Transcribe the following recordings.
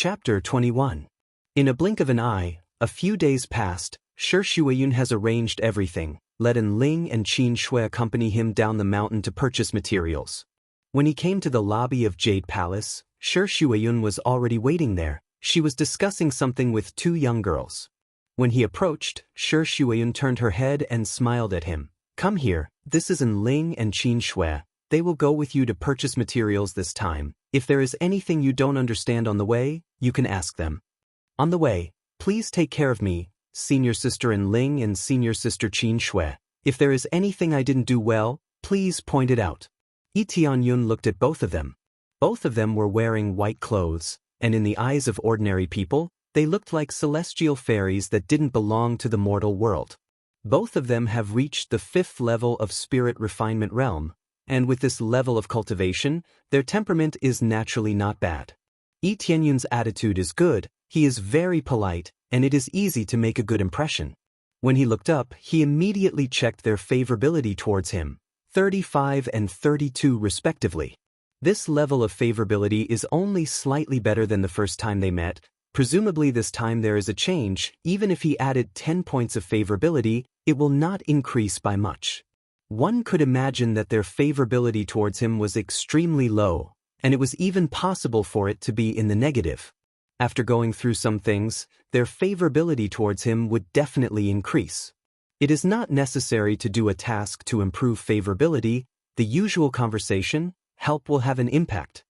Chapter 21. In a blink of an eye, a few days passed. Shi Shuiyun has arranged everything, let Ling and Qin Shui accompany him down the mountain to purchase materials. When he came to the lobby of Jade Palace, Shi Shuiyun was already waiting there. She was discussing something with two young girls. When he approached, Shi Shuiyun turned her head and smiled at him. "Come here, this is Ling and Qin Shui. They will go with you to purchase materials this time. If there is anything you don't understand on the way, you can ask them. On the way, please take care of me, senior sister Ling and senior sister Qin Shui. If there is anything I didn't do well, please point it out." Yi Tianyun looked at both of them. Both of them were wearing white clothes, and in the eyes of ordinary people, they looked like celestial fairies that didn't belong to the mortal world. Both of them have reached the 5th level of spirit refinement realm, and with this level of cultivation, their temperament is naturally not bad. Yi Tianyun's attitude is good, he is very polite, and it is easy to make a good impression. When he looked up, he immediately checked their favorability towards him, 35 and 32 respectively. This level of favorability is only slightly better than the first time they met. Presumably this time there is a change. Even if he added 10 points of favorability, it will not increase by much. One could imagine that their favorability towards him was extremely low, and it was even possible for it to be in the negative. After going through some things, their favorability towards him would definitely increase. It is not necessary to do a task to improve favorability. The usual conversation, help will have an impact.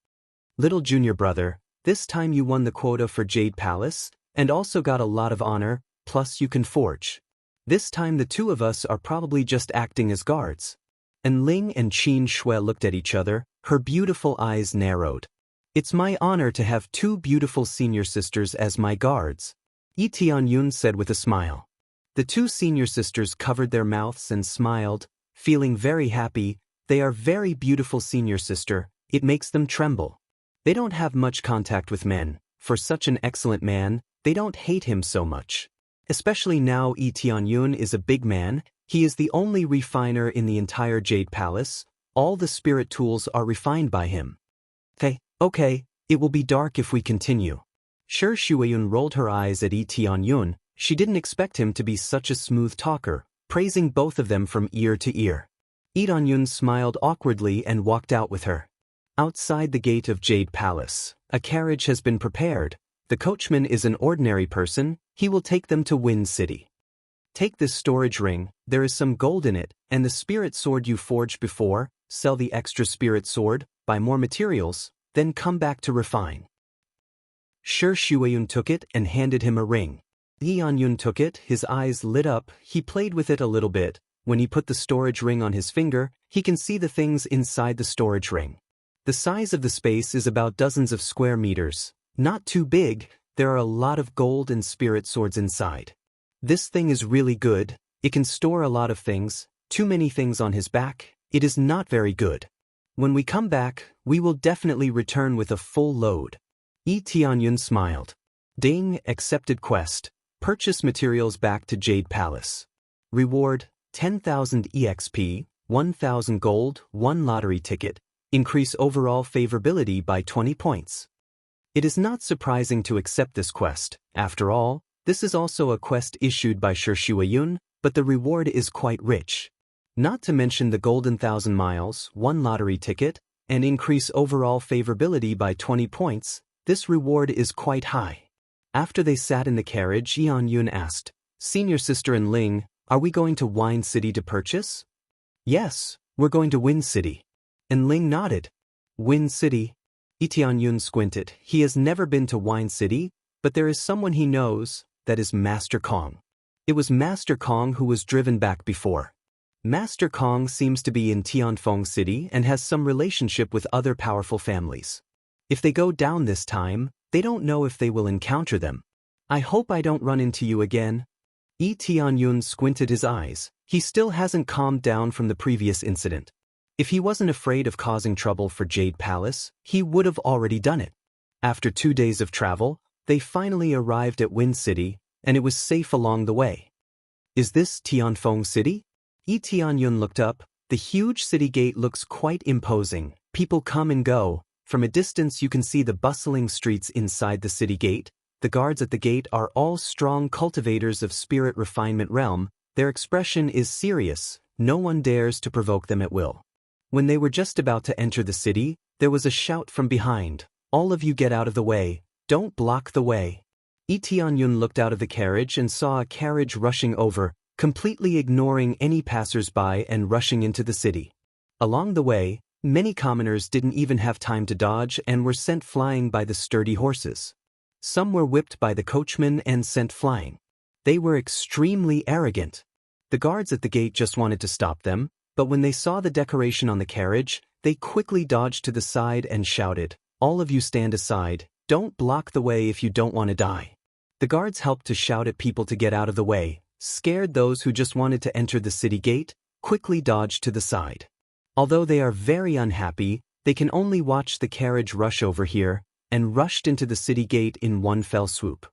"Little junior brother, this time you won the quota for Jade Palace, and also got a lot of honor, plus you can forge. This time the two of us are probably just acting as guards." And Ling and Qin Shui looked at each other, her beautiful eyes narrowed. "It's my honor to have two beautiful senior sisters as my guards," Yi Tianyun said with a smile. The two senior sisters covered their mouths and smiled, feeling very happy. They are very beautiful senior sister, it makes them tremble. They don't have much contact with men. For such an excellent man, they don't hate him so much. Especially now Yi Tianyun is a big man, he is the only refiner in the entire Jade Palace, all the spirit tools are refined by him. Okay, it will be dark if we continue." Shi Shuiyun rolled her eyes at Yi Tianyun. She didn't expect him to be such a smooth talker, praising both of them from ear to ear. Yi Tianyun smiled awkwardly and walked out with her. Outside the gate of Jade Palace, a carriage has been prepared. The coachman is an ordinary person, he will take them to Wind City. "Take this storage ring, there is some gold in it, and the spirit sword you forged before, sell the extra spirit sword, buy more materials, then come back to refine." Shi Shuiyun took it and handed him a ring. Yi Tianyun took it, his eyes lit up, he played with it a little bit. When he put the storage ring on his finger, he can see the things inside the storage ring. The size of the space is about dozens of square meters. Not too big, there are a lot of gold and spirit swords inside. This thing is really good, it can store a lot of things, too many things on his back, it is not very good. When we come back, we will definitely return with a full load. Yi Tianyun smiled. Ding, accepted quest. Purchase materials back to Jade Palace. Reward, 10,000 EXP, 1,000 gold, 1 lottery ticket. Increase overall favorability by 20 points. It is not surprising to accept this quest. After all, this is also a quest issued by Shi Shuiyun, but the reward is quite rich. Not to mention the golden 1,000 miles, 1 lottery ticket, and increase overall favorability by 20 points, this reward is quite high. After they sat in the carriage, Yi Tianyun asked, "Senior sister Ling, are we going to Wind City to purchase?" "Yes, we're going to Wind City." And Ling nodded. "Wind City?" Yi Tianyun squinted. He has never been to Wind City, but there is someone he knows, that is Master Kong. It was Master Kong who was driven back before. Master Kong seems to be in Tianfeng City and has some relationship with other powerful families. If they go down this time, they don't know if they will encounter them. "I hope I don't run into you again." Yi Tianyun squinted his eyes. He still hasn't calmed down from the previous incident. If he wasn't afraid of causing trouble for Jade Palace, he would have already done it. After 2 days of travel, they finally arrived at Wind City, and it was safe along the way. "Is this Tianfeng City?" Yi Tianyun looked up. The huge city gate looks quite imposing. People come and go. From a distance you can see the bustling streets inside the city gate. The guards at the gate are all strong cultivators of spirit refinement realm. Their expression is serious, no one dares to provoke them at will. When they were just about to enter the city, there was a shout from behind. All of you get out of the way, don't block the way. Lee Tianyun looked out of the carriage and saw a carriage rushing over, completely ignoring any passers-by and rushing into the city. Along the way, many commoners didn't even have time to dodge and were sent flying by the sturdy horses. Some were whipped by the coachman and sent flying. They were extremely arrogant. The guards at the gate just wanted to stop them, but when they saw the decoration on the carriage, they quickly dodged to the side and shouted, "All of you stand aside, don't block the way if you don't want to die." The guards helped to shout at people to get out of the way, scared those who just wanted to enter the city gate, quickly dodged to the side. Although they are very unhappy, they can only watch the carriage rush over here, and rushed into the city gate in one fell swoop.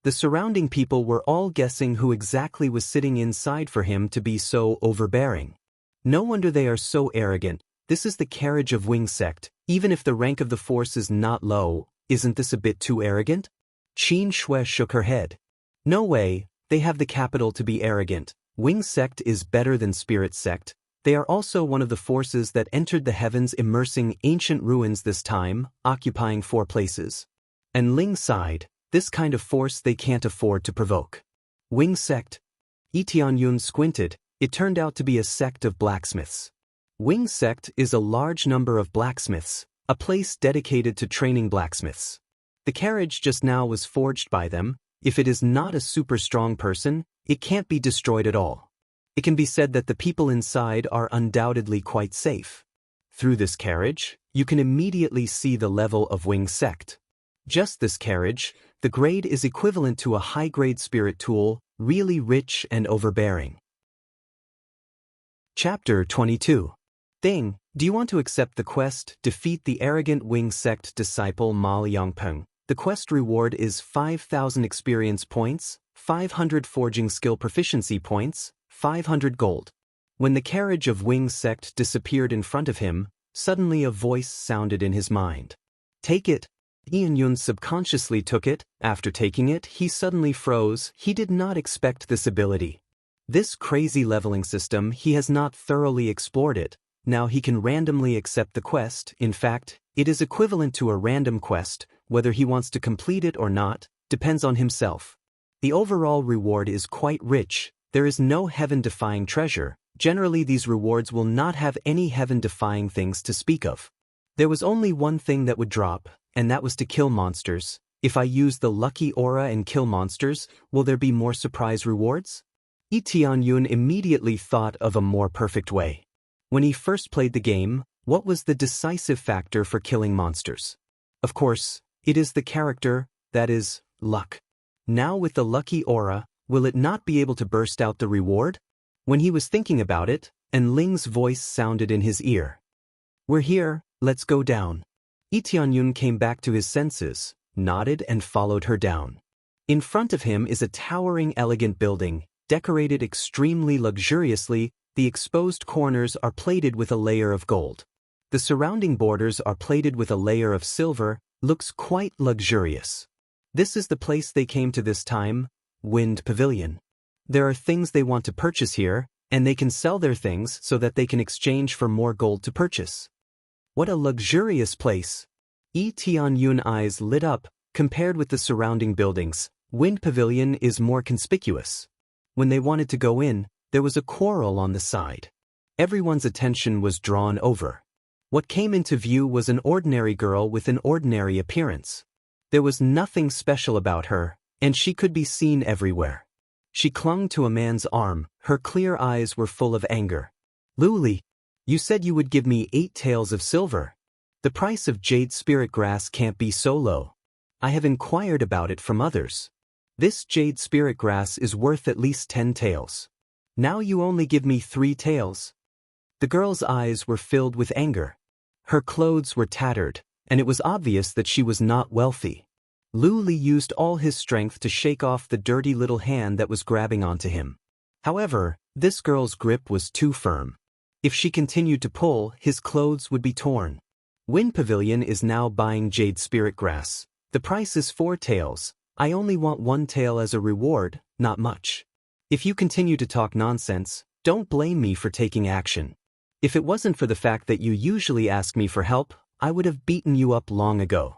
The surrounding people were all guessing who exactly was sitting inside for him to be so overbearing. No wonder they are so arrogant. This is the carriage of Wing Sect. Even if the rank of the force is not low, isn't this a bit too arrogant? Qin Shui shook her head. No way, they have the capital to be arrogant. Wing Sect is better than Spirit Sect. They are also one of the forces that entered the heavens, immersing ancient ruins this time, occupying 4 places. And Ling sighed, this kind of force they can't afford to provoke. Wing Sect. Lee Tianyun squinted. It turned out to be a sect of blacksmiths. Wing Sect is a large number of blacksmiths, a place dedicated to training blacksmiths. The carriage just now was forged by them. If it is not a super strong person, it can't be destroyed at all. It can be said that the people inside are undoubtedly quite safe. Through this carriage, you can immediately see the level of Wing Sect. Just this carriage, the grade is equivalent to a high-grade spirit tool, really rich and overbearing. Chapter 22. Thing, do you want to accept the quest, defeat the arrogant Wing Sect disciple Ma Liangpeng? The quest reward is 5,000 experience points, 500 forging skill proficiency points, 500 gold. When the carriage of Wing Sect disappeared in front of him, suddenly a voice sounded in his mind. Take it. Tianyun subconsciously took it. After taking it, he suddenly froze. He did not expect this ability. This crazy leveling system, he has not thoroughly explored it. Now he can randomly accept the quest. In fact, it is equivalent to a random quest. Whether he wants to complete it or not, depends on himself. The overall reward is quite rich. There is no heaven-defying treasure. Generally these rewards will not have any heaven-defying things to speak of. There was only one thing that would drop, and that was to kill monsters. If I use the lucky aura and kill monsters, will there be more surprise rewards? Lee Tianyun immediately thought of a more perfect way. When he first played the game, what was the decisive factor for killing monsters? Of course, it is the character, that is, luck. Now with the lucky aura, will it not be able to burst out the reward? When he was thinking about it, and Ling's voice sounded in his ear. We're here, let's go down. Lee Tianyun came back to his senses, nodded and followed her down. In front of him is a towering elegant building, decorated extremely luxuriously. The exposed corners are plated with a layer of gold. The surrounding borders are plated with a layer of silver, looks quite luxurious. This is the place they came to this time, Wind Pavilion. There are things they want to purchase here, and they can sell their things so that they can exchange for more gold to purchase. What a luxurious place! Lee Tianyun's eyes lit up. Compared with the surrounding buildings, Wind Pavilion is more conspicuous. When they wanted to go in, there was a quarrel on the side. Everyone's attention was drawn over. What came into view was an ordinary girl with an ordinary appearance. There was nothing special about her, and she could be seen everywhere. She clung to a man's arm. Her clear eyes were full of anger. Luli, you said you would give me 8 taels of silver. The price of jade spirit grass can't be so low. I have inquired about it from others. This jade spirit grass is worth at least 10 taels. Now you only give me 3 taels. The girl's eyes were filled with anger. Her clothes were tattered, and it was obvious that she was not wealthy. Lu Li used all his strength to shake off the dirty little hand that was grabbing onto him. However, this girl's grip was too firm. If she continued to pull, his clothes would be torn. Wind Pavilion is now buying jade spirit grass. The price is 4 taels. I only want 1 tael as a reward, not much. If you continue to talk nonsense, don't blame me for taking action. If it wasn't for the fact that you usually ask me for help, I would have beaten you up long ago.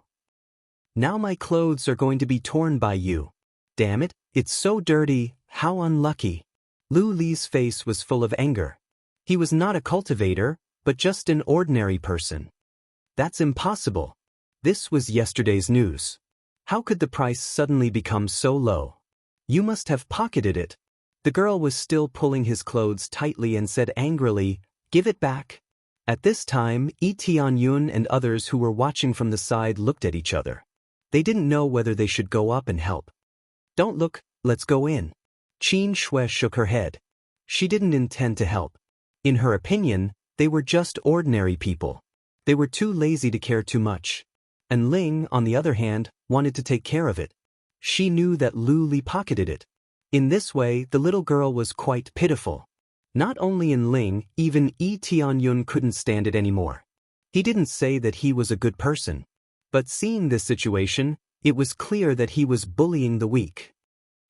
Now my clothes are going to be torn by you. Damn it, it's so dirty, how unlucky. Lu Li's face was full of anger. He was not a cultivator, but just an ordinary person. That's impossible. This was yesterday's news. How could the price suddenly become so low? You must have pocketed it. The girl was still pulling his clothes tightly and said angrily, "Give it back." At this time, Tianyun and others who were watching from the side looked at each other. They didn't know whether they should go up and help. "Don't look, let's go in." Qin Shui shook her head. She didn't intend to help. In her opinion, they were just ordinary people. They were too lazy to care too much. And Ling, on the other hand, wanted to take care of it. She knew that Lu Li pocketed it. In this way, the little girl was quite pitiful. Not only in Ling, even Tianyun couldn't stand it anymore. He didn't say that he was a good person. But seeing this situation, it was clear that he was bullying the weak.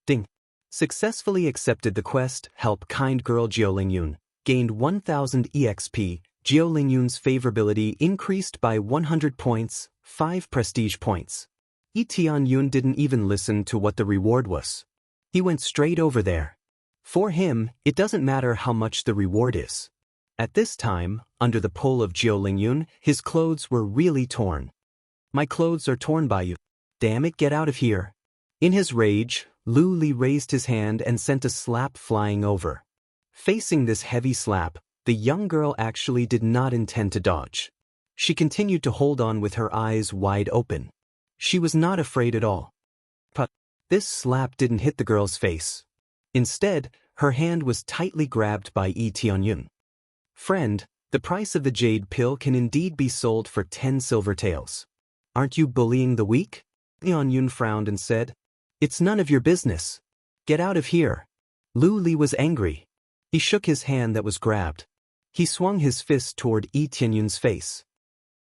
Ding. Successfully accepted the quest, help kind girl Jiulingyun. Gained 1000 EXP, Jiulingyun's favorability increased by 100 points, 5 prestige points. Tianyun didn't even listen to what the reward was. He went straight over there. For him, it doesn't matter how much the reward is. At this time, under the pull of Jiulingyun, his clothes were really torn. "My clothes are torn by you. Damn it, get out of here." In his rage, Lu Li raised his hand and sent a slap flying over. Facing this heavy slap, the young girl actually did not intend to dodge. She continued to hold on with her eyes wide open. She was not afraid at all. But this slap didn't hit the girl's face. Instead, her hand was tightly grabbed by Tianyun. "Friend, the price of the jade pill can indeed be sold for 10 silver taels. Aren't you bullying the weak?" Tianyun frowned and said, "It's none of your business. Get out of here." Lu Li was angry. He shook his hand that was grabbed. He swung his fist toward Tianyun's face.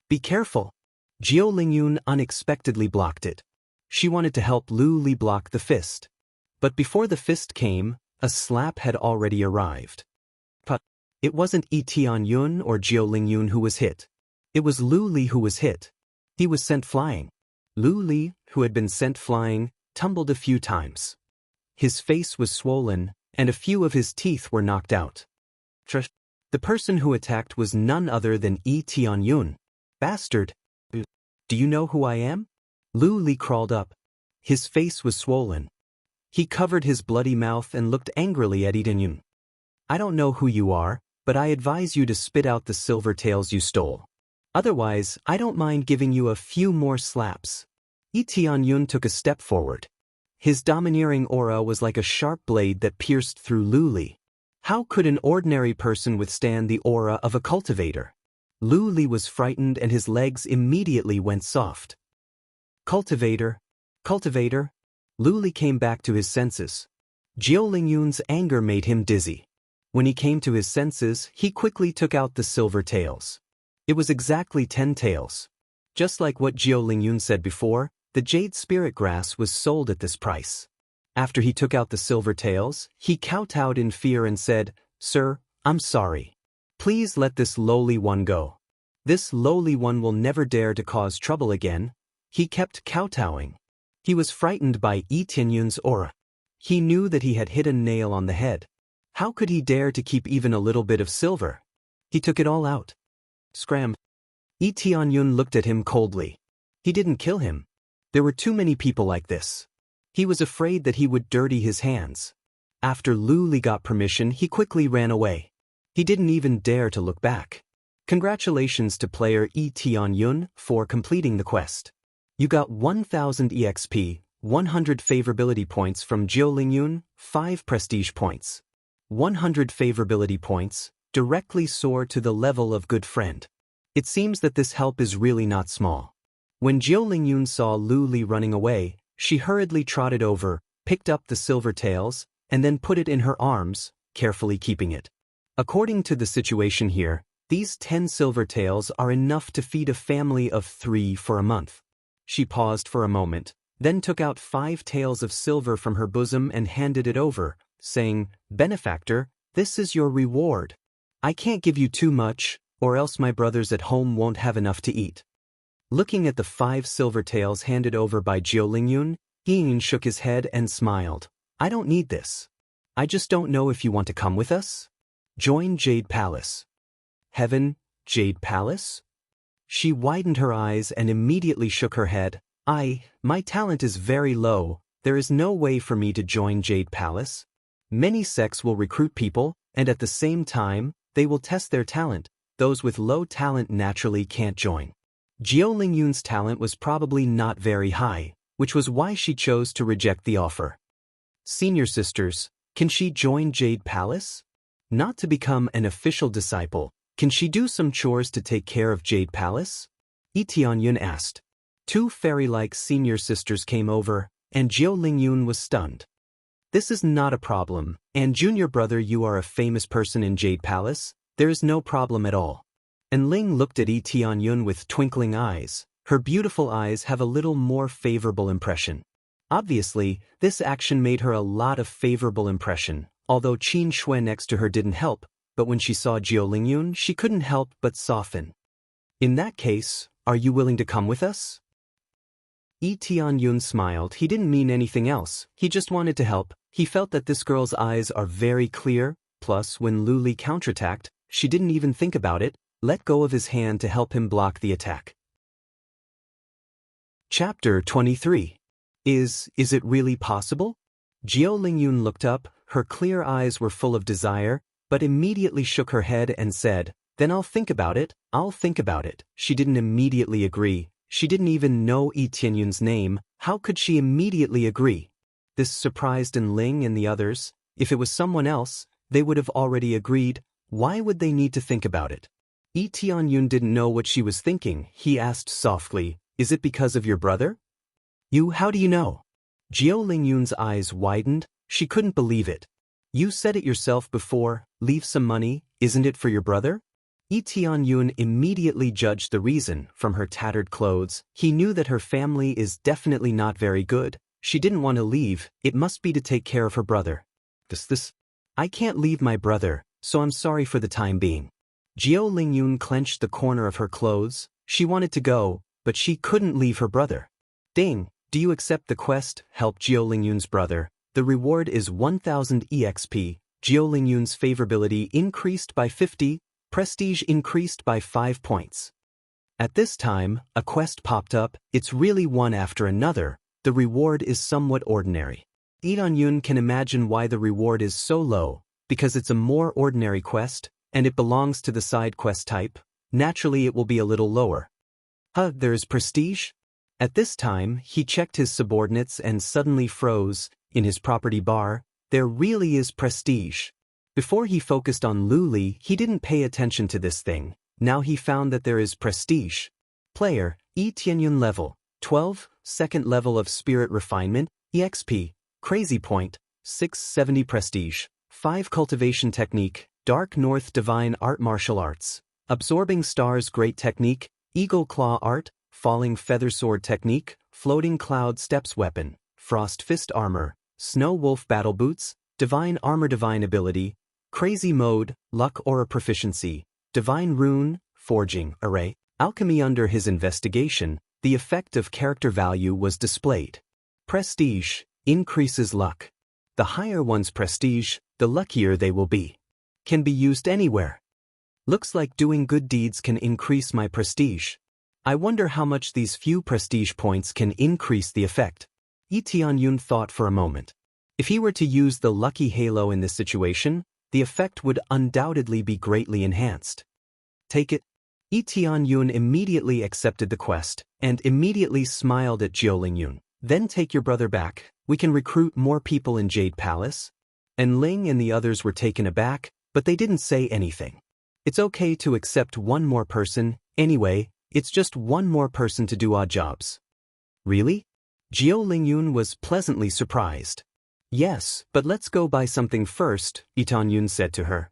"Be careful." Jiulingyun unexpectedly blocked it. She wanted to help Lu Li block the fist. But before the fist came, a slap had already arrived. But it wasn't Tianyun or Jiulingyun who was hit. It was Lu Li who was hit. He was sent flying. Lu Li, who had been sent flying, tumbled a few times. His face was swollen, and a few of his teeth were knocked out. The person who attacked was none other than Tianyun. "Bastard! Do you know who I am?" Lu Li crawled up. His face was swollen. He covered his bloody mouth and looked angrily at Tianyun. "I don't know who you are, but I advise you to spit out the silver taels you stole. Otherwise, I don't mind giving you a few more slaps." Tianyun took a step forward. His domineering aura was like a sharp blade that pierced through Lu Li. How could an ordinary person withstand the aura of a cultivator? Lu Li was frightened and his legs immediately went soft. "Cultivator! Cultivator!" Lu Li came back to his senses. Jiulingyun's anger made him dizzy. When he came to his senses, he quickly took out the silver taels. It was exactly 10 taels. Just like what Jiulingyun said before, the jade spirit grass was sold at this price. After he took out the silver taels, he kowtowed in fear and said, "Sir, I'm sorry. Please let this lowly one go. This lowly one will never dare to cause trouble again." He kept kowtowing. He was frightened by Tianyun's aura. He knew that he had hit a nail on the head. How could he dare to keep even a little bit of silver? He took it all out. Scram. Tianyun looked at him coldly. He didn't kill him. There were too many people like this. He was afraid that he would dirty his hands. After Lu Li got permission, he quickly ran away. He didn't even dare to look back. Congratulations to player Tianyun for completing the quest. You got 1000 EXP, 100 favorability points from Jiulingyun, 5 prestige points. 100 favorability points, directly soar to the level of good friend. It seems that this help is really not small. When Jiulingyun saw Lu Li running away, she hurriedly trotted over, picked up the silver taels, and then put it in her arms, carefully keeping it. According to the situation here, These 10 silver taels are enough to feed a family of 3 for a month. She paused for a moment, then took out 5 taels of silver from her bosom and handed it over, saying, "Benefactor, this is your reward. I can't give you too much, or else my brothers at home won't have enough to eat." Looking at the 5 silver taels handed over by Jiulingyun, Ying shook his head and smiled. "I don't need this. I just don't know if you want to come with us? Join Jade Palace." "Heaven, Jade Palace?" She widened her eyes and immediately shook her head. My talent is very low. There is no way for me to join Jade Palace. Many sects will recruit people, and at the same time, they will test their talent. Those with low talent naturally can't join. Jiulingyun's talent was probably not very high, which was why she chose to reject the offer. "Senior sisters, can she join Jade Palace? Not to become an official disciple, can she do some chores to take care of Jade Palace?" Yi Tianyun asked. 2 fairy-like senior sisters came over, and Jiulingyun was stunned. "This is not a problem, and junior brother, you are a famous person in Jade Palace, there is no problem at all." And Ling looked at Yi Tianyun with twinkling eyes. Her beautiful eyes have a little more favorable impression. Obviously, this action made her a lot of favorable impression, although Qin Shui next to her didn't help, but when she saw Jiulingyun, she couldn't help but soften. "In that case, are you willing to come with us?" Yi Tianyun smiled. He didn't mean anything else, he just wanted to help. He felt that this girl's eyes are very clear, plus when Lu Li counterattacked, she didn't even think about it, let go of his hand to help him block the attack. Chapter 23. Is it really possible? Jiulingyun looked up, her clear eyes were full of desire, but immediately shook her head and said, "Then I'll think about it, I'll think about it." She didn't immediately agree. She didn't even know Yi Tianyun's name. How could she immediately agree? This surprised Ling and the others. If it was someone else, they would have already agreed. Why would they need to think about it? Yi Tianyun didn't know what she was thinking. He asked softly, "Is it because of your brother?" How do you know?" Jiulingyun's eyes widened. She couldn't believe it. "You said it yourself before, leave some money, isn't it for your brother?" Yi Tianyun immediately judged the reason from her tattered clothes. He knew that her family is definitely not very good. She didn't want to leave, it must be to take care of her brother. I can't leave my brother, so I'm sorry for the time being." Jiulingyun clenched the corner of her clothes. She wanted to go, but she couldn't leave her brother. "Ding, do you accept the quest, help Jiulingyun's brother? The reward is 1000 EXP. Jiulingyun's favorability increased by 50, prestige increased by 5 points. At this time, a quest popped up. It's really one after another. The reward is somewhat ordinary. Yi Tianyun can imagine why the reward is so low, because it's a more ordinary quest, and it belongs to the side quest type. Naturally it will be a little lower. There's prestige? At this time, he checked his subordinates and suddenly froze. In his property bar, there really is prestige. Before he focused on Lu Li, he didn't pay attention to this thing. Now he found that there is prestige. Player, Yi Tianyun level, 12, second level of spirit refinement, EXP, crazy point, 670 prestige, 5 cultivation technique, dark north divine art martial arts, absorbing stars great technique, eagle claw art, falling feather sword technique, floating cloud steps weapon, frost fist armor, snow wolf battle boots, divine armor divine ability, crazy mode, luck aura proficiency, divine rune, forging, array, alchemy. Under his investigation, the effect of character value was displayed. Prestige, increases luck. The higher one's prestige, the luckier they will be. Can be used anywhere. Looks like doing good deeds can increase my prestige. I wonder how much these few prestige points can increase the effect. Yi Tianyun thought for a moment. If he were to use the lucky halo in this situation, the effect would undoubtedly be greatly enhanced. Take it. Yi Tianyun immediately accepted the quest, and immediately smiled at Jiulingyun. Then take your brother back, we can recruit more people in Jade Palace. And Ling and the others were taken aback, but they didn't say anything. It's okay to accept one more person, anyway, it's just one more person to do odd jobs. Really? Jiulingyun was pleasantly surprised. Yes, but let's go buy something first, Yi Tianyun said to her.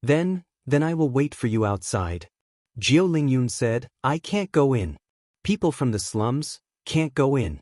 Then Then I will wait for you outside. Jiao Lingyun said, I can't go in. People from the slums can't go in.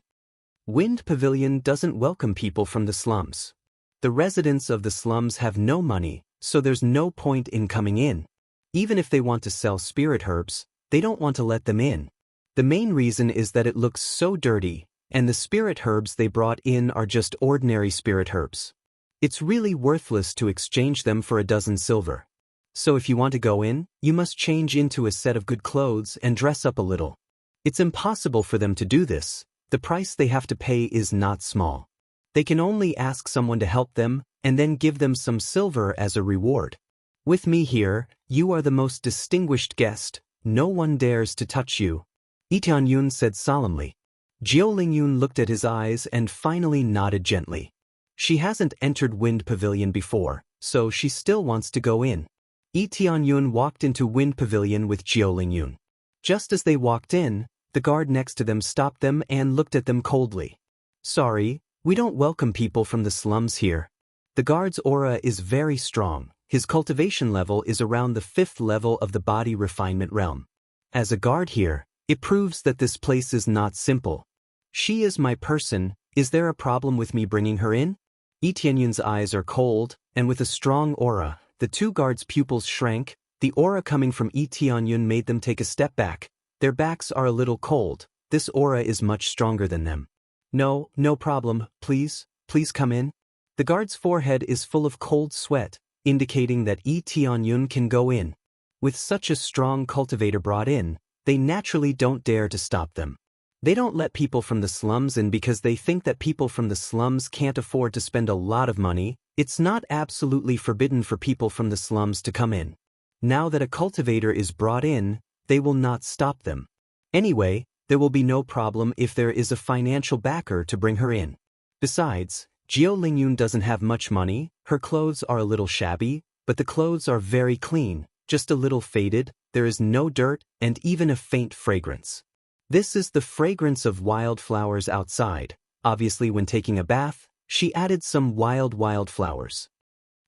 Wind Pavilion doesn't welcome people from the slums. The residents of the slums have no money, so there's no point in coming in. Even if they want to sell spirit herbs, they don't want to let them in. The main reason is that it looks so dirty, and the spirit herbs they brought in are just ordinary spirit herbs. It's really worthless to exchange them for a dozen silver. So if you want to go in, you must change into a set of good clothes and dress up a little. It's impossible for them to do this. The price they have to pay is not small. They can only ask someone to help them and then give them some silver as a reward. With me here, you are the most distinguished guest. No one dares to touch you. Yi Tianyun said solemnly. Jiao Lingyun looked at his eyes and finally nodded gently. She hasn't entered Wind Pavilion before, so she still wants to go in. Yi Tianyun walked into Wind Pavilion with Jiao Lingyun. Just as they walked in, the guard next to them stopped them and looked at them coldly. Sorry, we don't welcome people from the slums here. The guard's aura is very strong. His cultivation level is around the 5th level of the body refinement realm. As a guard here, it proves that this place is not simple. She is my person. Is there a problem with me bringing her in? Yi Tianyun's eyes are cold, and with a strong aura, the two guards' pupils shrank. The aura coming from Yi Tianyun made them take a step back. Their backs are a little cold. This aura is much stronger than them. No problem, please come in. The guard's forehead is full of cold sweat, indicating that Yi Tianyun can go in. With such a strong cultivator brought in, they naturally don't dare to stop them. They don't let people from the slums in because they think that people from the slums can't afford to spend a lot of money. It's not absolutely forbidden for people from the slums to come in. Now that a cultivator is brought in, they will not stop them. Anyway, there will be no problem if there is a financial backer to bring her in. Besides, Jiao Lingyun doesn't have much money. Her clothes are a little shabby, but the clothes are very clean, just a little faded. There is no dirt and even a faint fragrance. This is the fragrance of wildflowers outside. Obviously, when taking a bath, she added some wildflowers.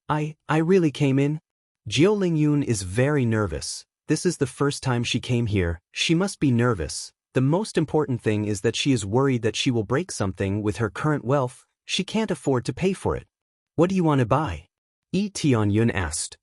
I really came in? Jiao Lingyun is very nervous. This is the first time she came here. She must be nervous. The most important thing is that she is worried that she will break something. With her current wealth, she can't afford to pay for it. What do you want to buy? Yi Tianyun asked.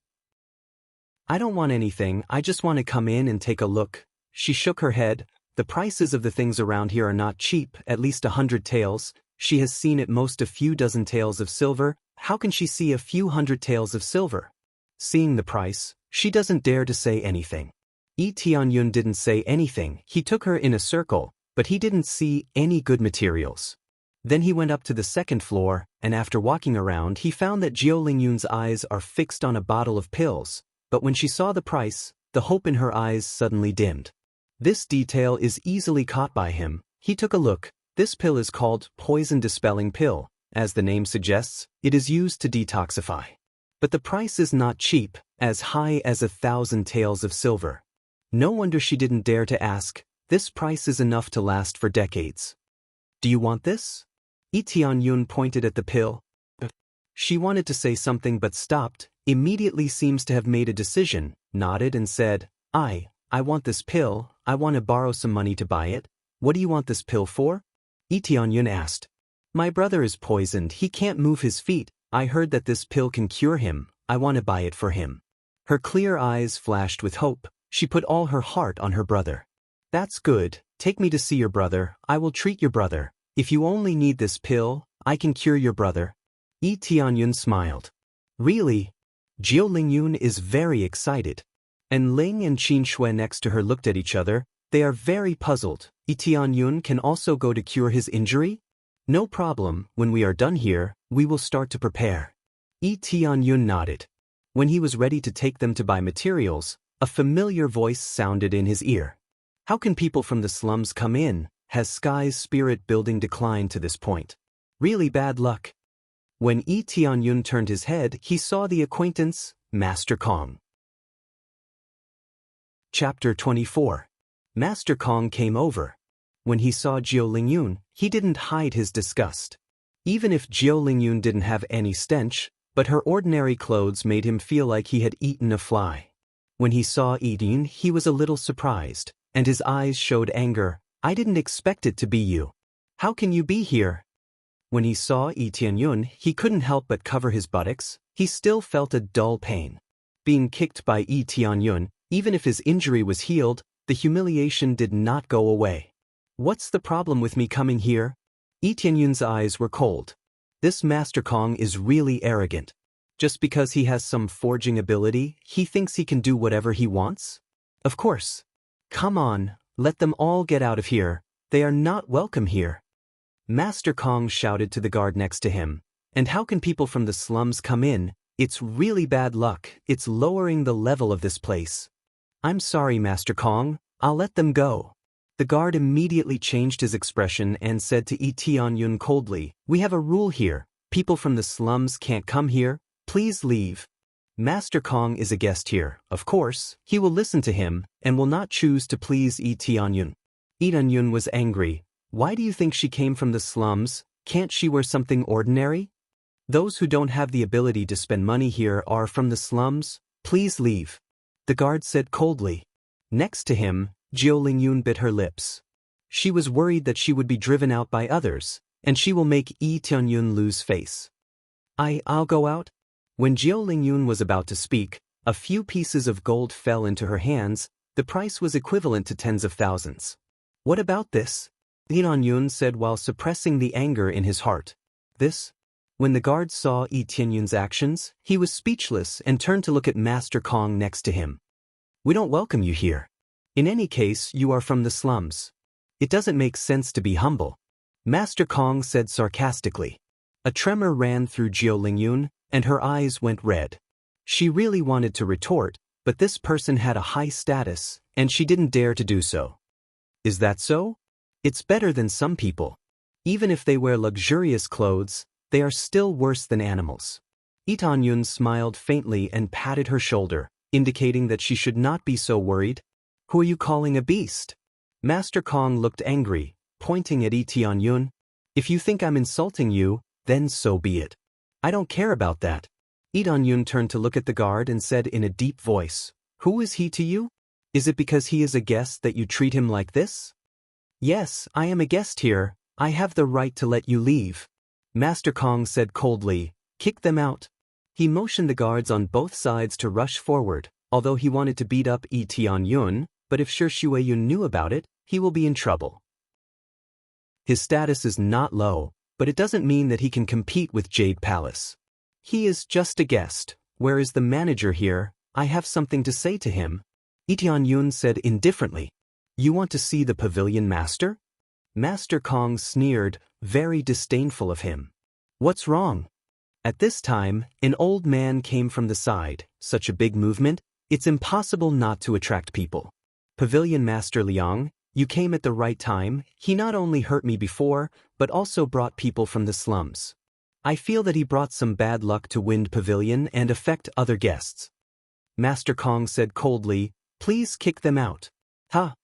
I don't want anything. I just want to come in and take a look. She shook her head. The prices of the things around here are not cheap, at least 100 taels. She has seen at most a few dozen taels of silver. How can she see a few hundred taels of silver? Seeing the price, she doesn't dare to say anything. Yi Tianyun didn't say anything. He took her in a circle, but he didn't see any good materials. Then he went up to the 2nd floor, and after walking around he found that Jiao Lingyun's eyes are fixed on a bottle of pills, but when she saw the price, the hope in her eyes suddenly dimmed. This detail is easily caught by him. He took a look. This pill is called Poison Dispelling Pill. As the name suggests, it is used to detoxify. But the price is not cheap, as high as 1,000 taels of silver. No wonder she didn't dare to ask. This price is enough to last for decades. Do you want this? Yi Tianyun pointed at the pill. She wanted to say something but stopped, immediately seems to have made a decision, nodded and said, I want this pill. I want to borrow some money to buy it. What do you want this pill for? Yi Tianyun asked. My brother is poisoned. He can't move his feet. I heard that this pill can cure him. I want to buy it for him. Her clear eyes flashed with hope. She put all her heart on her brother. That's good. Take me to see your brother. I will treat your brother. If you only need this pill, I can cure your brother. Yi Tianyun smiled. Really? Jiao Lingyun is very excited. And Ling and Qin Shui next to her looked at each other. They are very puzzled. Yi Tianyun can also go to cure his injury? No problem. When we are done here, we will start to prepare. Yi Tianyun nodded. When he was ready to take them to buy materials, a familiar voice sounded in his ear. How can people from the slums come in? Has Sky's spirit building declined to this point? Really bad luck. When Yi Tianyun turned his head, he saw the acquaintance, Master Kong. Chapter 24. Master Kong came over. When he saw Jiao Lingyun, he didn't hide his disgust. Even if Jiao Lingyun didn't have any stench, but her ordinary clothes made him feel like he had eaten a fly. When he saw Etian, he was a little surprised, and his eyes showed anger. I didn't expect it to be you. How can you be here? When he saw Etian Yun, he couldn't help but cover his buttocks. He still felt a dull pain. Being kicked by Etian Yun, even if his injury was healed, the humiliation did not go away. What's the problem with me coming here? Etian Yun's eyes were cold. This Master Kong is really arrogant. Just because he has some forging ability, he thinks he can do whatever he wants? Of course. Come on, let them all get out of here. They are not welcome here. Master Kong shouted to the guard next to him. And how can people from the slums come in? It's really bad luck. It's lowering the level of this place. I'm sorry, Master Kong. I'll let them go. The guard immediately changed his expression and said to Etian Yun coldly, we have a rule here. People from the slums can't come here. Please leave. Master Kong is a guest here. Of course, he will listen to him and will not choose to please Etian Yun. Etian Yun was angry. Why do you think she came from the slums? Can't she wear something ordinary? Those who don't have the ability to spend money here are from the slums. Please leave. The guard said coldly. Next to him, Jiao Lingyun bit her lips. She was worried that she would be driven out by others, and she will make Etian Yun lose face. I'll go out. When Jiao Lingyun was about to speak, a few pieces of gold fell into her hands. The price was equivalent to tens of thousands. What about this? Etian Yun said while suppressing the anger in his heart. This? When the guard saw Etian Yun's actions, he was speechless and turned to look at Master Kong next to him. We don't welcome you here. In any case, you are from the slums. It doesn't make sense to be humble. Master Kong said sarcastically. A tremor ran through Jiao Lingyun, and her eyes went red. She really wanted to retort, but this person had a high status, and she didn't dare to do so. Is that so? It's better than some people. Even if they wear luxurious clothes, they are still worse than animals. Etian Yun smiled faintly and patted her shoulder, indicating that she should not be so worried. Who are you calling a beast? Master Kong looked angry, pointing at Etian Yun. If you think I'm insulting you, then so be it. I don't care about that. Etian Yun turned to look at the guard and said in a deep voice, Who is he to you? Is it because he is a guest that you treat him like this? Yes, I am a guest here. I have the right to let you leave. Master Kong said coldly, Kick them out. He motioned the guards on both sides to rush forward, although he wanted to beat up Etian Yun, but if Shui Yun knew about it, he will be in trouble. His status is not low, but it doesn't mean that he can compete with Jade Palace. He is just a guest, whereas the manager here, I have something to say to him. Etian Yun said indifferently. You want to see the pavilion master? Master Kong sneered, very disdainful of him. What's wrong? At this time, an old man came from the side. Such a big movement, it's impossible not to attract people. Pavilion Master Liang, you came at the right time. He not only hurt me before, but also brought people from the slums. I feel that he brought some bad luck to Wind Pavilion and affect other guests. Master Kong said coldly, Please kick them out. Ha!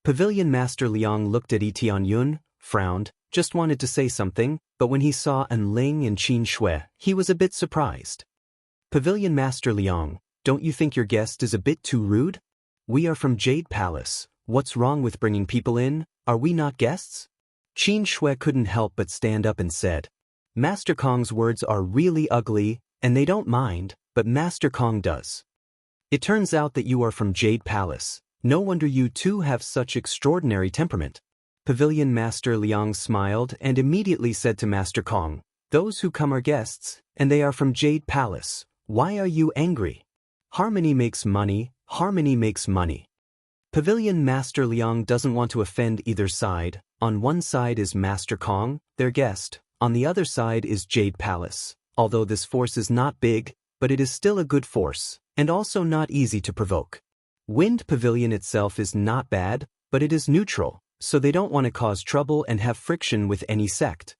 Pavilion Master Liang looked at Etian Yun, frowned, just wanted to say something, but when he saw An Ling and Qin Shui, he was a bit surprised. Pavilion Master Liang, don't you think your guest is a bit too rude? We are from Jade Palace. What's wrong with bringing people in? Are we not guests? Qin Shui couldn't help but stand up and said, Master Kong's words are really ugly, and they don't mind, but Master Kong does. It turns out that you are from Jade Palace. No wonder you two have such extraordinary temperament. Pavilion Master Liang smiled and immediately said to Master Kong, Those who come are guests, and they are from Jade Palace. Why are you angry? Harmony makes money, harmony makes money. Pavilion Master Liang doesn't want to offend either side. On one side is Master Kong, their guest. On the other side is Jade Palace. Although this force is not big, but it is still a good force, and also not easy to provoke. Wind Pavilion itself is not bad, but it is neutral, so they don't want to cause trouble and have friction with any sect.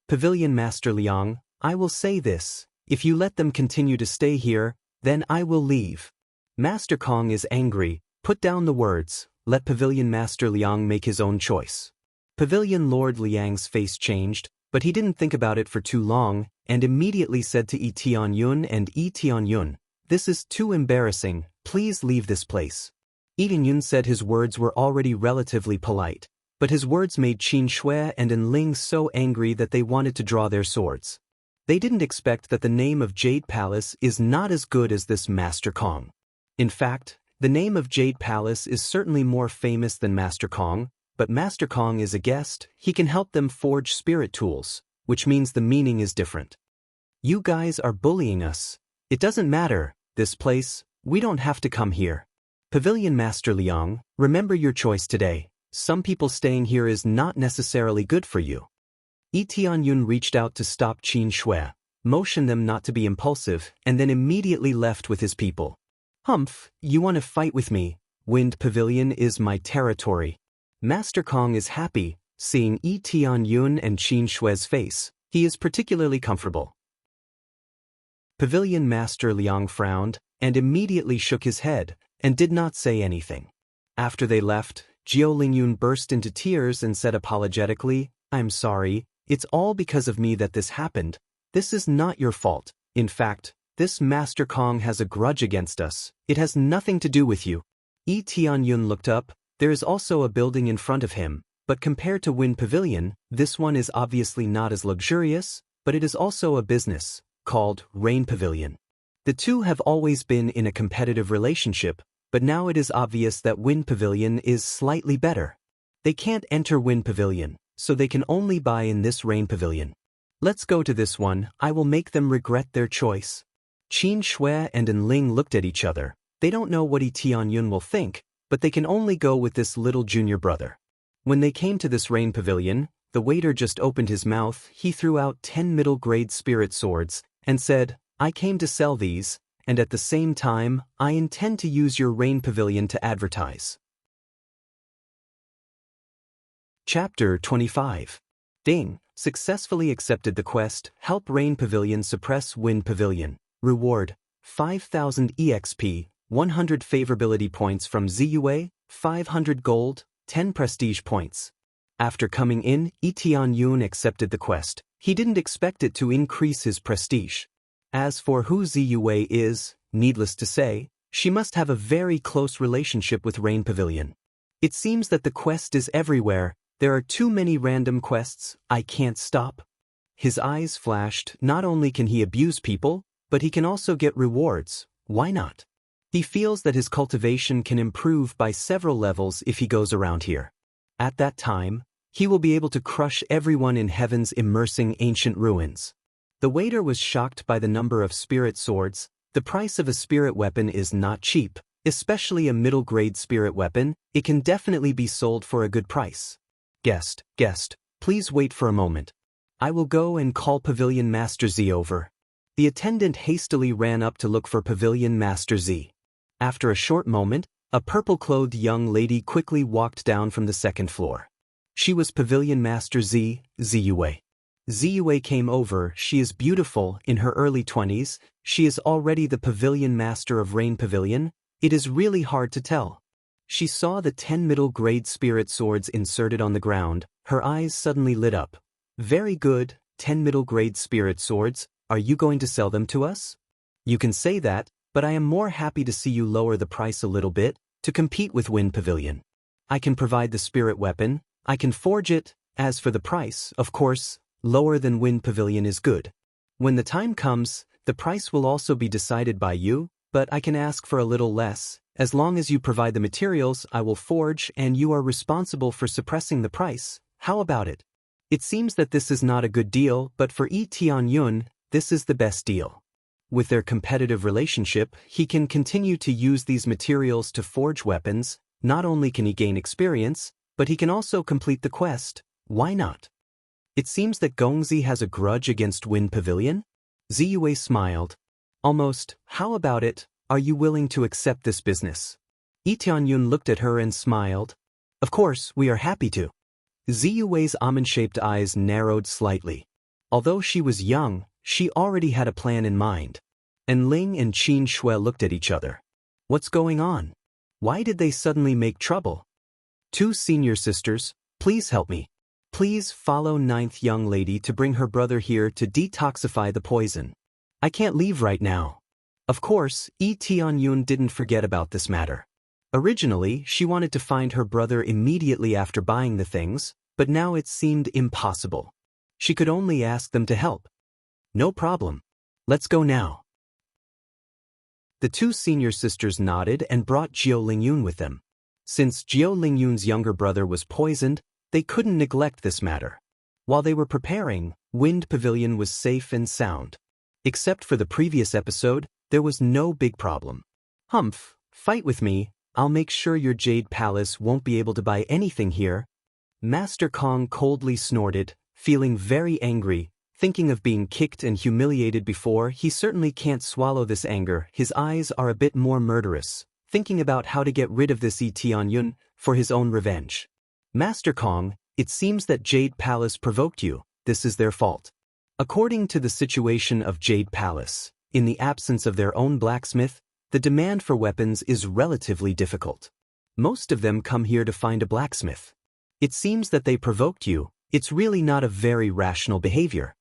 Pavilion Master Liang, I will say this, if you let them continue to stay here, then I will leave. Master Kong is angry, put down the words, let Pavilion Master Liang make his own choice. Pavilion Lord Liang's face changed, but he didn't think about it for too long, and immediately said to Etian Yun and Etian Yun, This is too embarrassing, please leave this place. Yun said his words were already relatively polite, but his words made Qin Shui and Ling so angry that they wanted to draw their swords. They didn't expect that the name of Jade Palace is not as good as this Master Kong. In fact, the name of Jade Palace is certainly more famous than Master Kong, but Master Kong is a guest, he can help them forge spirit tools, which means the meaning is different. You guys are bullying us. It doesn't matter, this place, we don't have to come here. Pavilion Master Liang, remember your choice today. Some people staying here is not necessarily good for you. Yun reached out to stop Qin Shui, motioned them not to be impulsive, and then immediately left with his people. Humph, you want to fight with me? Wind Pavilion is my territory. Master Kong is happy, seeing Yun and Qin Shui's face. He is particularly comfortable. Pavilion Master Liang frowned, and immediately shook his head, and did not say anything. After they left, Yun burst into tears and said apologetically, I'm sorry, it's all because of me that this happened. This is not your fault. In fact, this Master Kong has a grudge against us. It has nothing to do with you. Yun looked up. There is also a building in front of him, but compared to Wind Pavilion, this one is obviously not as luxurious, but it is also a business, called Rain Pavilion. The two have always been in a competitive relationship, but now it is obvious that Wind Pavilion is slightly better. They can't enter Wind Pavilion, so they can only buy in this Rain Pavilion. Let's go to this one, I will make them regret their choice. Qin Shui and Ling looked at each other. They don't know what Yun will think, but they can only go with this little junior brother. When they came to this Rain Pavilion, the waiter just opened his mouth, he threw out 10 middle-grade spirit swords, and said, I came to sell these, and at the same time, I intend to use your Rain Pavilion to advertise. Chapter 25. Ding, successfully accepted the quest, help Rain Pavilion suppress Wind Pavilion. Reward, 5,000 EXP, 100 favorability points from Ziyue, 500 gold, 10 prestige points. After coming in, Yun accepted the quest. He didn't expect it to increase his prestige. As for who Ziyue is, needless to say, she must have a very close relationship with Rain Pavilion. It seems that the quest is everywhere. There are too many random quests, I can't stop. His eyes flashed, not only can he abuse people, but he can also get rewards, why not? He feels that his cultivation can improve by several levels if he goes around here. At that time, he will be able to crush everyone in heaven's immersing ancient ruins. The waiter was shocked by the number of spirit swords. The price of a spirit weapon is not cheap, especially a middle-grade spirit weapon. It can definitely be sold for a good price. Guest, please wait for a moment. I will go and call Pavilion Master Z over. The attendant hastily ran up to look for Pavilion Master Z. After a short moment, a purple-clothed young lady quickly walked down from the second floor. She was Pavilion Master Ziyue. Ziyue came over. She is beautiful, in her early 20s. She is already the Pavilion Master of Rain Pavilion. It is really hard to tell. She saw the 10 middle-grade spirit swords inserted on the ground. Her eyes suddenly lit up. Very good, 10 middle-grade spirit swords. Are you going to sell them to us? You can say that, but I am more happy to see you lower the price a little bit, to compete with Wind Pavilion. I can provide the spirit weapon. I can forge it. As for the price, of course, lower than Wind Pavilion is good. When the time comes, the price will also be decided by you, but I can ask for a little less. As long as you provide the materials I will forge and you are responsible for suppressing the price, how about it? It seems that this is not a good deal, but for Yun, this is the best deal. With their competitive relationship, he can continue to use these materials to forge weapons. Not only can he gain experience, but he can also complete the quest. Why not? It seems that Gongzi has a grudge against Wind Pavilion? Ziyue smiled. Almost, how about it? Are you willing to accept this business? Yun looked at her and smiled. Of course, we are happy to. Ziyue's almond-shaped eyes narrowed slightly. Although she was young, she already had a plan in mind. Ling and Qin Shui looked at each other. What's going on? Why did they suddenly make trouble? Two senior sisters, please help me. Please follow ninth young lady to bring her brother here to detoxify the poison. I can't leave right now. Of course, Taeyeon didn't forget about this matter. Originally, she wanted to find her brother immediately after buying the things, but now it seemed impossible. She could only ask them to help. No problem. Let's go now. The two senior sisters nodded and brought Jio Lingyun with them. Since Jio Lingyun's younger brother was poisoned, they couldn't neglect this matter. While they were preparing, Wind Pavilion was safe and sound. Except for the previous episode, there was no big problem. Humph, fight with me, I'll make sure your Jade Palace won't be able to buy anything here. Master Kong coldly snorted, feeling very angry, thinking of being kicked and humiliated before. He certainly can't swallow this anger. His eyes are a bit more murderous, thinking about how to get rid of this Taeyeon for his own revenge. Master Kong, it seems that Jade Palace provoked you. This is their fault. According to the situation of Jade Palace, in the absence of their own blacksmith, the demand for weapons is relatively difficult. Most of them come here to find a blacksmith. It seems that they provoked you. It's really not a very rational behavior.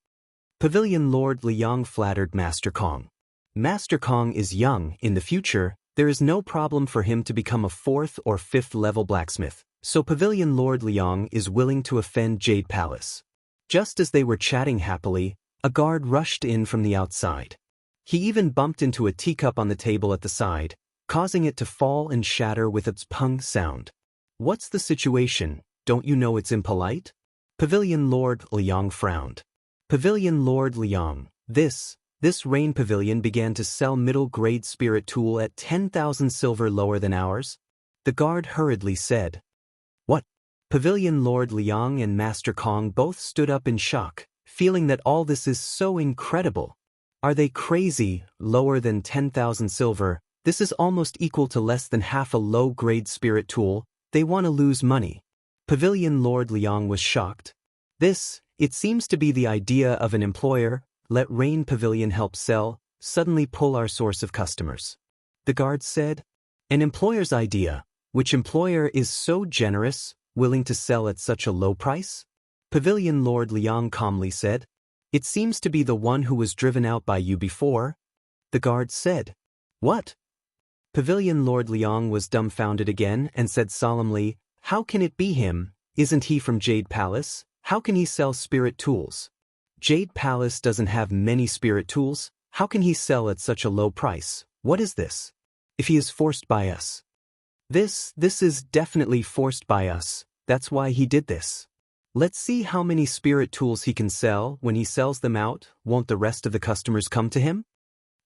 Pavilion Lord Liang flattered Master Kong. Master Kong is young. In the future, there is no problem for him to become a 4th or 5th level blacksmith, so Pavilion Lord Liang is willing to offend Jade Palace. Just as they were chatting happily, a guard rushed in from the outside. He even bumped into a teacup on the table at the side, causing it to fall and shatter with its pung sound. What's the situation? Don't you know it's impolite? Pavilion Lord Liang frowned. Pavilion Lord Liang, this Rain Pavilion began to sell middle-grade spirit tool at 10,000 silver lower than ours? The guard hurriedly said. What? Pavilion Lord Liang and Master Kong both stood up in shock, feeling that all this is so incredible. Are they crazy? Lower than 10,000 silver, this is almost equal to less than half a low-grade spirit tool. They want to lose money. Pavilion Lord Liang was shocked. It seems to be the idea of an employer. Let Rain Pavilion help sell, suddenly pull our source of customers. The guard said. An employer's idea. Which employer is so generous, willing to sell at such a low price? Pavilion Lord Liang calmly said. It seems to be the one who was driven out by you before. The guard said. What? Pavilion Lord Liang was dumbfounded again and said solemnly, how can it be him? Isn't he from Jade Palace? How can he sell spirit tools? Jade Palace doesn't have many spirit tools. How can he sell at such a low price? What is this? If he is forced by us. This is definitely forced by us. That's why he did this. Let's see how many spirit tools he can sell. When he sells them out, won't the rest of the customers come to him?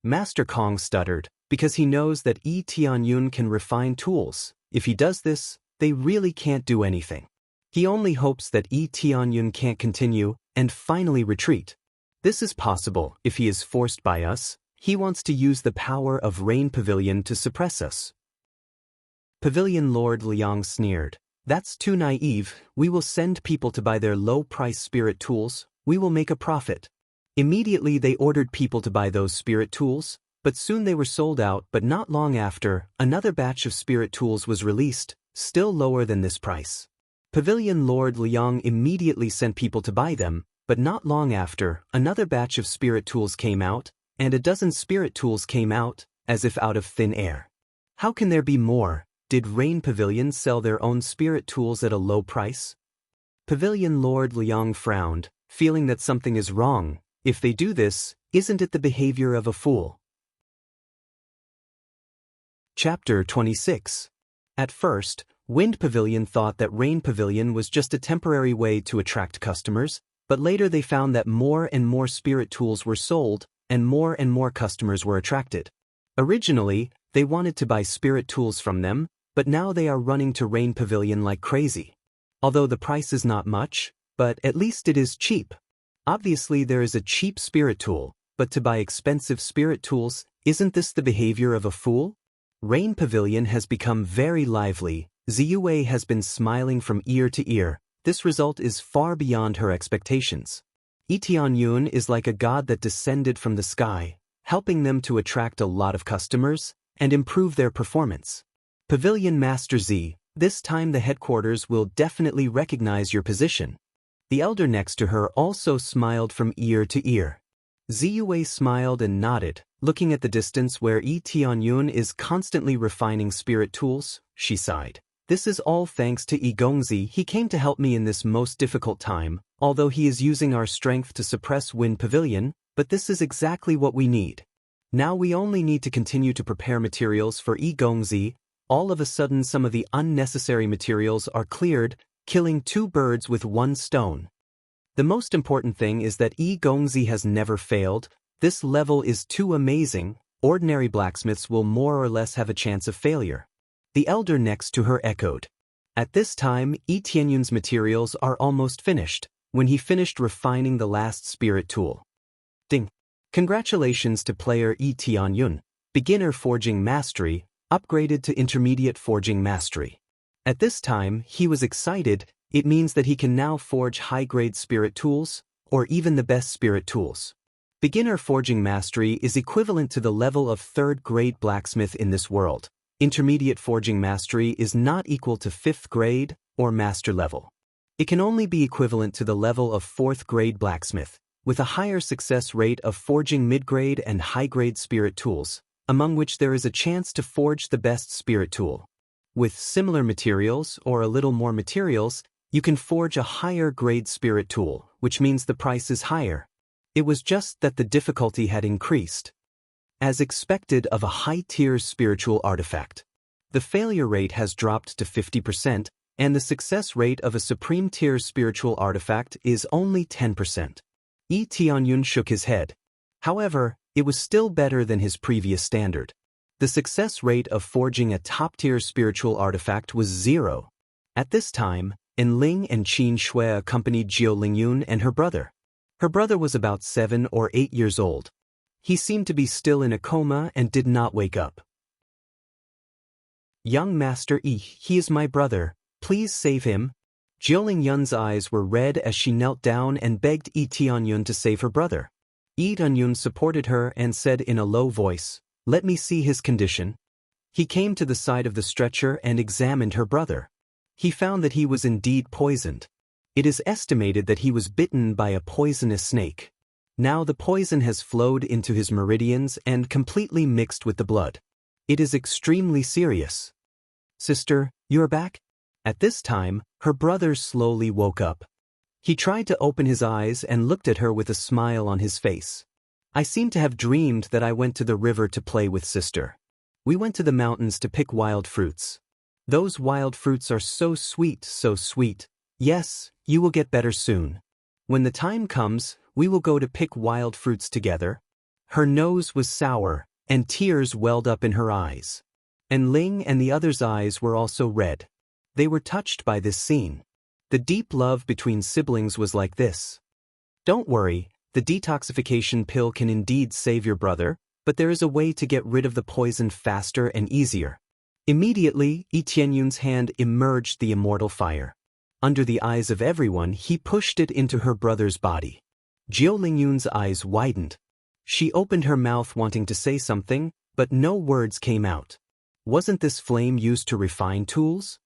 Master Kong stuttered, because he knows that Taeyeon can refine tools. If he does this, they really can't do anything. He only hopes that Taeyeon can't continue and finally retreat. This is possible if he is forced by us. He wants to use the power of Rain Pavilion to suppress us. Pavilion Lord Liang sneered. That's too naive. We will send people to buy their low-price spirit tools. We will make a profit. Immediately they ordered people to buy those spirit tools, but soon they were sold out. But not long after, another batch of spirit tools was released, still lower than this price. Pavilion Lord Liang immediately sent people to buy them, but not long after, another batch of spirit tools came out, and a dozen spirit tools came out, as if out of thin air. How can there be more? Did Rain Pavilion sell their own spirit tools at a low price? Pavilion Lord Liang frowned, feeling that something is wrong. If they do this, isn't it the behavior of a fool? Chapter 26. At first, Wind Pavilion thought that Rain Pavilion was just a temporary way to attract customers, but later they found that more and more spirit tools were sold, and more customers were attracted. Originally, they wanted to buy spirit tools from them, but now they are running to Rain Pavilion like crazy. Although the price is not much, but at least it is cheap. Obviously there is a cheap spirit tool, but to buy expensive spirit tools, isn't this the behavior of a fool? Rain Pavilion has become very lively. Ziyue has been smiling from ear to ear. This result is far beyond her expectations. Taeyeon is like a god that descended from the sky, helping them to attract a lot of customers and improve their performance. Pavilion Master Z, this time the headquarters will definitely recognize your position. The elder next to her also smiled from ear to ear. Ziyue smiled and nodded, Looking at the distance where Yi Tianyun is constantly refining spirit tools, she sighed. This is all thanks to Yi Gongzi. He came to help me in this most difficult time, although he is using our strength to suppress Wind Pavilion, but this is exactly what we need. Now we only need to continue to prepare materials for Yi Gongzi. All of a sudden some of the unnecessary materials are cleared, killing 2 birds with 1 stone. The most important thing is that Yi Gongzi has never failed. This level is too amazing. Ordinary blacksmiths will more or less have a chance of failure. The elder next to her echoed. At this time, Yi Tianyun's materials are almost finished, when he finished refining the last spirit tool. Ding! Congratulations to player Yi Tianyun, beginner forging mastery, upgraded to intermediate forging mastery. At this time, he was excited. It means that he can now forge high-grade spirit tools, or even the best spirit tools. Beginner forging mastery is equivalent to the level of 3rd grade blacksmith in this world. Intermediate forging mastery is not equal to 5th grade or master level. It can only be equivalent to the level of 4th grade blacksmith, with a higher success rate of forging mid-grade and high-grade spirit tools, among which there is a chance to forge the best spirit tool. With similar materials or a little more materials, you can forge a higher grade spirit tool, which means the price is higher. It was just that the difficulty had increased. As expected of a high-tier spiritual artifact, the failure rate has dropped to 50%, and the success rate of a supreme-tier spiritual artifact is only 10%. Yi Tianyun shook his head. However, it was still better than his previous standard. The success rate of forging a top-tier spiritual artifact was 0. At this time, Enling and Qin Shui accompanied Jiao Lingyun and her brother. Her brother was about 7 or 8 years old. He seemed to be still in a coma and did not wake up. Young Master Yi, he is my brother. Please save him. Jiao Lingyun's eyes were red as she knelt down and begged Yi Tianyun to save her brother. Yi Tianyun supported her and said in a low voice, "Let me see his condition." He came to the side of the stretcher and examined her brother. He found that he was indeed poisoned. It is estimated that he was bitten by a poisonous snake. Now the poison has flowed into his meridians and completely mixed with the blood. It is extremely serious. Sister, you are back? At this time, her brother slowly woke up. He tried to open his eyes and looked at her with a smile on his face. I seem to have dreamed that I went to the river to play with sister. We went to the mountains to pick wild fruits. Those wild fruits are so sweet, so sweet. Yes, you will get better soon. When the time comes, we will go to pick wild fruits together. Her nose was sour, and tears welled up in her eyes. And Ling and the others' eyes were also red. They were touched by this scene. The deep love between siblings was like this. Don't worry, the detoxification pill can indeed save your brother, but there is a way to get rid of the poison faster and easier. Immediately, Yi Tianyun's hand emerged the immortal fire. Under the eyes of everyone, he pushed it into her brother's body. Jiao Lingyun's eyes widened. She opened her mouth wanting to say something, but no words came out. Wasn't this flame used to refine tools?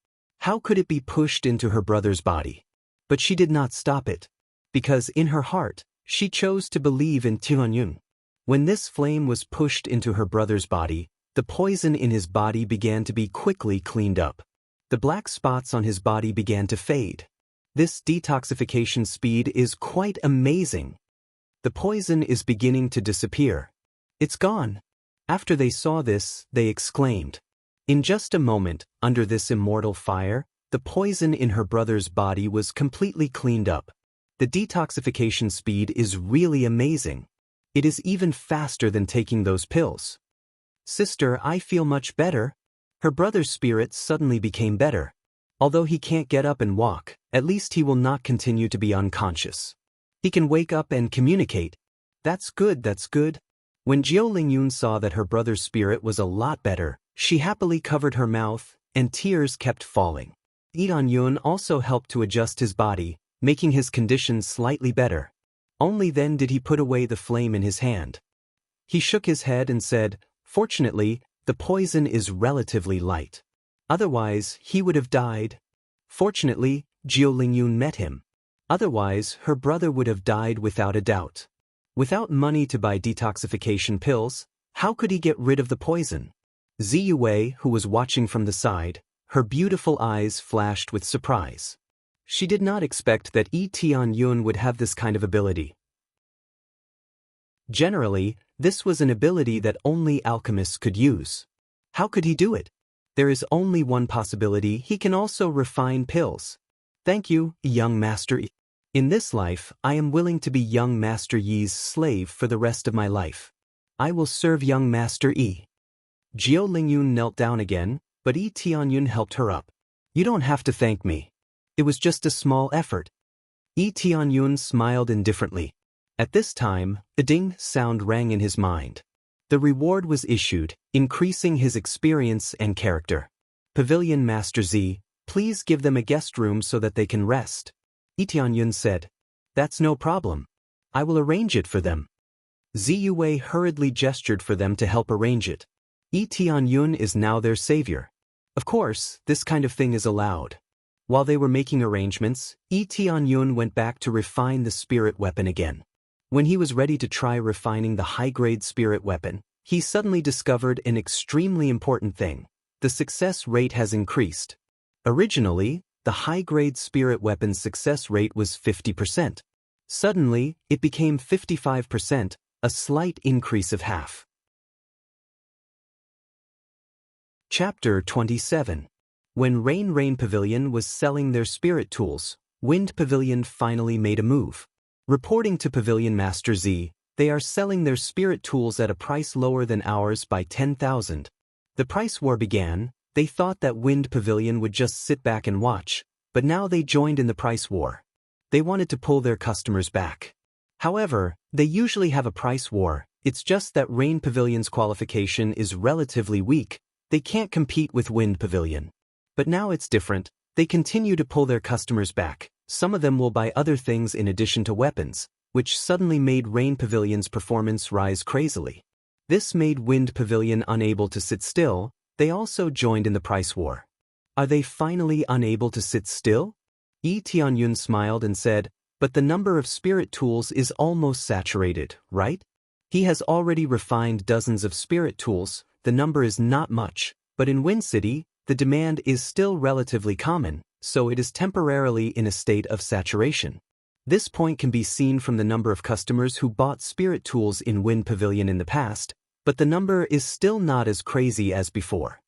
How could it be pushed into her brother's body? But she did not stop it, because in her heart, she chose to believe in Tianyun. When this flame was pushed into her brother's body, the poison in his body began to be quickly cleaned up. The black spots on his body began to fade. This detoxification speed is quite amazing. The poison is beginning to disappear. It's gone. After they saw this, they exclaimed. In just a moment, under this immortal fire, the poison in her brother's body was completely cleaned up. The detoxification speed is really amazing. It is even faster than taking those pills. Sister, I feel much better. Her brother's spirit suddenly became better. Although he can't get up and walk, at least he will not continue to be unconscious. He can wake up and communicate. That's good, that's good. When Jiao Lingyun saw that her brother's spirit was a lot better, she happily covered her mouth, and tears kept falling. Yi Tianyun also helped to adjust his body, making his condition slightly better. Only then did he put away the flame in his hand. He shook his head and said, "Fortunately, the poison is relatively light. Otherwise, he would have died." Fortunately, Jiao Lingyun met him. Otherwise, her brother would have died without a doubt. Without money to buy detoxification pills, How could he get rid of the poison? Ziyue, who was watching from the side, her beautiful eyes flashed with surprise. She did not expect that Yi Tianyun would have this kind of ability. Generally, this was an ability that only alchemists could use. How could he do it? There is only one possibility: he can also refine pills. Thank you, young Master Yi. In this life, I am willing to be young Master Yi's slave for the rest of my life. I will serve young Master Yi. Jiao Lingyun knelt down again, but Yi Tianyun helped her up. You don't have to thank me. It was just a small effort. Yi Tianyun smiled indifferently. At this time, a ding sound rang in his mind. The reward was issued, increasing his experience and character. Pavilion Master Z, please give them a guest room so that they can rest. Yi Tianyun said. That's no problem. I will arrange it for them. Ziyue hurriedly gestured for them to help arrange it. Yi Tianyun is now their savior. Of course, this kind of thing is allowed. While they were making arrangements, Yi Tianyun went back to refine the spirit weapon again. When he was ready to try refining the high-grade spirit weapon, he suddenly discovered an extremely important thing. The success rate has increased. Originally, the high-grade spirit weapon's success rate was 50%. Suddenly, it became 55%, a slight increase of half. Chapter 27. When Rain Pavilion was selling their spirit tools, Wind Pavilion finally made a move. Reporting to Pavilion Master Z, they are selling their spirit tools at a price lower than ours by 10,000. The price war began. They thought that Wind Pavilion would just sit back and watch, but now they joined in the price war. They wanted to pull their customers back. However, they usually have a price war. It's just that Rain Pavilion's qualification is relatively weak. They can't compete with Wind Pavilion. But now it's different. They continue to pull their customers back. Some of them will buy other things in addition to weapons, which suddenly made Rain Pavilion's performance rise crazily. This made Wind Pavilion unable to sit still. They also joined in the price war. Are they finally unable to sit still? Yi Tianyun smiled and said, but the number of spirit tools is almost saturated, right? He has already refined dozens of spirit tools. The number is not much, but in Wind City, the demand is still relatively common, so it is temporarily in a state of saturation. This point can be seen from the number of customers who bought spirit tools in Wind Pavilion in the past, but the number is still not as crazy as before.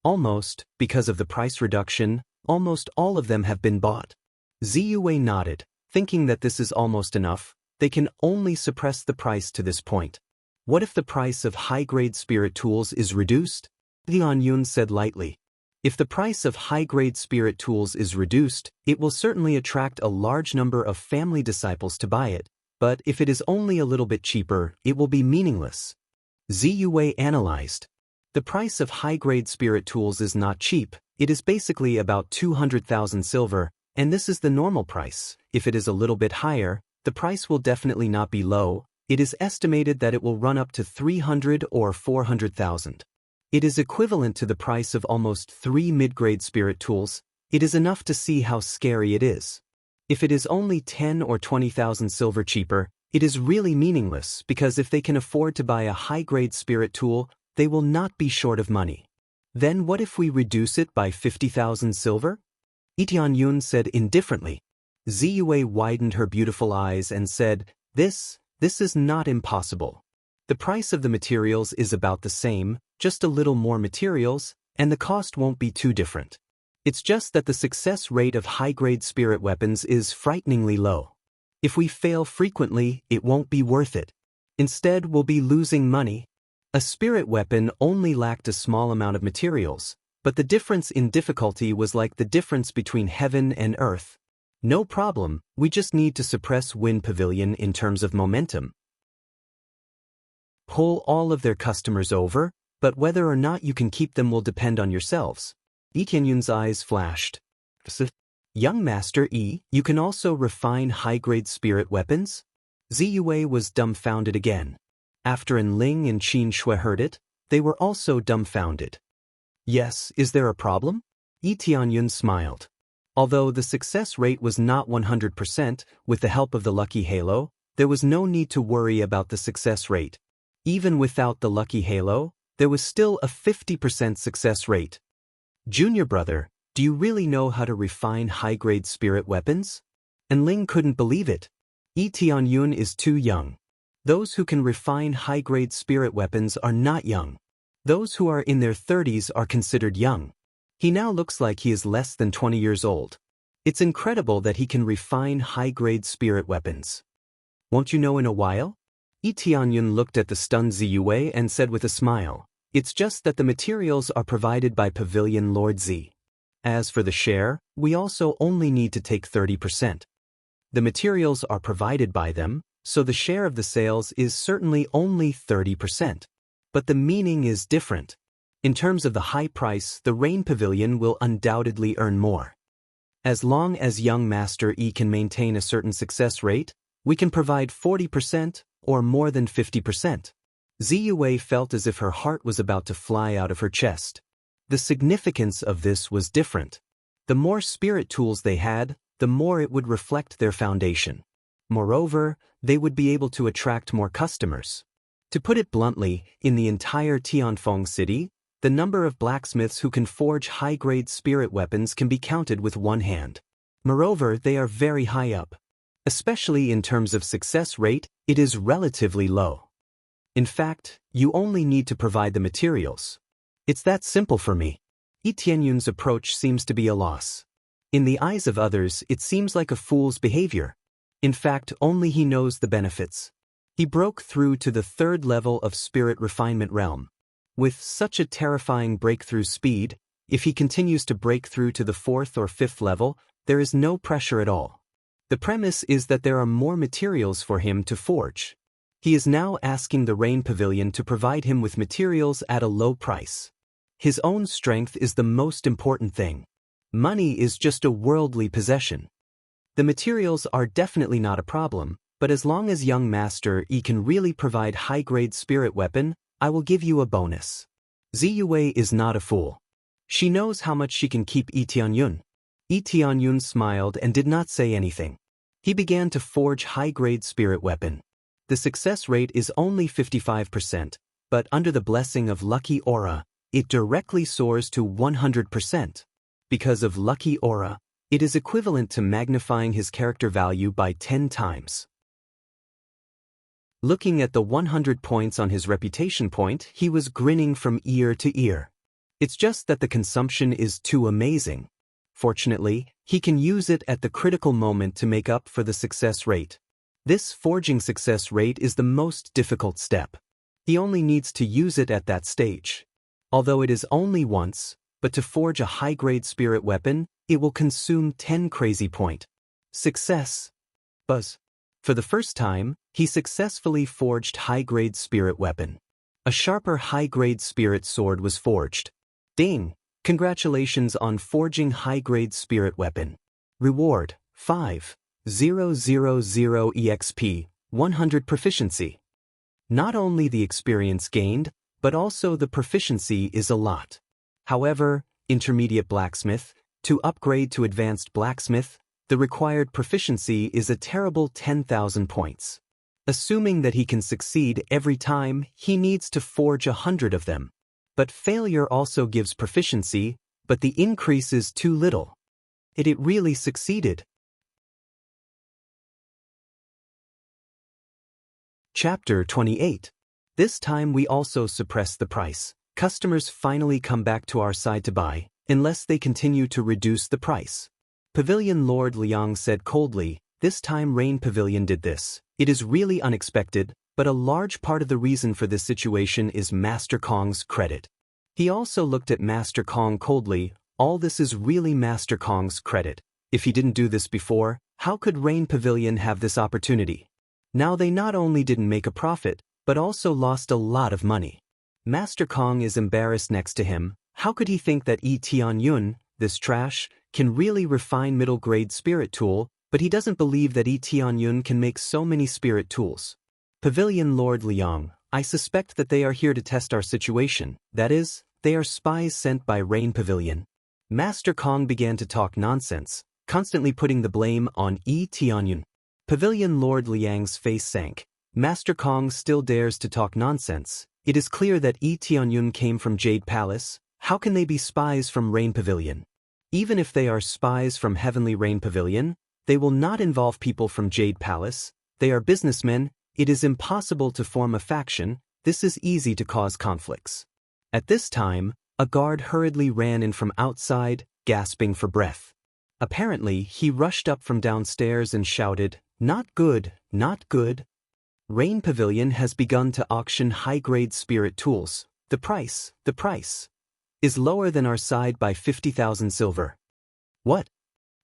Almost, because of the price reduction, almost all of them have been bought. Ziyue nodded, thinking that this is almost enough. They can only suppress the price to this point. What if the price of high-grade spirit tools is reduced? Tianyun said lightly. If the price of high-grade spirit tools is reduced, it will certainly attract a large number of family disciples to buy it, but if it is only a little bit cheaper, it will be meaningless. Ziyue analyzed. The price of high-grade spirit tools is not cheap. It is basically about 200,000 silver, and this is the normal price. If it is a little bit higher, the price will definitely not be low. It is estimated that it will run up to 300 or 400,000. It is equivalent to the price of almost 3 mid-grade spirit tools. It is enough to see how scary it is. If it is only 10 or 20,000 silver cheaper, it is really meaningless because if they can afford to buy a high-grade spirit tool, they will not be short of money. Then what if we reduce it by 50,000 silver? Yi Tianyun said indifferently. Ziyue widened her beautiful eyes and said, This is not impossible. The price of the materials is about the same, just a little more materials, and the cost won't be too different. It's just that the success rate of high-grade spirit weapons is frighteningly low. If we fail frequently, it won't be worth it. Instead, we'll be losing money. A spirit weapon only lacked a small amount of materials, but the difference in difficulty was like the difference between heaven and earth. No problem, we just need to suppress Wind Pavilion in terms of momentum. Pull all of their customers over, but whether or not you can keep them will depend on yourselves. Yi Tianyun's eyes flashed. Young Master Yi, you can also refine high-grade spirit weapons? Ziyue was dumbfounded again. After Enling and Qin Shui heard it, they were also dumbfounded. Yes, is there a problem? Yi Tianyun smiled. Although the success rate was not 100%, with the help of the Lucky Halo, there was no need to worry about the success rate. Even without the lucky halo, there was still a 50% success rate. Junior brother, do you really know how to refine high-grade spirit weapons? And Ling couldn't believe it. Yi Tianyun is too young. Those who can refine high-grade spirit weapons are not young. Those who are in their 30s are considered young. He now looks like he is less than 20 years old. It's incredible that he can refine high-grade spirit weapons. Won't you know in a while? Yi Tianyun looked at the stunned Ziyue and said with a smile, "It's just that the materials are provided by Pavilion Lord Z. As for the share, we also only need to take 30%. The materials are provided by them, so the share of the sales is certainly only 30%. But the meaning is different. In terms of the high price, the Rain Pavilion will undoubtedly earn more. As long as young Master E can maintain a certain success rate, we can provide 40% or more than 50%. Ziyue felt as if her heart was about to fly out of her chest. The significance of this was different. The more spirit tools they had, the more it would reflect their foundation. Moreover, they would be able to attract more customers. To put it bluntly, in the entire Tianfeng city, the number of blacksmiths who can forge high-grade spirit weapons can be counted with one hand. Moreover, they are very high up. Especially in terms of success rate, it is relatively low. In fact, you only need to provide the materials. It's that simple for me. Yi Tianyun's approach seems to be a loss. In the eyes of others, it seems like a fool's behavior. In fact, only he knows the benefits. He broke through to the third level of spirit refinement realm. With such a terrifying breakthrough speed, if he continues to break through to the fourth or fifth level, there is no pressure at all. The premise is that there are more materials for him to forge. He is now asking the Rain Pavilion to provide him with materials at a low price. His own strength is the most important thing. Money is just a worldly possession. The materials are definitely not a problem, but as long as young Master E can really provide high-grade spirit weapon, I will give you a bonus. Ziyue is not a fool. She knows how much she can keep Yi Tianyun. Yi Tianyun smiled and did not say anything. He began to forge high-grade spirit weapon. The success rate is only 55%, but under the blessing of Lucky Aura, it directly soars to 100%. Because of Lucky Aura, it is equivalent to magnifying his character value by 10 times. Looking at the 100 points on his reputation point, he was grinning from ear to ear. It's just that the consumption is too amazing. Fortunately, he can use it at the critical moment to make up for the success rate. This forging success rate is the most difficult step. He only needs to use it at that stage. Although it is only once, but to forge a high-grade spirit weapon, it will consume 10 crazy point. Success. Buzz. For the first time, he successfully forged high-grade spirit weapon. A sharper high-grade spirit sword was forged. Ding! Congratulations on forging high-grade spirit weapon. Reward, 5,000 EXP, 100 proficiency. Not only the experience gained, but also the proficiency is a lot. However, intermediate blacksmith, to upgrade to advanced blacksmith, the required proficiency is a terrible 10,000 points. Assuming that he can succeed every time, he needs to forge 100 of them. But failure also gives proficiency, but the increase is too little. It really succeeded. Chapter 28. This time we also suppress the price. Customers finally come back to our side to buy, unless they continue to reduce the price. Pavilion Lord Liang said coldly, "This time Rain Pavilion did this. It is really unexpected, but a large part of the reason for this situation is Master Kong's credit." He also looked at Master Kong coldly. All this is really Master Kong's credit. If he didn't do this before, how could Rain Pavilion have this opportunity? Now they not only didn't make a profit, but also lost a lot of money. Master Kong is embarrassed next to him. How could he think that Yi Tianyun, this trash, can really refine middle-grade spirit tool, but he doesn't believe that Yi Tianyun can make so many spirit tools. Pavilion Lord Liang, I suspect that they are here to test our situation. That is, they are spies sent by Rain Pavilion. Master Kong began to talk nonsense, constantly putting the blame on Yi Tianyun. Pavilion Lord Liang's face sank. Master Kong still dares to talk nonsense. It is clear that Yi Tianyun came from Jade Palace. How can they be spies from Rain Pavilion? Even if they are spies from Heavenly Rain Pavilion, they will not involve people from Jade Palace. They are businessmen. It is impossible to form a faction. This is easy to cause conflicts. At this time, a guard hurriedly ran in from outside, gasping for breath. Apparently, he rushed up from downstairs and shouted, "Not good, not good." Rain Pavilion has begun to auction high-grade spirit tools. The price is lower than our side by 50,000 silver. What?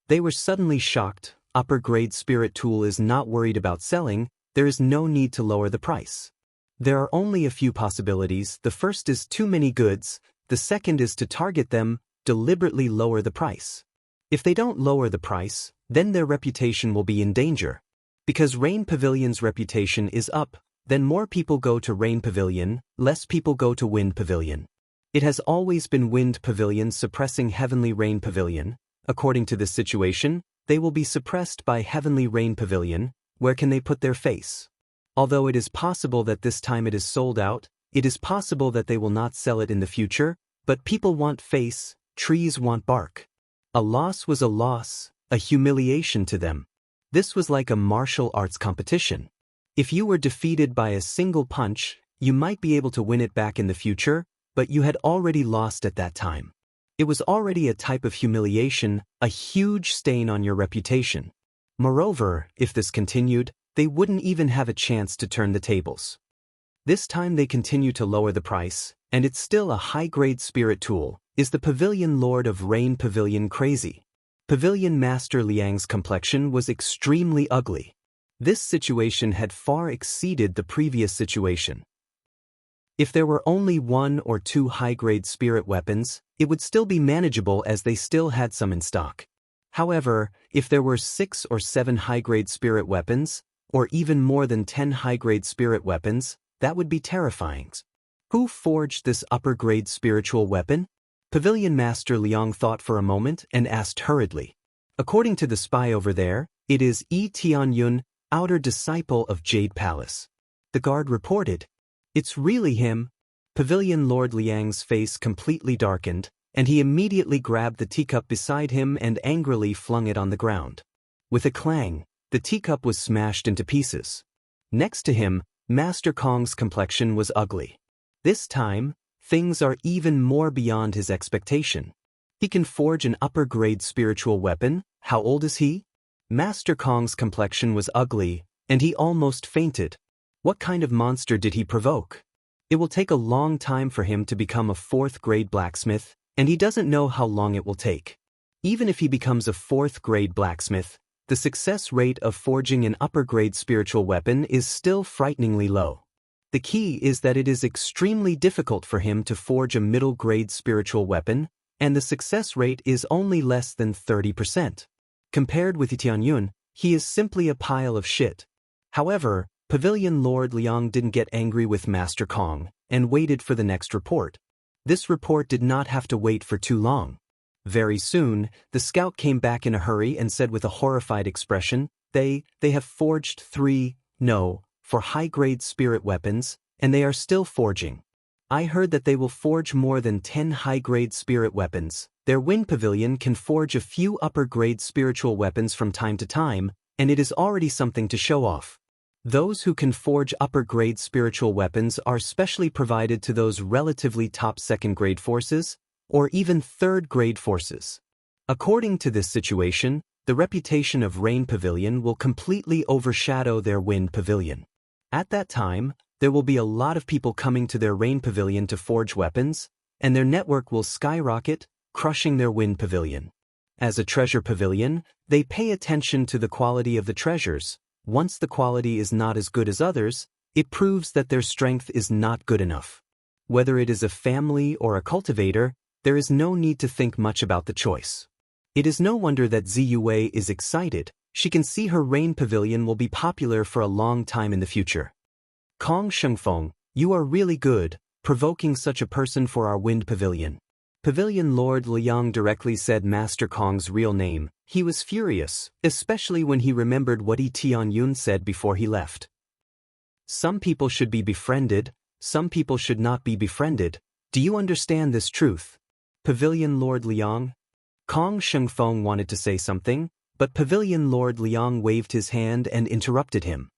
They were suddenly shocked. Upper-grade spirit tool is not worried about selling. There is no need to lower the price. There are only a few possibilities. The first is too many goods. The second is to target them, deliberately lower the price. If they don't lower the price, then their reputation will be in danger. Because Rain Pavilion's reputation is up, then more people go to Rain Pavilion, less people go to Wind Pavilion. It has always been Wind Pavilion suppressing Heavenly Rain Pavilion. According to this situation, they will be suppressed by Heavenly Rain Pavilion. Where can they put their face? Although it is possible that this time it is sold out, it is possible that they will not sell it in the future, but people want face, trees want bark. A loss was a loss, a humiliation to them. This was like a martial arts competition. If you were defeated by a single punch, you might be able to win it back in the future, but you had already lost at that time. It was already a type of humiliation, a huge stain on your reputation. Moreover, if this continued, they wouldn't even have a chance to turn the tables. This time they continue to lower the price, and it's still a high-grade spirit tool. Is the Pavilion Lord of Rain Pavilion crazy? Pavilion Master Liang's complexion was extremely ugly. This situation had far exceeded the previous situation. If there were only 1 or 2 high-grade spirit weapons, it would still be manageable as they still had some in stock. However, if there were 6 or 7 high-grade spirit weapons, or even more than 10 high-grade spirit weapons, that would be terrifying. Who forged this upper-grade spiritual weapon? Pavilion Master Liang thought for a moment and asked hurriedly. According to the spy over there, it is Yi Tianyun, outer disciple of Jade Palace. The guard reported. It's really him. Pavilion Lord Liang's face completely darkened, and he immediately grabbed the teacup beside him and angrily flung it on the ground. With a clang, the teacup was smashed into pieces. Next to him, Master Kong's complexion was ugly. This time, things are even more beyond his expectation. He can forge an upper-grade spiritual weapon. How old is he? Master Kong's complexion was ugly, and he almost fainted. What kind of monster did he provoke? It will take a long time for him to become a 4th-grade blacksmith, and he doesn't know how long it will take. Even if he becomes a 4th-grade blacksmith, the success rate of forging an upper-grade spiritual weapon is still frighteningly low. The key is that it is extremely difficult for him to forge a middle-grade spiritual weapon, and the success rate is only less than 30%. Compared with Tianyun, he is simply a pile of shit. However, Pavilion Lord Liang didn't get angry with Master Kong and waited for the next report. This report did not have to wait for too long. Very soon, the scout came back in a hurry and said with a horrified expression, They have forged 4 high-grade spirit weapons, and they are still forging. I heard that they will forge more than 10 high-grade spirit weapons. Their Wind Pavilion can forge a few upper-grade spiritual weapons from time to time, and it is already something to show off. Those who can forge upper-grade spiritual weapons are specially provided to those relatively top 2nd-grade forces, or even 3rd-grade forces. According to this situation, the reputation of Rain Pavilion will completely overshadow their Wind Pavilion. At that time, there will be a lot of people coming to their Rain Pavilion to forge weapons, and their network will skyrocket, crushing their Wind Pavilion. As a treasure pavilion, they pay attention to the quality of the treasures. Once the quality is not as good as others, it proves that their strength is not good enough. Whether it is a family or a cultivator, there is no need to think much about the choice. It is no wonder that Ziyue is excited. She can see her Rain Pavilion will be popular for a long time in the future. Kong Shengfeng, you are really good, provoking such a person for our Wind Pavilion. Pavilion Lord Liang directly said Master Kong's real name. He was furious, especially when he remembered what Yi Tianyun said before he left. Some people should be befriended, some people should not be befriended. Do you understand this truth? Pavilion Lord Liang? Kong Shengfeng wanted to say something, but Pavilion Lord Liang waved his hand and interrupted him.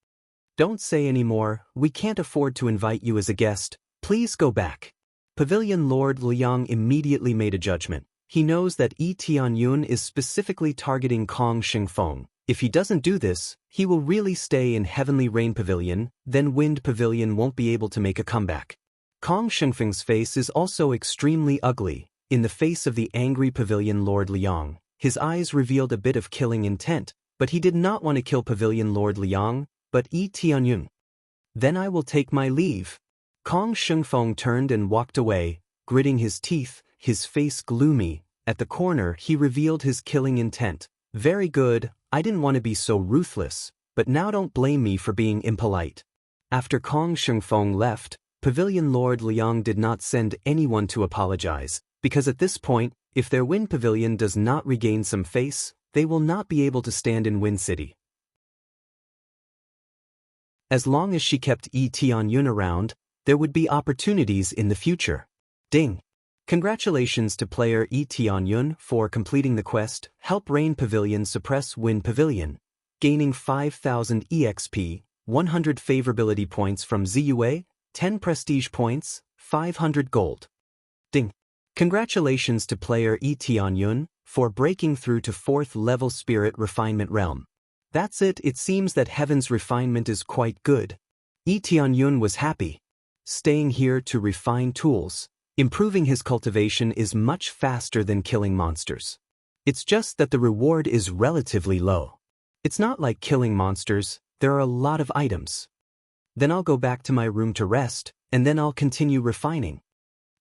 Don't say any more, we can't afford to invite you as a guest, please go back. Pavilion Lord Liang immediately made a judgment. He knows that Yi Tianyun is specifically targeting Kong Shengfeng. If he doesn't do this, he will really stay in Heavenly Rain Pavilion, then Wind Pavilion won't be able to make a comeback. Kong Shengfeng's face is also extremely ugly. In the face of the angry Pavilion Lord Liang, his eyes revealed a bit of killing intent, but he did not want to kill Pavilion Lord Liang, but Yi Tianyun. Then I will take my leave. Kong Shengfeng turned and walked away, gritting his teeth, his face gloomy. At the corner he revealed his killing intent. Very good, I didn't want to be so ruthless, but now don't blame me for being impolite. After Kong Shengfeng left, Pavilion Lord Liang did not send anyone to apologize, because at this point, if their Wind Pavilion does not regain some face, they will not be able to stand in Wind City. As long as she kept Yi Tianyun around, there would be opportunities in the future. Ding! Congratulations to player Yi Tianyun for completing the quest, Help Rain Pavilion Suppress Wind Pavilion, gaining 5,000 EXP, 100 favorability points from ZUA, 10 prestige points, 500 gold. Ding! Congratulations to player Yi Tianyun for breaking through to 4th level Spirit Refinement Realm. That's it, it seems that Heaven's refinement is quite good. Yi Tianyun was happy. Staying here to refine tools, improving his cultivation is much faster than killing monsters. It's just that the reward is relatively low. It's not like killing monsters, there are a lot of items. Then I'll go back to my room to rest, and then I'll continue refining.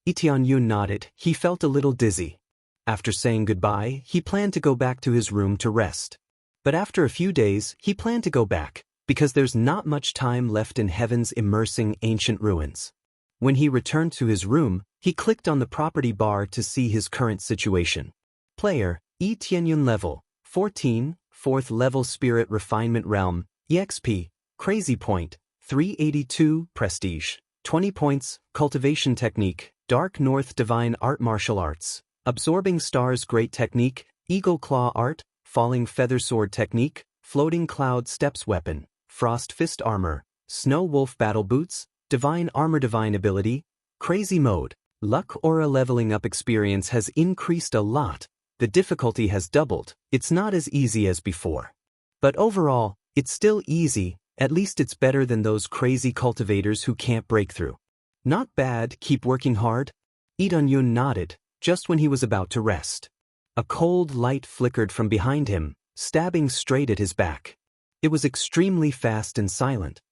Yi Tianyun nodded, he felt a little dizzy. After saying goodbye, he planned to go back to his room to rest. But after a few days, he planned to go back, because there's not much time left in Heaven's immersing ancient ruins. When he returned to his room, he clicked on the property bar to see his current situation. Player, Yi Tianyun level, 14, 4th level Spirit Refinement Realm, EXP, Crazy Point, 382, Prestige, 20 points, Cultivation Technique, Dark North Divine Art Martial Arts, Absorbing Stars Great Technique, Eagle Claw Art, Falling Feather Sword Technique, Floating Cloud Steps Weapon, Frost Fist Armor, Snow Wolf Battle Boots, Divine Armor Divine Ability, Crazy Mode. Luck Aura leveling up experience has increased a lot, the difficulty has doubled, it's not as easy as before. But overall, it's still easy, at least it's better than those crazy cultivators who can't break through. Not bad, keep working hard. Yi Tianyun nodded, just when he was about to rest. A cold light flickered from behind him, stabbing straight at his back. It was extremely fast and silent.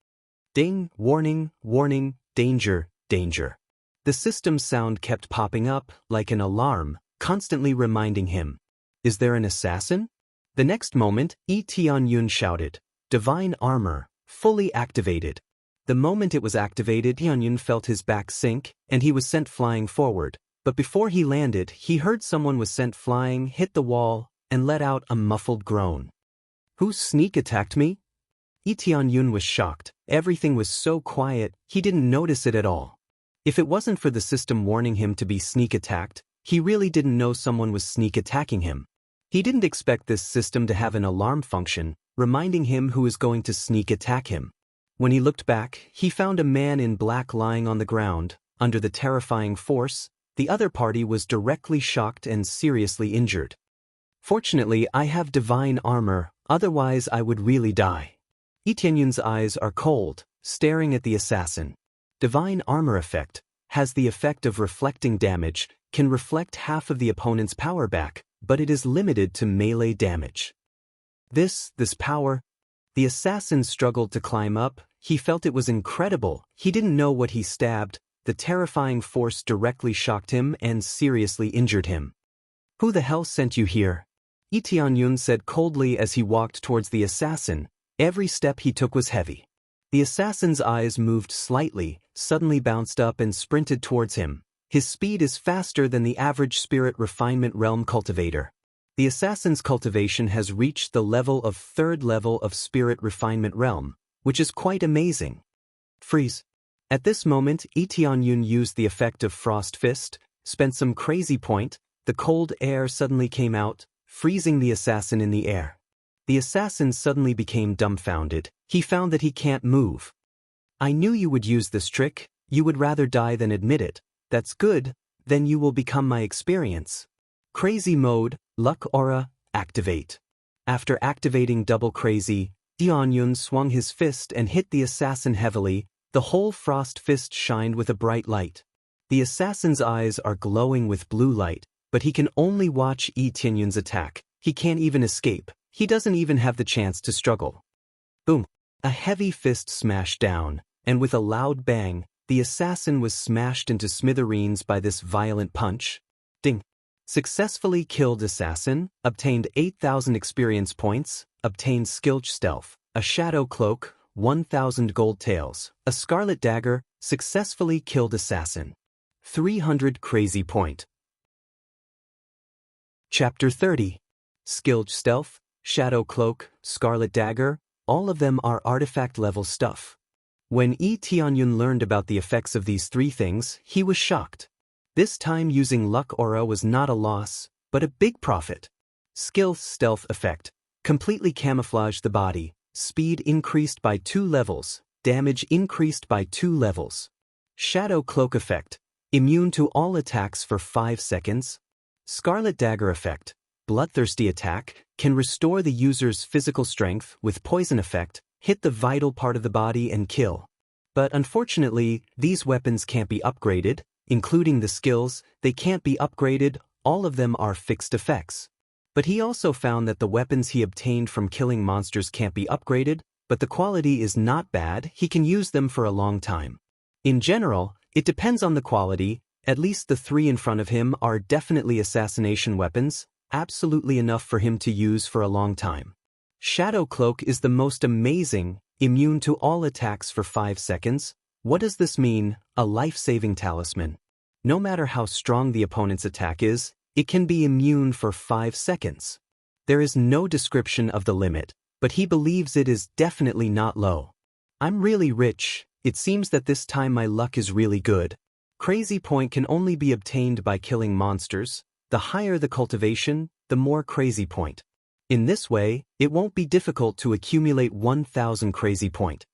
Ding, warning, warning, danger, danger. The system's sound kept popping up, like an alarm, constantly reminding him. Is there an assassin? The next moment, Yi Tianyun shouted, Divine Armor, fully activated. The moment it was activated, Tianyun felt his back sink, and he was sent flying forward. But before he landed, he heard someone was sent flying, hit the wall, and let out a muffled groan. Who sneak attacked me? Yi Tianyun was shocked. Everything was so quiet, he didn't notice it at all. If it wasn't for the system warning him to be sneak attacked, he really didn't know someone was sneak attacking him. He didn't expect this system to have an alarm function, reminding him who is going to sneak attack him. When he looked back, he found a man in black lying on the ground. Under the terrifying force, the other party was directly shocked and seriously injured. Fortunately, I have divine armor, otherwise I would really die. Yi Tianyun's eyes are cold, staring at the assassin. Divine armor effect has the effect of reflecting damage, can reflect half of the opponent's power back, but it is limited to melee damage. This power. The assassin struggled to climb up, he felt it was incredible, he didn't know what he stabbed, the terrifying force directly shocked him and seriously injured him. Who the hell sent you here? Yi Tianyun said coldly as he walked towards the assassin, every step he took was heavy. The assassin's eyes moved slightly, suddenly bounced up and sprinted towards him. His speed is faster than the average Spirit Refinement Realm cultivator. The assassin's cultivation has reached the level of 3rd level of Spirit Refinement Realm, which is quite amazing. Freeze. At this moment, Lee Tianyun used the effect of Frost Fist, spent some crazy point, the cold air suddenly came out, freezing the assassin in the air. The assassin suddenly became dumbfounded. He found that he can't move. I knew you would use this trick. You would rather die than admit it. That's good, then you will become my experience. Crazy mode, luck aura, activate. After activating double crazy, Tianyun swung his fist and hit the assassin heavily. The whole Frost Fist shined with a bright light. The assassin's eyes are glowing with blue light, but he can only watch Lee Tianyun's attack. He can't even escape. He doesn't even have the chance to struggle. Boom! A heavy fist smashed down, and with a loud bang, the assassin was smashed into smithereens by this violent punch. Ding! Successfully killed assassin, obtained 8,000 experience points, obtained skilled stealth, a shadow cloak, 1,000 gold tails, a scarlet dagger, successfully killed assassin. 300 crazy point. Chapter 30. Skilled stealth, shadow cloak, scarlet dagger, all of them are artifact level stuff. When Lee Tianyun learned about the effects of these three things, he was shocked. This time using luck aura was not a loss, but a big profit. Skill stealth effect, completely camouflaged the body. Speed increased by 2 levels, damage increased by 2 levels. Shadow Cloak effect, immune to all attacks for 5 seconds. Scarlet Dagger effect, bloodthirsty attack, can restore the user's physical strength with poison effect, hit the vital part of the body and kill. But unfortunately, these weapons can't be upgraded, including the skills, they can't be upgraded, all of them are fixed effects. But he also found that the weapons he obtained from killing monsters can't be upgraded, but the quality is not bad, he can use them for a long time. In general, it depends on the quality, at least the 3 in front of him are definitely assassination weapons, absolutely enough for him to use for a long time. Shadow Cloak is the most amazing, immune to all attacks for 5 seconds. What does this mean? A life-saving talisman. No matter how strong the opponent's attack is, it can be immune for 5 seconds. There is no description of the limit, but he believes it is definitely not low. I'm really rich, it seems that this time my luck is really good. Crazy point can only be obtained by killing monsters. The higher the cultivation, the more crazy point. In this way, it won't be difficult to accumulate 1,000 crazy point.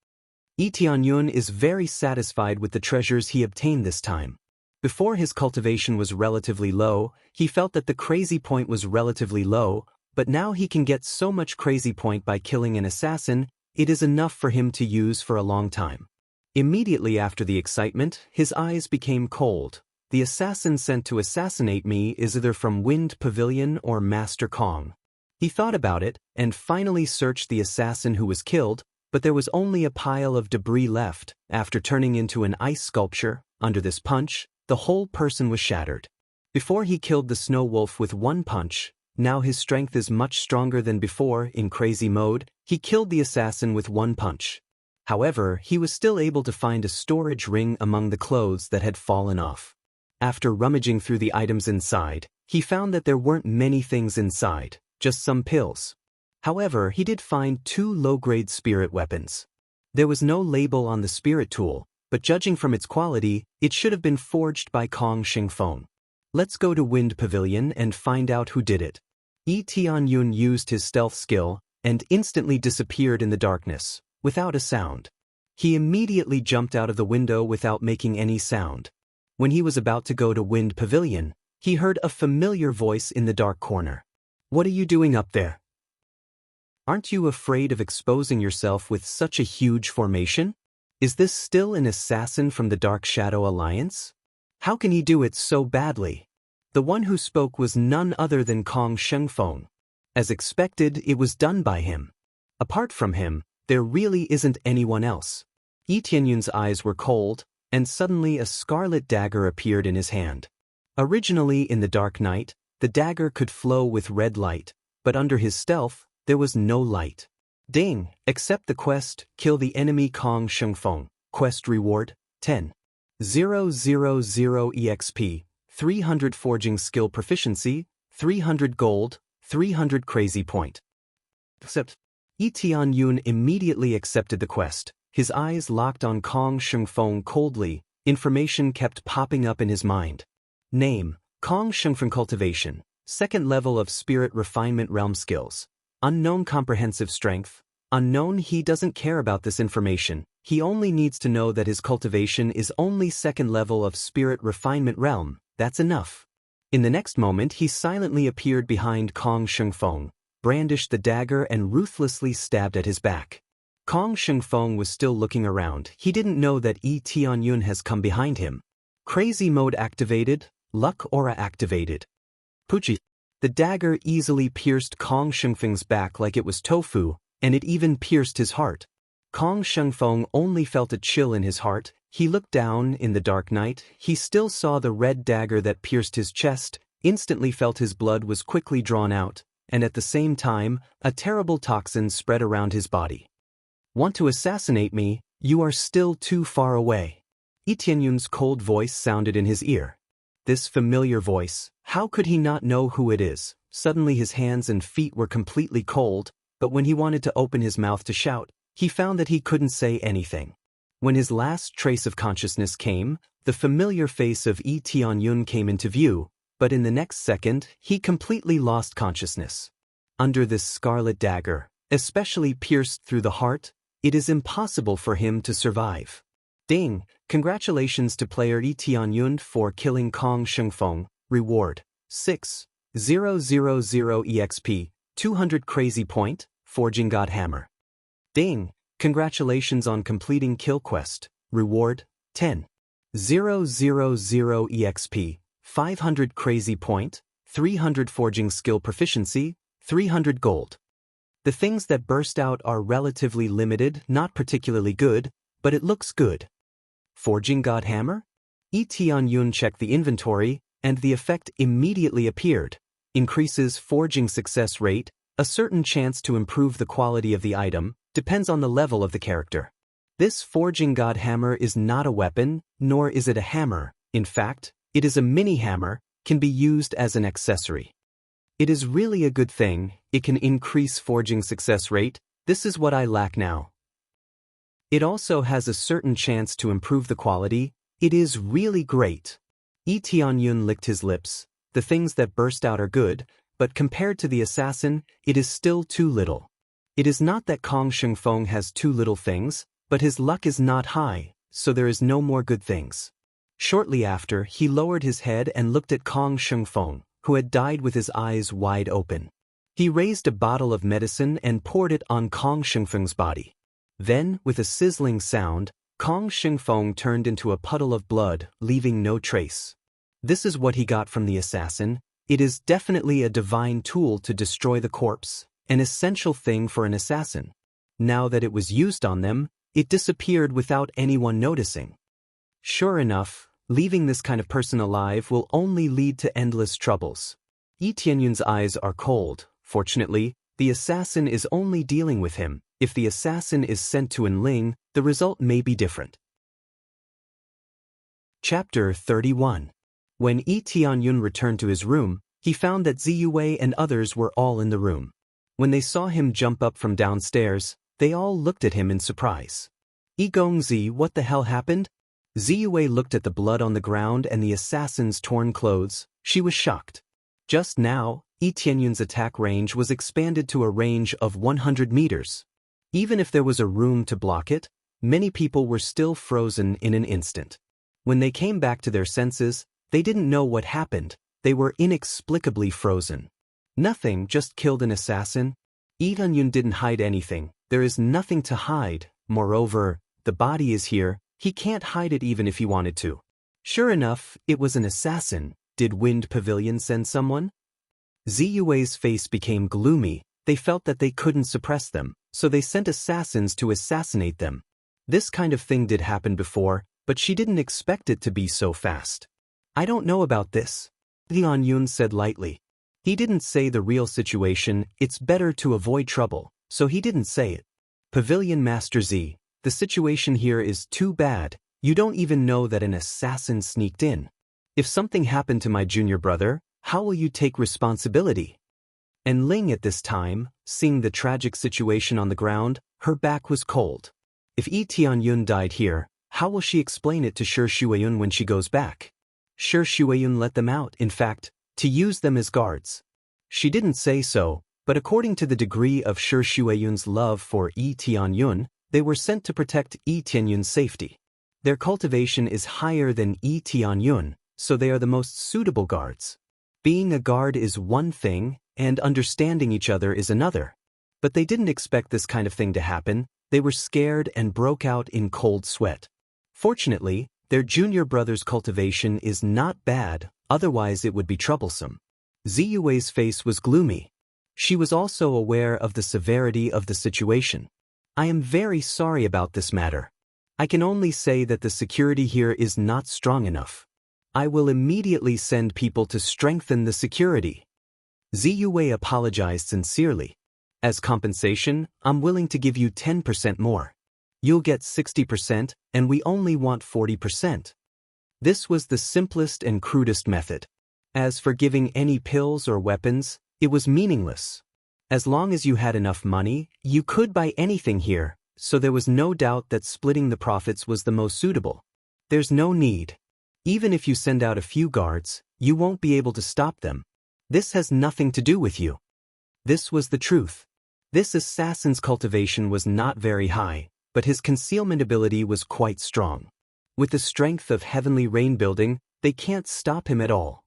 Lee Tianyun is very satisfied with the treasures he obtained this time. Before his cultivation was relatively low, he felt that the crazy point was relatively low, but now he can get so much crazy point by killing an assassin, it is enough for him to use for a long time. Immediately after the excitement, his eyes became cold. The assassin sent to assassinate me is either from Wind Pavilion or Master Kong. He thought about it, and finally searched the assassin who was killed, but there was only a pile of debris left. After turning into an ice sculpture, under this punch, the whole person was shattered. Before he killed the snow wolf with 1 punch, now his strength is much stronger than before. In crazy mode, he killed the assassin with 1 punch. However, he was still able to find a storage ring among the clothes that had fallen off. After rummaging through the items inside, he found that there weren't many things inside, just some pills. However, he did find 2 low-grade spirit weapons. There was no label on the spirit tool, but judging from its quality, it should have been forged by Kong Xingfeng. Let's go to Wind Pavilion and find out who did it. Lee Tianyun used his stealth skill and instantly disappeared in the darkness, without a sound. He immediately jumped out of the window without making any sound. When he was about to go to Wind Pavilion, he heard a familiar voice in the dark corner. "What are you doing up there? Aren't you afraid of exposing yourself with such a huge formation? Is this still an assassin from the Dark Shadow Alliance? How can he do it so badly?" The one who spoke was none other than Kong Xingfeng. As expected, it was done by him. Apart from him, there really isn't anyone else. Lee Tianyun's eyes were cold, and suddenly a scarlet dagger appeared in his hand. Originally in the dark night, the dagger could flow with red light, but under his stealth, there was no light. Ding! Accept the quest, kill the enemy Kong Xingfeng. Quest reward, 10,000 EXP, 300 forging skill proficiency, 300 gold, 300 crazy point. Accept. Lee Tianyun immediately accepted the quest. His eyes locked on Kong Shengfeng coldly. Information kept popping up in his mind. Name: Kong Shengfeng. Cultivation, 2nd level of Spirit Refinement Realm skills. Unknown. Comprehensive strength. Unknown. He doesn't care about this information. He only needs to know that his cultivation is only 2nd level of Spirit Refinement Realm. That's enough. In the next moment he silently appeared behind Kong Shengfeng, brandished the dagger and ruthlessly stabbed at his back. Kong Shengfeng was still looking around. He didn't know that Yi Tianyun has come behind him. Crazy mode activated, luck aura activated. Puchi. The dagger easily pierced Kong Shengfeng's back like it was tofu, and it even pierced his heart. Kong Shengfeng only felt a chill in his heart. He looked down in the dark night. He still saw the red dagger that pierced his chest, instantly felt his blood was quickly drawn out, and at the same time, a terrible toxin spread around his body. Want to assassinate me? You are still too far away. Yi Tianyun's cold voice sounded in his ear. This familiar voice, how could he not know who it is? Suddenly his hands and feet were completely cold, but when he wanted to open his mouth to shout, he found that he couldn't say anything. When his last trace of consciousness came, the familiar face of Yi Tianyun came into view, but in the next second, he completely lost consciousness. Under this scarlet dagger, especially pierced through the heart, it is impossible for him to survive. Ding! Congratulations to player Yi Tianyun for killing Kong Shengfeng. Reward: 6,000 EXP, 200 Crazy Point, Forging God Hammer. Ding! Congratulations on completing Kill Quest. Reward: 10,000 EXP, 500 Crazy Point, 300 Forging Skill Proficiency, 300 Gold. The things that burst out are relatively limited, not particularly good, but it looks good. Forging God Hammer? Yi Tianyun checked the inventory, and the effect immediately appeared. Increases forging success rate, a certain chance to improve the quality of the item, depends on the level of the character. This Forging God Hammer is not a weapon, nor is it a hammer. In fact, it is a mini-hammer, can be used as an accessory. It is really a good thing. It can increase forging success rate. This is what I lack now. It also has a certain chance to improve the quality. It is really great. Yi Tianyun licked his lips. The things that burst out are good, but compared to the assassin, it is still too little. It is not that Kong Shengfeng has too little things, but his luck is not high, so there is no more good things. Shortly after, he lowered his head and looked at Kong Shengfeng, who had died with his eyes wide open. He raised a bottle of medicine and poured it on Kong Shengfeng's body. Then, with a sizzling sound, Kong Shengfeng turned into a puddle of blood, leaving no trace. This is what he got from the assassin. It is definitely a divine tool to destroy the corpse, an essential thing for an assassin. Now that it was used on them, it disappeared without anyone noticing. Sure enough, leaving this kind of person alive will only lead to endless troubles. Yi Tianyun's eyes are cold. Fortunately, the assassin is only dealing with him. If the assassin is sent to Enling, the result may be different. Chapter 31. When Yi Tianyun returned to his room, he found that Ziyue and others were all in the room. When they saw him jump up from downstairs, they all looked at him in surprise. Yi Gongzi, what the hell happened? Ziyue looked at the blood on the ground and the assassin's torn clothes. She was shocked. Just now, Yi Tianyun's attack range was expanded to a range of 100 meters. Even if there was a room to block it, many people were still frozen in an instant. When they came back to their senses, they didn't know what happened. They were inexplicably frozen. Nothing, just killed an assassin. Yi Tianyun didn't hide anything. There is nothing to hide. Moreover, the body is here. He can't hide it even if he wanted to. Sure enough, it was an assassin. Did Wind Pavilion send someone? Ziyue's face became gloomy. They felt that they couldn't suppress them, so they sent assassins to assassinate them. This kind of thing did happen before, but she didn't expect it to be so fast. I don't know about this, Yi Tianyun said lightly. He didn't say the real situation. It's better to avoid trouble, so he didn't say it. Pavilion Master Z, the situation here is too bad. You don't even know that an assassin sneaked in. If something happened to my junior brother, how will you take responsibility? And Ling at this time, seeing the tragic situation on the ground, her back was cold. If Yi Tianyun died here, how will she explain it to Shi Shuayun when she goes back? Shi Shuayun let them out, in fact, to use them as guards. She didn't say so, but according to the degree of Shi Shuayun's love for Yi Tianyun, they were sent to protect Yi Tianyun's safety. Their cultivation is higher than Yi Tianyun, so they are the most suitable guards. Being a guard is one thing, and understanding each other is another. But they didn't expect this kind of thing to happen. They were scared and broke out in cold sweat. Fortunately, their junior brother's cultivation is not bad, otherwise it would be troublesome. Ziyue's face was gloomy. She was also aware of the severity of the situation. I am very sorry about this matter. I can only say that the security here is not strong enough. I will immediately send people to strengthen the security. Ziyue apologized sincerely. As compensation, I'm willing to give you 10% more. You'll get 60%, and we only want 40%. This was the simplest and crudest method. As for giving any pills or weapons, it was meaningless. As long as you had enough money, you could buy anything here, so there was no doubt that splitting the profits was the most suitable. There's no need. Even if you send out a few guards, you won't be able to stop them. This has nothing to do with you. This was the truth. This assassin's cultivation was not very high, but his concealment ability was quite strong. With the strength of heavenly rain building, they can't stop him at all.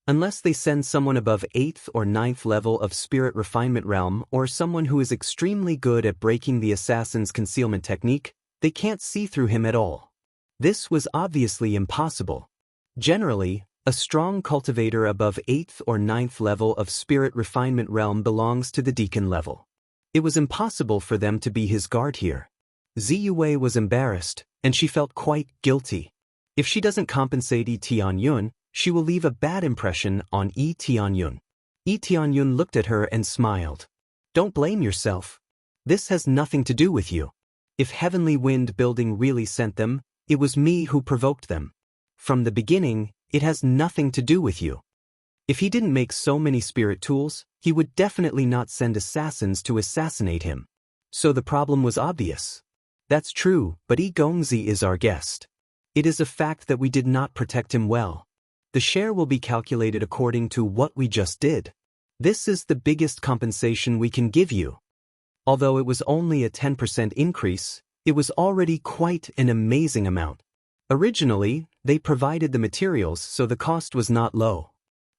Unless they send someone above 8th or 9th level of spirit refinement realm or someone who is extremely good at breaking the assassin's concealment technique, they can't see through him at all. This was obviously impossible. Generally, a strong cultivator above 8th or 9th level of spirit refinement realm belongs to the deacon level. It was impossible for them to be his guard here. Ziyue was embarrassed, and she felt quite guilty. If she doesn't compensate Yi Tianyun, she will leave a bad impression on Yi Tianyun. Yi Tianyun looked at her and smiled. Don't blame yourself. This has nothing to do with you. If Heavenly Wind Building really sent them, it was me who provoked them. From the beginning, it has nothing to do with you. If he didn't make so many spirit tools, he would definitely not send assassins to assassinate him. So the problem was obvious. That's true, but Yi Gongzi is our guest. It is a fact that we did not protect him well. The share will be calculated according to what we just did. This is the biggest compensation we can give you. Although it was only a 10% increase, it was already quite an amazing amount. Originally, they provided the materials, so the cost was not low.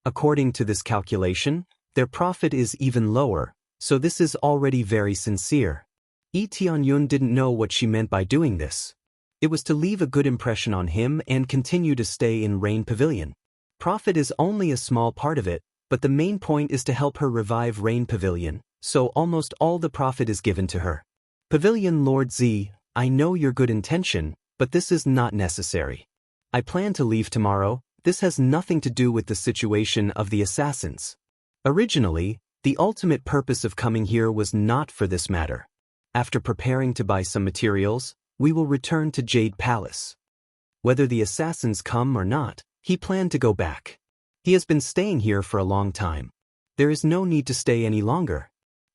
According to this calculation, their profit is even lower, so this is already very sincere. Yi Tianyun didn't know what she meant by doing this. It was to leave a good impression on him and continue to stay in Rain Pavilion. Profit is only a small part of it, but the main point is to help her revive Rain Pavilion, so almost all the profit is given to her. Pavilion Lord Z, I know your good intention, but this is not necessary. I plan to leave tomorrow. This has nothing to do with the situation of the assassins. Originally, the ultimate purpose of coming here was not for this matter. After preparing to buy some materials, we will return to Jade Palace. Whether the assassins come or not, he planned to go back. He has been staying here for a long time. There is no need to stay any longer.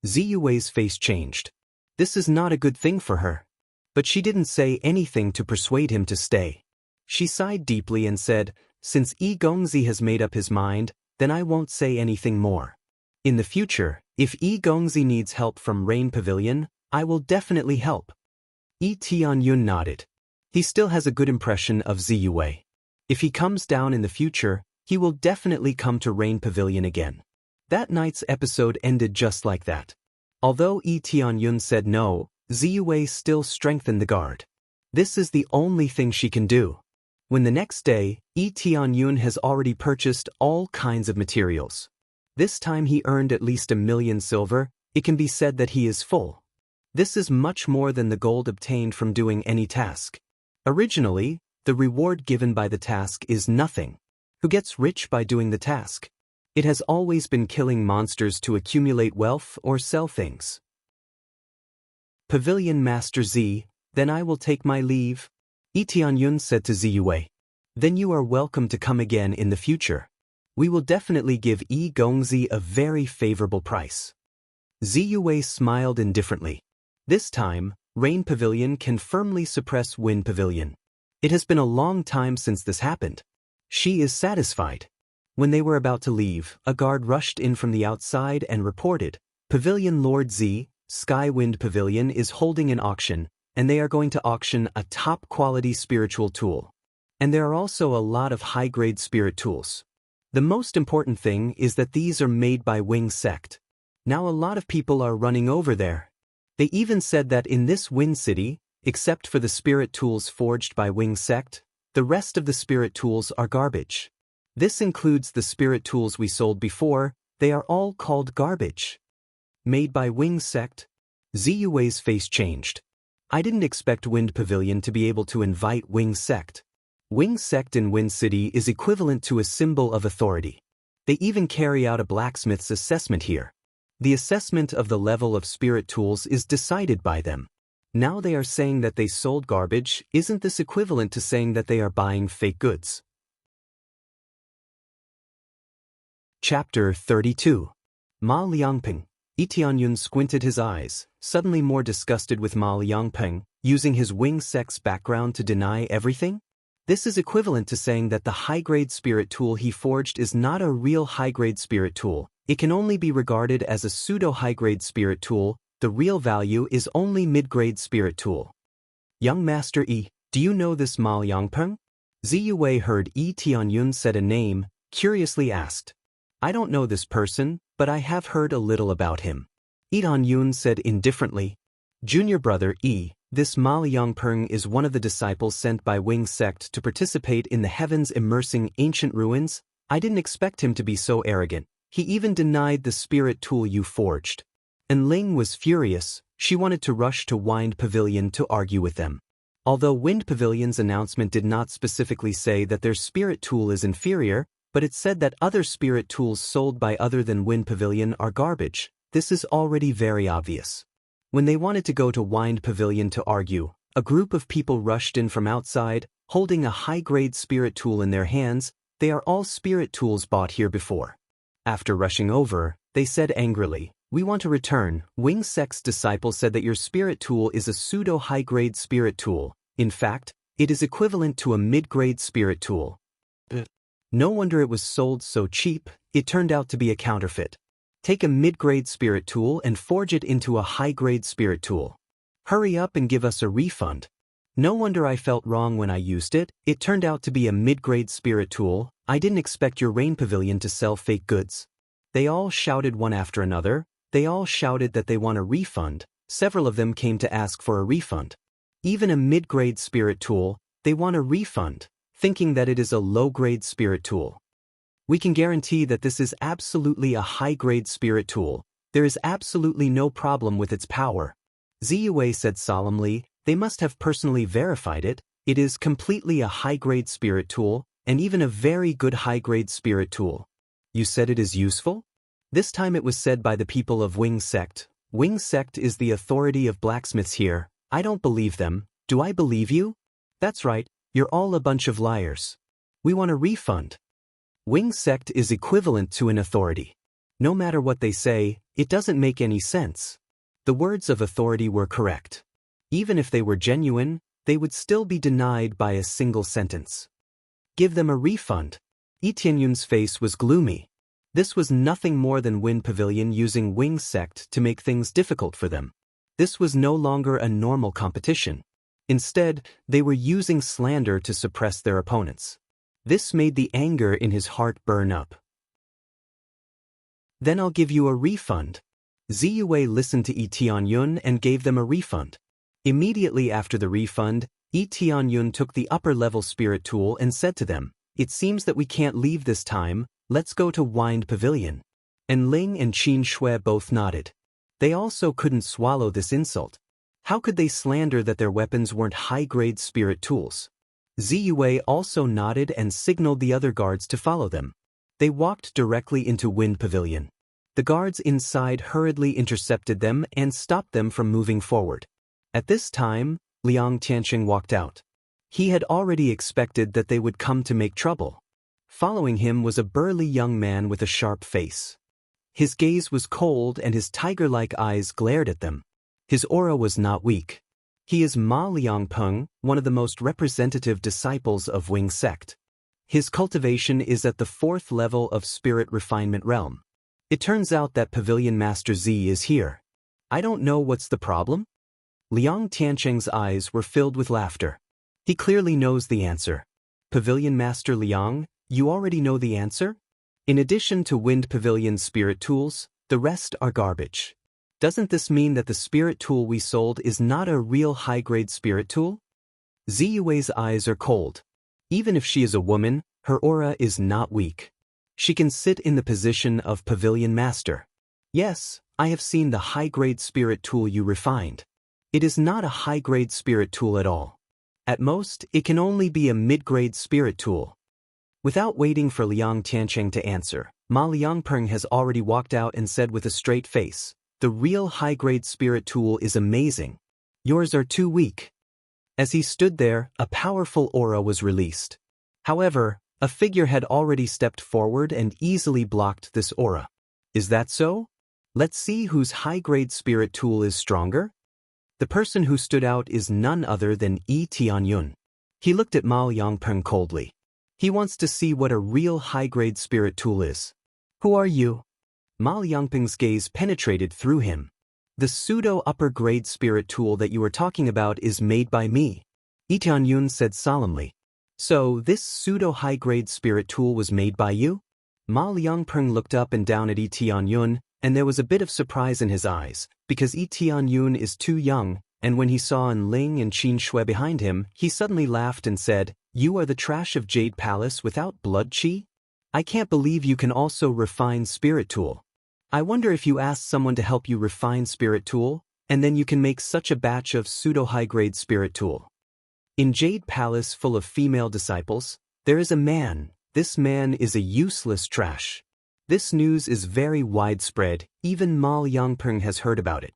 Ziyue's face changed. This is not a good thing for her. But she didn't say anything to persuade him to stay. She sighed deeply and said, since Yi Gongzi has made up his mind, then I won't say anything more. In the future, if Yi Gongzi needs help from Rain Pavilion, I will definitely help. Yi Tianyun nodded. He still has a good impression of Ziyue. If he comes down in the future, he will definitely come to Rain Pavilion again. That night's episode ended just like that. Although Yi Tianyun said no, Ziyue still strengthened the guard. This is the only thing she can do. When the next day, Yi Tianyun has already purchased all kinds of materials. This time he earned at least 1,000,000 silver. It can be said that he is full. This is much more than the gold obtained from doing any task. Originally, the reward given by the task is nothing. Who gets rich by doing the task? It has always been killing monsters to accumulate wealth or sell things. Pavilion Master Z, then I will take my leave. Yi Tianyun said to Ziyue. Then you are welcome to come again in the future. We will definitely give Yi Gongzi a very favorable price. Ziyue smiled indifferently. This time, Rain Pavilion can firmly suppress Wind Pavilion. It has been a long time since this happened. She is satisfied. When they were about to leave, a guard rushed in from the outside and reported, Pavilion Lord Z, Sky Wind Pavilion is holding an auction, and they are going to auction a top-quality spiritual tool. And there are also a lot of high-grade spirit tools. The most important thing is that these are made by Wing Sect. Now a lot of people are running over there. They even said that in this Wind City, except for the spirit tools forged by Wing Sect, the rest of the spirit tools are garbage. This includes the spirit tools we sold before, they are all called garbage. Made by Wing Sect? Ziyuei's face changed. I didn't expect Wind Pavilion to be able to invite Wing Sect. Wing Sect in Wind City is equivalent to a symbol of authority. They even carry out a blacksmith's assessment here. The assessment of the level of spirit tools is decided by them. Now they are saying that they sold garbage. Isn't this equivalent to saying that they are buying fake goods? Chapter 32. Ma Liangping. Yi Tianyun squinted his eyes, suddenly more disgusted with Ma Liangping, using his Wing Sect's background to deny everything? This is equivalent to saying that the high-grade spirit tool he forged is not a real high-grade spirit tool. It can only be regarded as a pseudo-high-grade spirit tool. The real value is only mid-grade spirit tool. Young Master Yi, do you know this Ma Liangping? Ziyuei heard Yi Tianyun said a name, curiously asked. I don't know this person, but I have heard a little about him. Yi Tianyun said indifferently. Junior brother Yi, this Ma Liangping is one of the disciples sent by Wing Sect to participate in the heavens immersing ancient ruins. I didn't expect him to be so arrogant. He even denied the spirit tool you forged. And Ling was furious. She wanted to rush to Wind Pavilion to argue with them. Although Wind Pavilion's announcement did not specifically say that their spirit tool is inferior, but it said that other spirit tools sold by other than Wind Pavilion are garbage. This is already very obvious. When they wanted to go to Wind Pavilion to argue, a group of people rushed in from outside, holding a high-grade spirit tool in their hands. They are all spirit tools bought here before. After rushing over, they said angrily, we want to return. Wing Sect's disciple said that your spirit tool is a pseudo-high-grade spirit tool. In fact, it is equivalent to a mid-grade spirit tool. No wonder it was sold so cheap. It turned out to be a counterfeit. Take a mid-grade spirit tool and forge it into a high-grade spirit tool. Hurry up and give us a refund. No wonder I felt wrong when I used it. It turned out to be a mid-grade spirit tool. I didn't expect your Rain Pavilion to sell fake goods. They all shouted one after another. They all shouted that they want a refund. Several of them came to ask for a refund. Even a mid-grade spirit tool, they want a refund, thinking that it is a low-grade spirit tool. We can guarantee that this is absolutely a high-grade spirit tool. There is absolutely no problem with its power. Ziyuei said solemnly, they must have personally verified it. It is completely a high-grade spirit tool, and even a very good high-grade spirit tool. You said it is useful? This time it was said by the people of Wing Sect. Wing Sect is the authority of blacksmiths here. I don't believe them. Do I believe you? That's right, you're all a bunch of liars. We want a refund. Wing Sect is equivalent to an authority. No matter what they say, it doesn't make any sense. The words of authority were correct. Even if they were genuine, they would still be denied by a single sentence. Give them a refund. Yi Tianyun's face was gloomy. This was nothing more than Wind Pavilion using Wing Sect to make things difficult for them. This was no longer a normal competition. Instead, they were using slander to suppress their opponents. This made the anger in his heart burn up. Then I'll give you a refund. Ziyuei listened to Yi Tianyun and gave them a refund. Immediately after the refund, Yi Tianyun took the upper-level spirit tool and said to them, it seems that we can't leave this time, let's go to Wind Pavilion. And Ling and Qin Shui both nodded. They also couldn't swallow this insult. How could they slander that their weapons weren't high-grade spirit tools? Ziyuei also nodded and signaled the other guards to follow them. They walked directly into Wind Pavilion. The guards inside hurriedly intercepted them and stopped them from moving forward. At this time, Liang Tianqing walked out. He had already expected that they would come to make trouble. Following him was a burly young man with a sharp face. His gaze was cold and his tiger-like eyes glared at them. His aura was not weak. He is Ma Liangpeng, one of the most representative disciples of Wing sect. His cultivation is at the 4th level of spirit refinement realm. It turns out that Pavilion Master Z is here. I don't know what's the problem? Liang Tiancheng's eyes were filled with laughter. He clearly knows the answer. Pavilion Master Liang, you already know the answer? In addition to Wind Pavilion's spirit tools, the rest are garbage. Doesn't this mean that the spirit tool we sold is not a real high-grade spirit tool? Ziyue's eyes are cold. Even if she is a woman, her aura is not weak. She can sit in the position of Pavilion Master. Yes, I have seen the high-grade spirit tool you refined. It is not a high-grade spirit tool at all. At most, it can only be a mid-grade spirit tool. Without waiting for Liang Tiancheng to answer, Ma Liangpeng has already walked out and said with a straight face, "The real high-grade spirit tool is amazing. Yours are too weak." As he stood there, a powerful aura was released. However, a figure had already stepped forward and easily blocked this aura. Is that so? Let's see whose high-grade spirit tool is stronger. The person who stood out is none other than Yi Tianyun. He looked at Ma Liangpeng coldly. He wants to see what a real high-grade spirit tool is. Who are you? Ma Liangpeng's gaze penetrated through him. The pseudo-upper-grade spirit tool that you are talking about is made by me, Yi Tianyun said solemnly. So, this pseudo-high-grade spirit tool was made by you? Ma Liangpeng looked up and down at Yi Tianyun, and there was a bit of surprise in his eyes, because Yi Tianyun is too young, and when he saw An Ling and Qin Shui behind him, he suddenly laughed and said, "You are the trash of Jade Palace without blood chi? I can't believe you can also refine spirit tool. I wonder if you ask someone to help you refine spirit tool, and then you can make such a batch of pseudo-high-grade spirit tool." In Jade Palace full of female disciples, there is a man. This man is a useless trash. This news is very widespread, even Ma Liangpeng has heard about it.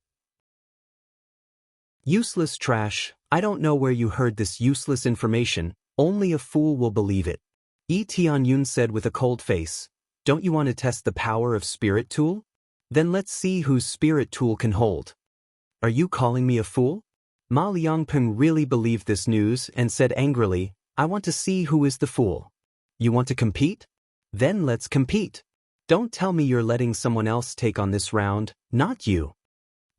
Useless trash, I don't know where you heard this useless information, only a fool will believe it. Yi Tianyun said with a cold face, "Don't you want to test the power of spirit tool? Then let's see whose spirit tool can hold." Are you calling me a fool? Ma Liangpeng really believed this news and said angrily, "I want to see who is the fool." You want to compete? Then let's compete. Don't tell me you're letting someone else take on this round, not you.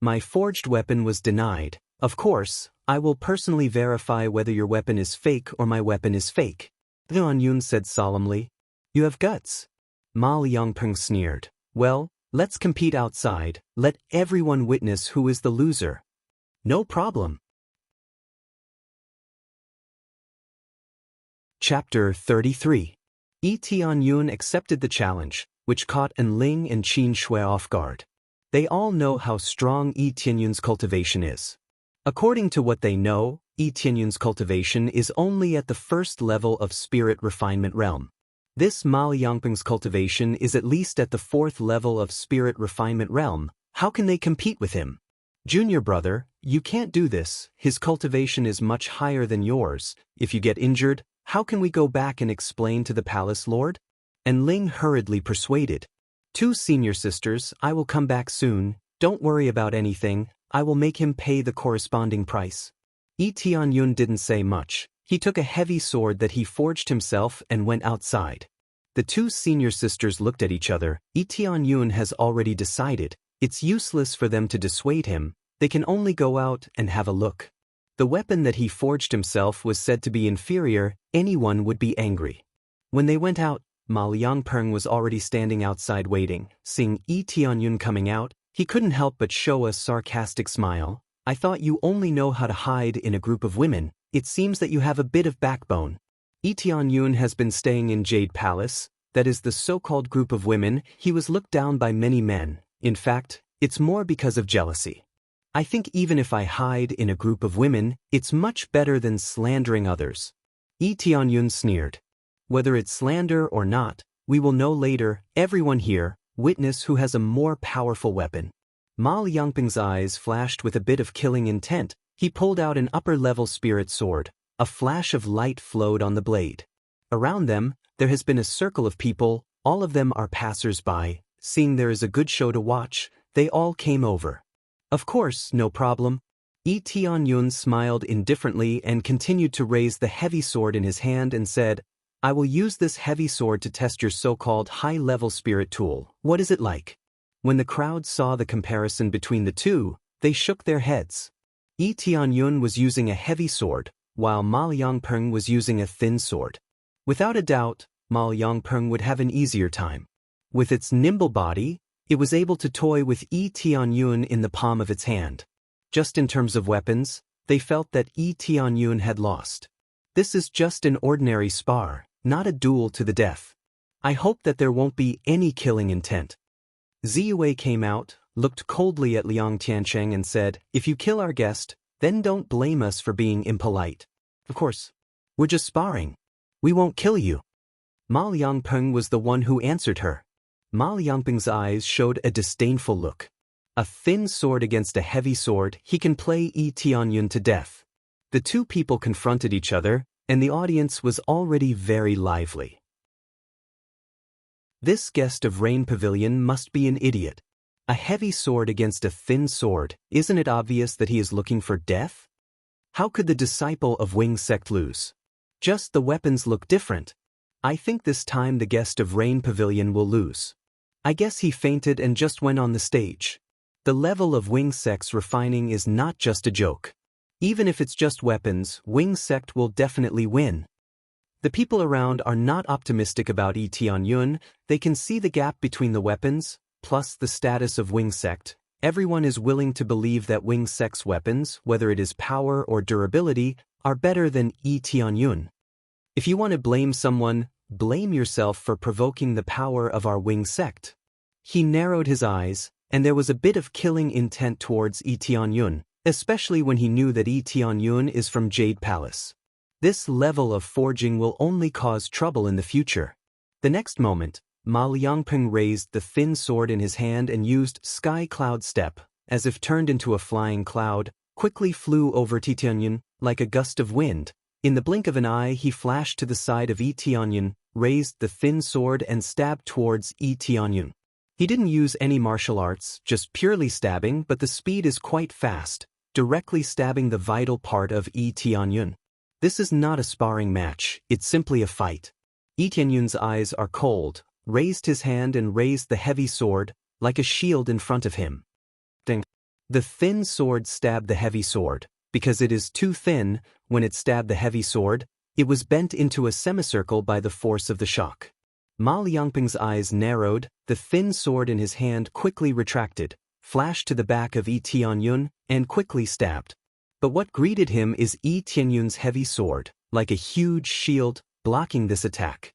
My forged weapon was denied. Of course, I will personally verify whether your weapon is fake or my weapon is fake, Lianyun said solemnly. You have guts. Ma Liangpeng sneered. Well, let's compete outside. Let everyone witness who is the loser. No problem. Chapter 33. Yi Tianyun accepted the challenge, which caught An Ling and Qin Shui off guard. They all know how strong Yi Tianyun's cultivation is. According to what they know, Yi Tianyun's cultivation is only at the 1st level of spirit refinement realm. This Ma Liangpeng's cultivation is at least at the 4th level of spirit refinement realm. How can they compete with him? Junior brother, you can't do this. His cultivation is much higher than yours. If you get injured, how can we go back and explain to the palace lord? And Ling hurriedly persuaded. 2 senior sisters, I will come back soon. Don't worry about anything. I will make him pay the corresponding price. Yi Tianyun didn't say much. He took a heavy sword that he forged himself and went outside. The 2 senior sisters looked at each other. Yi Tianyun has already decided. It's useless for them to dissuade him. They can only go out and have a look. The weapon that he forged himself was said to be inferior. Anyone would be angry. When they went out, Ma Liangpeng was already standing outside waiting. Seeing Yi Tianyun coming out, he couldn't help but show a sarcastic smile. I thought you only know how to hide in a group of women. It seems that you have a bit of backbone. Yi Tianyun has been staying in Jade Palace, that is the so-called group of women. He was looked down by many men. In fact, it's more because of jealousy. I think even if I hide in a group of women, it's much better than slandering others. Yi Tianyun sneered. Whether it's slander or not, we will know later. Everyone here, witness who has a more powerful weapon. Ma Liangpeng's eyes flashed with a bit of killing intent. He pulled out an upper-level spirit sword. A flash of light flowed on the blade. Around them, there has been a circle of people. All of them are passers-by. Seeing there is a good show to watch, they all came over. Of course, no problem. Tianyun smiled indifferently and continued to raise the heavy sword in his hand and said, I will use this heavy sword to test your so-called high-level spirit tool. What is it like? When the crowd saw the comparison between the two, they shook their heads. Tianyun was using a heavy sword, while Ma Yongpeng was using a thin sword. Without a doubt, Ma Yongpeng would have an easier time. With its nimble body, it was able to toy with Tianyun in the palm of its hand. Just in terms of weapons, they felt that Tianyun had lost. This is just an ordinary spar, not a duel to the death. I hope that there won't be any killing intent. Ziyue came out, looked coldly at Liang Tiancheng and said, If you kill our guest, then don't blame us for being impolite. Of course. We're just sparring. We won't kill you. Ma Yongpeng was the one who answered her. Ma Yongpeng's eyes showed a disdainful look. A thin sword against a heavy sword, he can play Tianyun to death. The two people confronted each other, and the audience was already very lively. This guest of Rain Pavilion must be an idiot. A heavy sword against a thin sword, isn't it obvious that he is looking for death? How could the disciple of Wing sect lose? Just the weapons look different. I think this time the guest of Rain Pavilion will lose. I guess he fainted and just went on the stage. The level of Wing sect's refining is not just a joke. Even if it's just weapons, Wing sect will definitely win. The people around are not optimistic about Tianyun. They can see the gap between the weapons, plus the status of Wing sect. Everyone is willing to believe that Wing sect's weapons, whether it is power or durability, are better than Tianyun. If you want to blame someone, blame yourself for provoking the power of our Wing sect. He narrowed his eyes, and there was a bit of killing intent towards Tianyun, especially when he knew that Tianyun is from Jade Palace. This level of forging will only cause trouble in the future. The next moment, Ma Liangpeng raised the thin sword in his hand and used Sky Cloud Step, as if turned into a flying cloud, quickly flew over Tianyun like a gust of wind. In the blink of an eye he flashed to the side of Tianyun, raised the thin sword and stabbed towards Tianyun. He didn't use any martial arts, just purely stabbing, but the speed is quite fast, directly stabbing the vital part of Tianyun. This is not a sparring match, it's simply a fight. Tianyun's eyes are cold, raised his hand and raised the heavy sword, like a shield in front of him. Ding. The thin sword stabbed the heavy sword. Because it is too thin, when it stabbed the heavy sword, it was bent into a semicircle by the force of the shock. Ma Liangpeng's eyes narrowed, the thin sword in his hand quickly retracted, flashed to the back of Tianyun, and quickly stabbed. But what greeted him is Tianyun's heavy sword, like a huge shield, blocking this attack.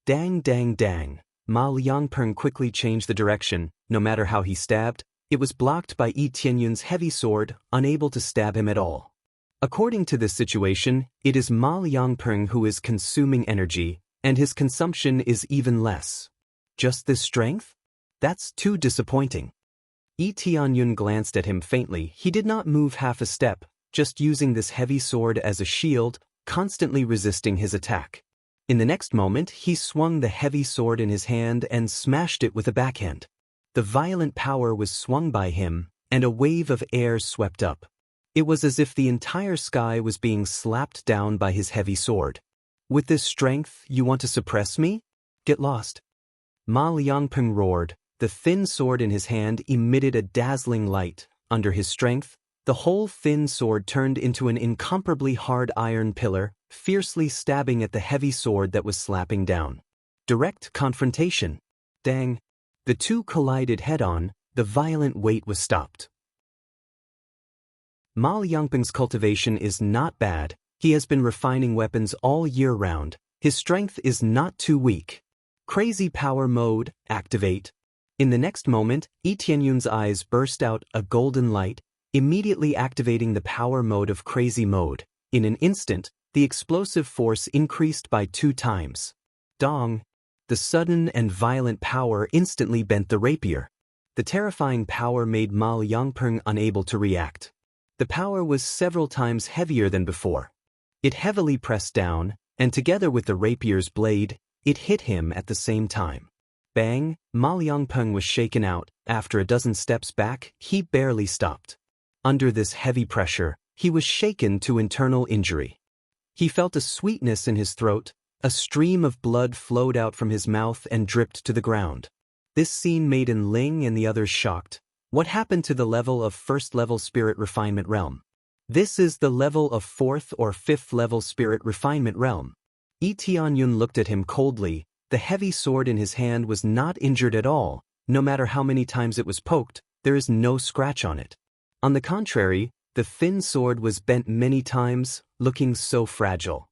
Dang dang dang. Ma Liangpeng quickly changed the direction. No matter how he stabbed, it was blocked by Tianyun's heavy sword, unable to stab him at all. According to this situation, it is Ma Liangpeng who is consuming energy, and his consumption is even less. Just this strength? That's too disappointing. Tianyun glanced at him faintly. He did not move half a step, just using this heavy sword as a shield, constantly resisting his attack. In the next moment, he swung the heavy sword in his hand and smashed it with a backhand. The violent power was swung by him, and a wave of air swept up. It was as if the entire sky was being slapped down by his heavy sword. With this strength, you want to suppress me? Get lost. Ma Liangpeng roared. The thin sword in his hand emitted a dazzling light. Under his strength, the whole thin sword turned into an incomparably hard iron pillar, fiercely stabbing at the heavy sword that was slapping down. Direct confrontation. Dang. The two collided head-on. The violent weight was stopped. Ma Liangpeng's cultivation is not bad. He has been refining weapons all year round. His strength is not too weak. Crazy power mode, activate. In the next moment, Tianyun's eyes burst out a golden light, immediately activating the power mode of crazy mode. In an instant, the explosive force increased by 2 times. Dong! The sudden and violent power instantly bent the rapier. The terrifying power made Ma Liangpeng unable to react. The power was several times heavier than before. It heavily pressed down, and together with the rapier's blade, it hit him at the same time. Bang! Ma Liangpeng was shaken out. After a dozen steps back, he barely stopped. Under this heavy pressure, he was shaken to internal injury. He felt a sweetness in his throat, a stream of blood flowed out from his mouth and dripped to the ground. This scene made Ling and the others shocked. What happened to the level of first-level spirit refinement realm? This is the level of 4th or 5th level spirit refinement realm. Tianyun looked at him coldly. The heavy sword in his hand was not injured at all. No matter how many times it was poked, there is no scratch on it. On the contrary, the thin sword was bent many times, looking so fragile.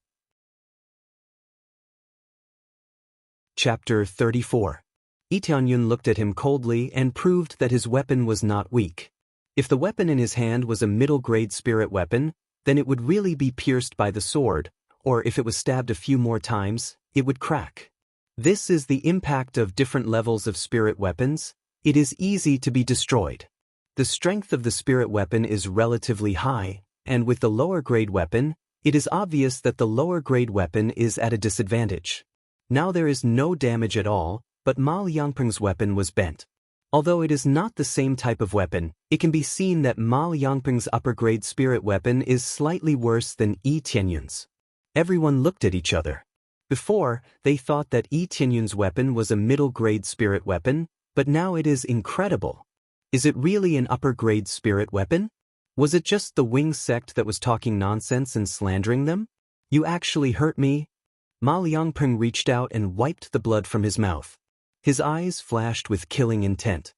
Chapter 34. Tianyun looked at him coldly and proved that his weapon was not weak. If the weapon in his hand was a middle-grade spirit weapon, then it would really be pierced by the sword, or if it was stabbed a few more times, it would crack. This is the impact of different levels of spirit weapons. It is easy to be destroyed. The strength of the spirit weapon is relatively high, and with the lower-grade weapon, it is obvious that the lower-grade weapon is at a disadvantage. Now there is no damage at all, but Ma Liangpeng's weapon was bent. Although it is not the same type of weapon, it can be seen that Ma Liangpeng's upper-grade spirit weapon is slightly worse than Tianyun's. Everyone looked at each other. Before, they thought that Tianyun's weapon was a middle-grade spirit weapon, but now it is incredible. Is it really an upper-grade spirit weapon? Was it just the Wing sect that was talking nonsense and slandering them? You actually hurt me? Ma Liangpeng reached out and wiped the blood from his mouth. His eyes flashed with killing intent.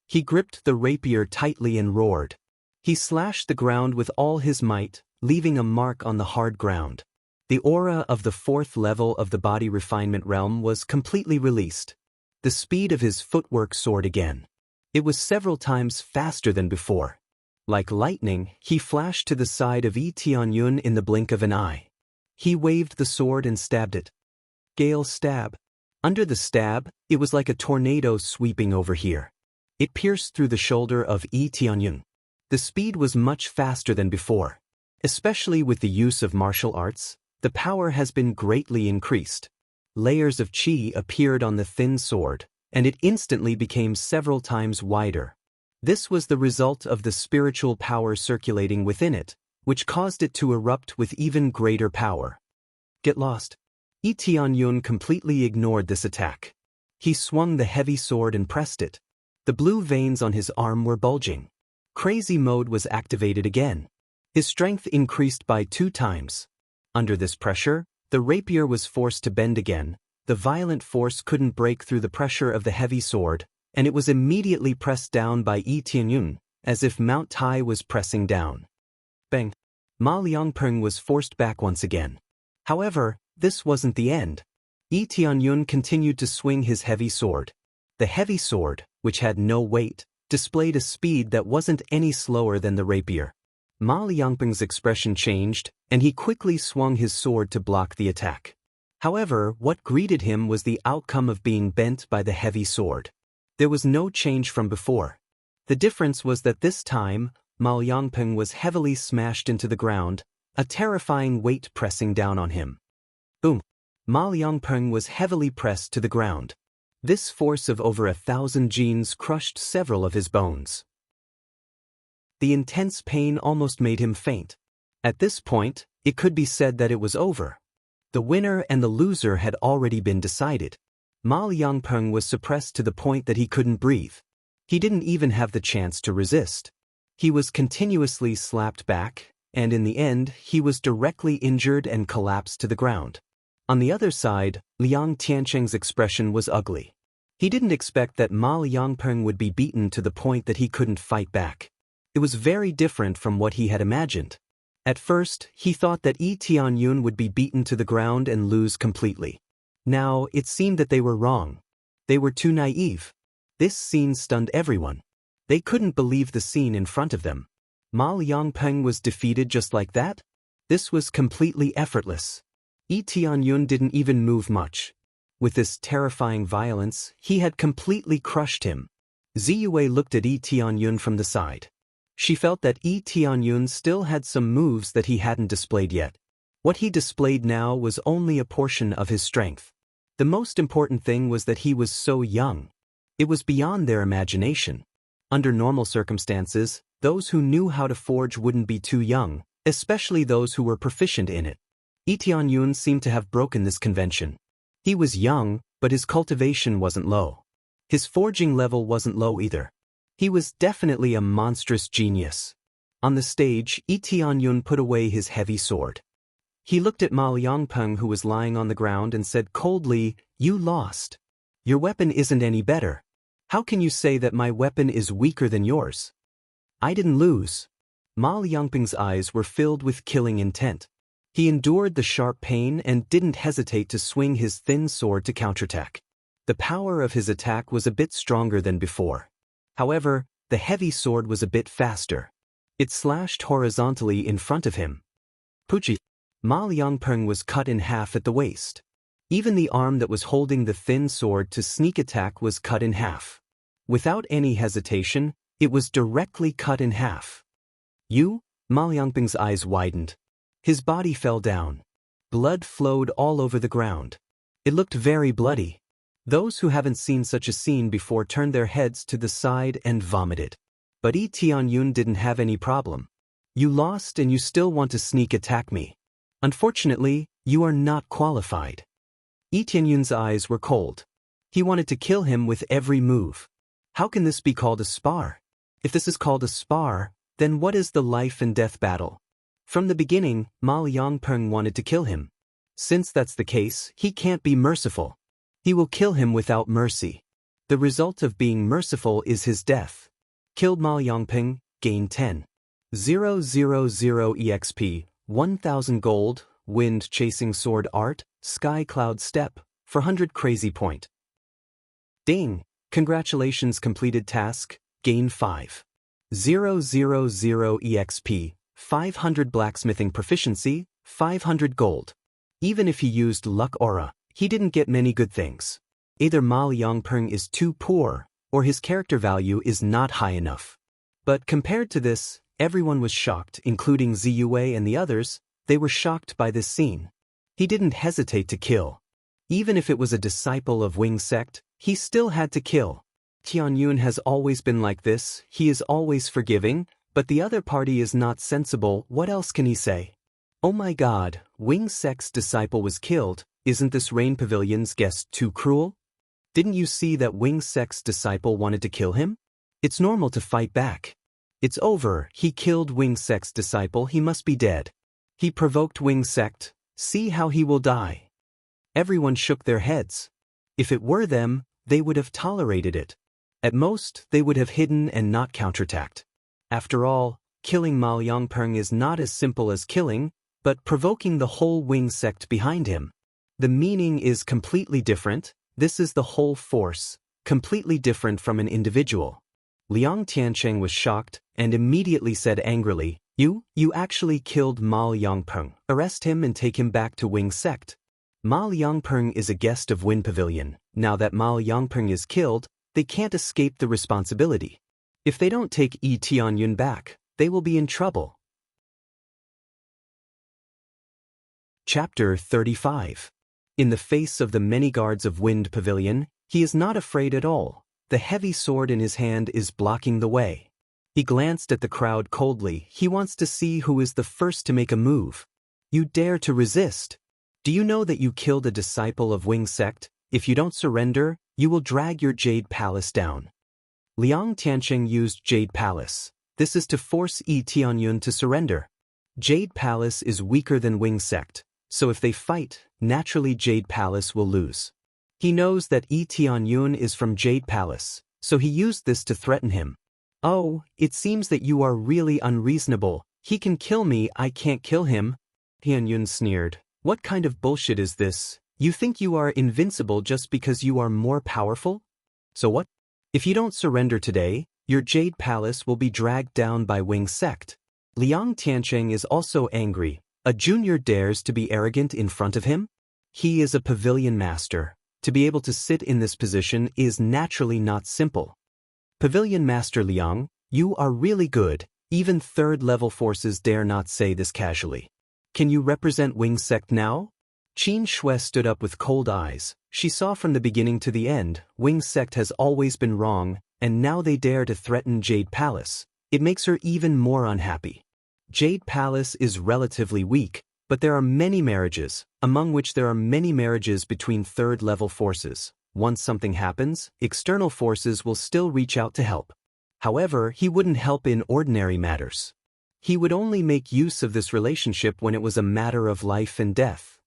He gripped the rapier tightly and roared. He slashed the ground with all his might, leaving a mark on the hard ground. The aura of the 4th level of the body refinement realm was completely released. The speed of his footwork soared again. It was several times faster than before. Like lightning, he flashed to the side of Tianyun in the blink of an eye. He waved the sword and stabbed it. Gale stab. Under the stab, it was like a tornado sweeping over here. It pierced through the shoulder of Tianyun. The speed was much faster than before. Especially with the use of martial arts, the power has been greatly increased. Layers of qi appeared on the thin sword, and it instantly became several times wider. This was the result of the spiritual power circulating within it, which caused it to erupt with even greater power. Get lost. Tianyun completely ignored this attack. He swung the heavy sword and pressed it. The blue veins on his arm were bulging. Crazy mode was activated again. His strength increased by 2 times. Under this pressure, the rapier was forced to bend again. The violent force couldn't break through the pressure of the heavy sword, and it was immediately pressed down by Tianyun, as if Mount Tai was pressing down. Bang! Ma Liangpeng was forced back once again. However, this wasn't the end. Tianyun continued to swing his heavy sword. The heavy sword, which had no weight, displayed a speed that wasn't any slower than the rapier. Ma Liangpeng's expression changed, and he quickly swung his sword to block the attack. However, what greeted him was the outcome of being bent by the heavy sword. There was no change from before. The difference was that this time, Ma Liangpeng was heavily smashed into the ground, a terrifying weight pressing down on him. Boom! Ma Liangpeng was heavily pressed to the ground. This force of over 1,000 genes crushed several of his bones. The intense pain almost made him faint. At this point, it could be said that it was over. The winner and the loser had already been decided. Ma Liangpeng was suppressed to the point that he couldn't breathe. He didn't even have the chance to resist. He was continuously slapped back, and in the end, he was directly injured and collapsed to the ground. On the other side, Liang Tiancheng's expression was ugly. He didn't expect that Ma Liangpeng would be beaten to the point that he couldn't fight back. It was very different from what he had imagined. At first, he thought that Tianyun would be beaten to the ground and lose completely. Now, it seemed that they were wrong. They were too naive. This scene stunned everyone. They couldn't believe the scene in front of them. Ma Liangpeng was defeated just like that? This was completely effortless. Tianyun didn't even move much. With this terrifying violence, he had completely crushed him. Ziyue looked at Tianyun from the side. She felt that Tianyun still had some moves that he hadn't displayed yet. What he displayed now was only a portion of his strength. The most important thing was that he was so young. It was beyond their imagination. Under normal circumstances, Those who knew how to forge wouldn't be too young, especially those who were proficient in it. Lee Tianyun seemed to have broken this convention. He was young, but his cultivation wasn't low. His forging level wasn't low either. He was definitely a monstrous genius. On the stage, Lee Tianyun put away his heavy sword. He looked at Ma Liangpeng, who was lying on the ground, and said coldly, "You lost. Your weapon isn't any better. How can you say that my weapon is weaker than yours?" "I didn't lose." Ma Liangpeng's eyes were filled with killing intent. He endured the sharp pain and didn't hesitate to swing his thin sword to counterattack. The power of his attack was a bit stronger than before. However, the heavy sword was a bit faster. It slashed horizontally in front of him. Puchi! Ma Liangpeng was cut in half at the waist. Even the arm that was holding the thin sword to sneak attack was cut in half. Without any hesitation, it was directly cut in half. "You?" Ma Liangpeng's eyes widened. His body fell down. Blood flowed all over the ground. It looked very bloody. Those who haven't seen such a scene before turned their heads to the side and vomited. But Lee Tianyun didn't have any problem. "You lost and you still want to sneak attack me. Unfortunately, you are not qualified." Lee Tianyun's eyes were cold. He wanted to kill him with every move. How can this be called a spar? If this is called a spar, then what is the life and death battle? From the beginning, Ma Liangpeng wanted to kill him. Since that's the case, he can't be merciful. He will kill him without mercy. The result of being merciful is his death. Killed Ma Liangpeng, gain 10,000 EXP, 1000 gold, wind chasing sword art, sky cloud step, 400 crazy point. Ding! Congratulations, completed task, gain 5,000 EXP, 500 blacksmithing proficiency, 500 gold. Even if he used luck aura, he didn't get many good things. Either Ma Liangpeng is too poor, or his character value is not high enough. But compared to this, everyone was shocked, including Ziyue and the others. They were shocked by this scene. He didn't hesitate to kill. Even if it was a disciple of Wing Sect, he still had to kill. Tianyun has always been like this, he is always forgiving, but the other party is not sensible. What else can he say? "Oh my god, Wing Sect's disciple was killed. Isn't this Rain Pavilion's guest too cruel? Didn't you see that Wing Sect's disciple wanted to kill him? It's normal to fight back. It's over, he killed Wing Sect's disciple, he must be dead. He provoked Wing Sect, see how he will die." Everyone shook their heads. If it were them, they would have tolerated it. At most, they would have hidden and not counterattacked. After all, killing Ma Liangpeng is not as simple as killing, but provoking the whole Wing Sect behind him. The meaning is completely different. This is the whole force, completely different from an individual. Liang Tiancheng was shocked and immediately said angrily, You actually killed Ma Liangpeng. Arrest him and take him back to Wing Sect." Ma Liangpeng is a guest of Wind Pavilion. Now that Ma Liangpeng is killed, they can't escape the responsibility. If they don't take Lee Tianyun back, they will be in trouble. Chapter 35. In the face of the many guards of Wind Pavilion, he is not afraid at all. The heavy sword in his hand is blocking the way. He glanced at the crowd coldly. He wants to see who is the first to make a move. "You dare to resist? Do you know that you killed a disciple of Wing Sect? If you don't surrender, you will drag your Jade Palace down." Liang Tiancheng used Jade Palace. This is to force Lee Tianyun to surrender. Jade Palace is weaker than Wing Sect, so if they fight, naturally Jade Palace will lose. He knows that Lee Tianyun is from Jade Palace, so he used this to threaten him. "Oh, it seems that you are really unreasonable. He can kill me, I can't kill him." Tianyun sneered. "What kind of bullshit is this? You think you are invincible just because you are more powerful? So what? If you don't surrender today, your Jade Palace will be dragged down by Wing Sect." Liang Tiancheng is also angry. A junior dares to be arrogant in front of him? He is a pavilion master. To be able to sit in this position is naturally not simple. "Pavilion Master Liang, you are really good. Even third-level forces dare not say this casually. Can you represent Wing Sect now?" Qin Shui stood up with cold eyes. She saw from the beginning to the end, Wing Sect has always been wrong, and now they dare to threaten Jade Palace. It makes her even more unhappy. Jade Palace is relatively weak, but there are many marriages, among which there are many marriages between third-level forces. Once something happens, external forces will still reach out to help. However, he wouldn't help in ordinary matters. He would only make use of this relationship when it was a matter of life and death.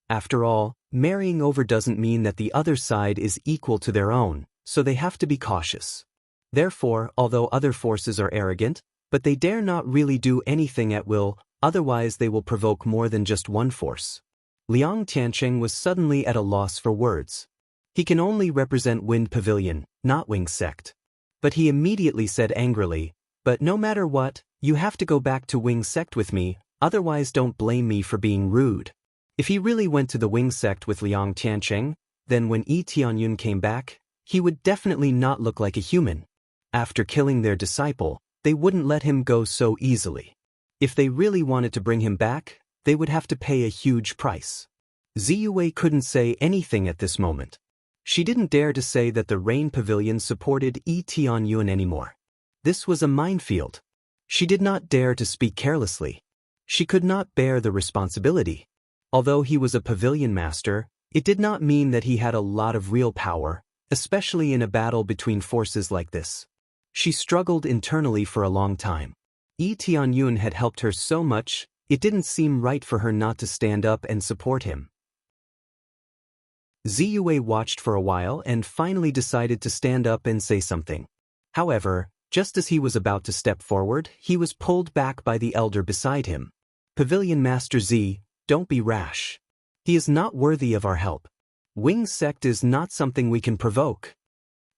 After all, marrying over doesn't mean that the other side is equal to their own, so they have to be cautious. Therefore, although other forces are arrogant, but they dare not really do anything at will, otherwise they will provoke more than just one force. Liang Tiancheng was suddenly at a loss for words. He can only represent Wind Pavilion, not Wing Sect. But he immediately said angrily, "But no matter what, you have to go back to Wing Sect with me, otherwise don't blame me for being rude." If he really went to the Wing Sect with Liang Tiancheng, then when Yi Tianyun came back, he would definitely not look like a human. After killing their disciple, they wouldn't let him go so easily. If they really wanted to bring him back, they would have to pay a huge price. Ziyue couldn't say anything at this moment. She didn't dare to say that the Rain Pavilion supported Yi Tianyun anymore. This was a minefield. She did not dare to speak carelessly. She could not bear the responsibility. Although he was a pavilion master, it did not mean that he had a lot of real power, especially in a battle between forces like this. She struggled internally for a long time. Yi Tianyun had helped her so much, it didn't seem right for her not to stand up and support him. Ziyue watched for a while and finally decided to stand up and say something. However, just as he was about to step forward, he was pulled back by the elder beside him. "Pavilion Master Z, don't be rash. He is not worthy of our help. Wing Sect is not something we can provoke,"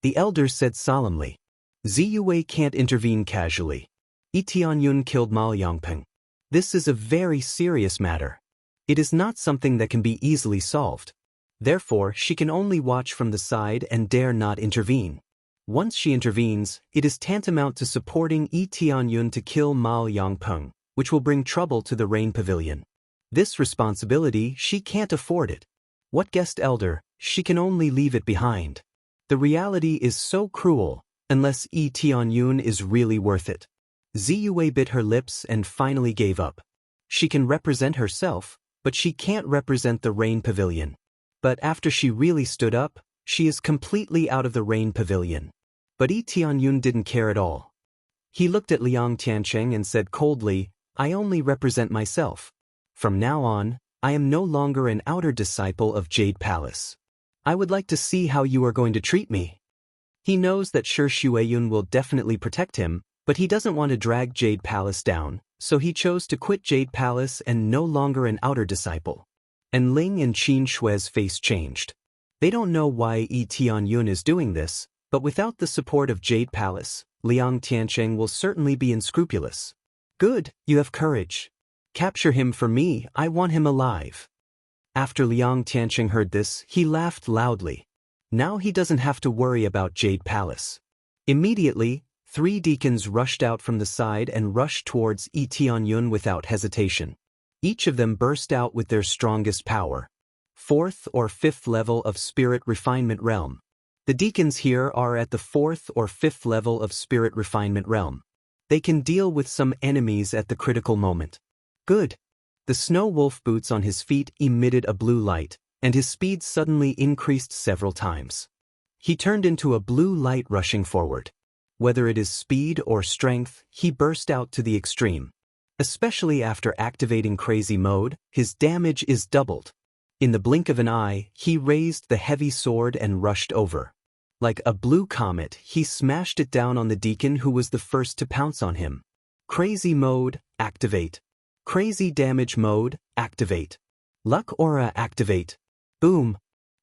the elder said solemnly. "Ziyue can't intervene casually. Yi Tianyun killed Ma Yangpeng. This is a very serious matter. It is not something that can be easily solved. Therefore, she can only watch from the side and dare not intervene. Once she intervenes, it is tantamount to supporting Yi Tianyun to kill Ma Yangpeng, which will bring trouble to the Rain Pavilion. This responsibility, she can't afford it. What guest elder, she can only leave it behind. The reality is so cruel, unless Yi Tianyun is really worth it." Ziyue bit her lips and finally gave up. She can represent herself, but she can't represent the Rain Pavilion. But after she really stood up, she is completely out of the Rain Pavilion. But Yi Tianyun didn't care at all. He looked at Liang Tiancheng and said coldly, "I only represent myself. From now on, I am no longer an outer disciple of Jade Palace. I would like to see how you are going to treat me." He knows that Shi Shuiyun will definitely protect him, but he doesn't want to drag Jade Palace down, so he chose to quit Jade Palace and no longer an outer disciple. And Ling and Qin Shui's face changed. They don't know why Yi Tianyun is doing this, but without the support of Jade Palace, Liang Tiancheng will certainly be unscrupulous. "Good, you have courage. Capture him for me, I want him alive." After Liang Tiancheng heard this, he laughed loudly. Now he doesn't have to worry about Jade Palace. Immediately, 3 deacons rushed out from the side and rushed towards Yi Tianyun without hesitation. Each of them burst out with their strongest power. 4th or 5th level of Spirit Refinement Realm. The deacons here are at the 4th or 5th level of Spirit Refinement Realm. They can deal with some enemies at the critical moment. Good. The snow wolf boots on his feet emitted a blue light, and his speed suddenly increased several times. He turned into a blue light rushing forward. Whether it is speed or strength, he burst out to the extreme. Especially after activating Crazy Mode, his damage is doubled. In the blink of an eye, he raised the heavy sword and rushed over. Like a blue comet, he smashed it down on the deacon who was the first to pounce on him. Crazy Mode, activate. Crazy Damage Mode, activate. Luck Aura, activate. Boom.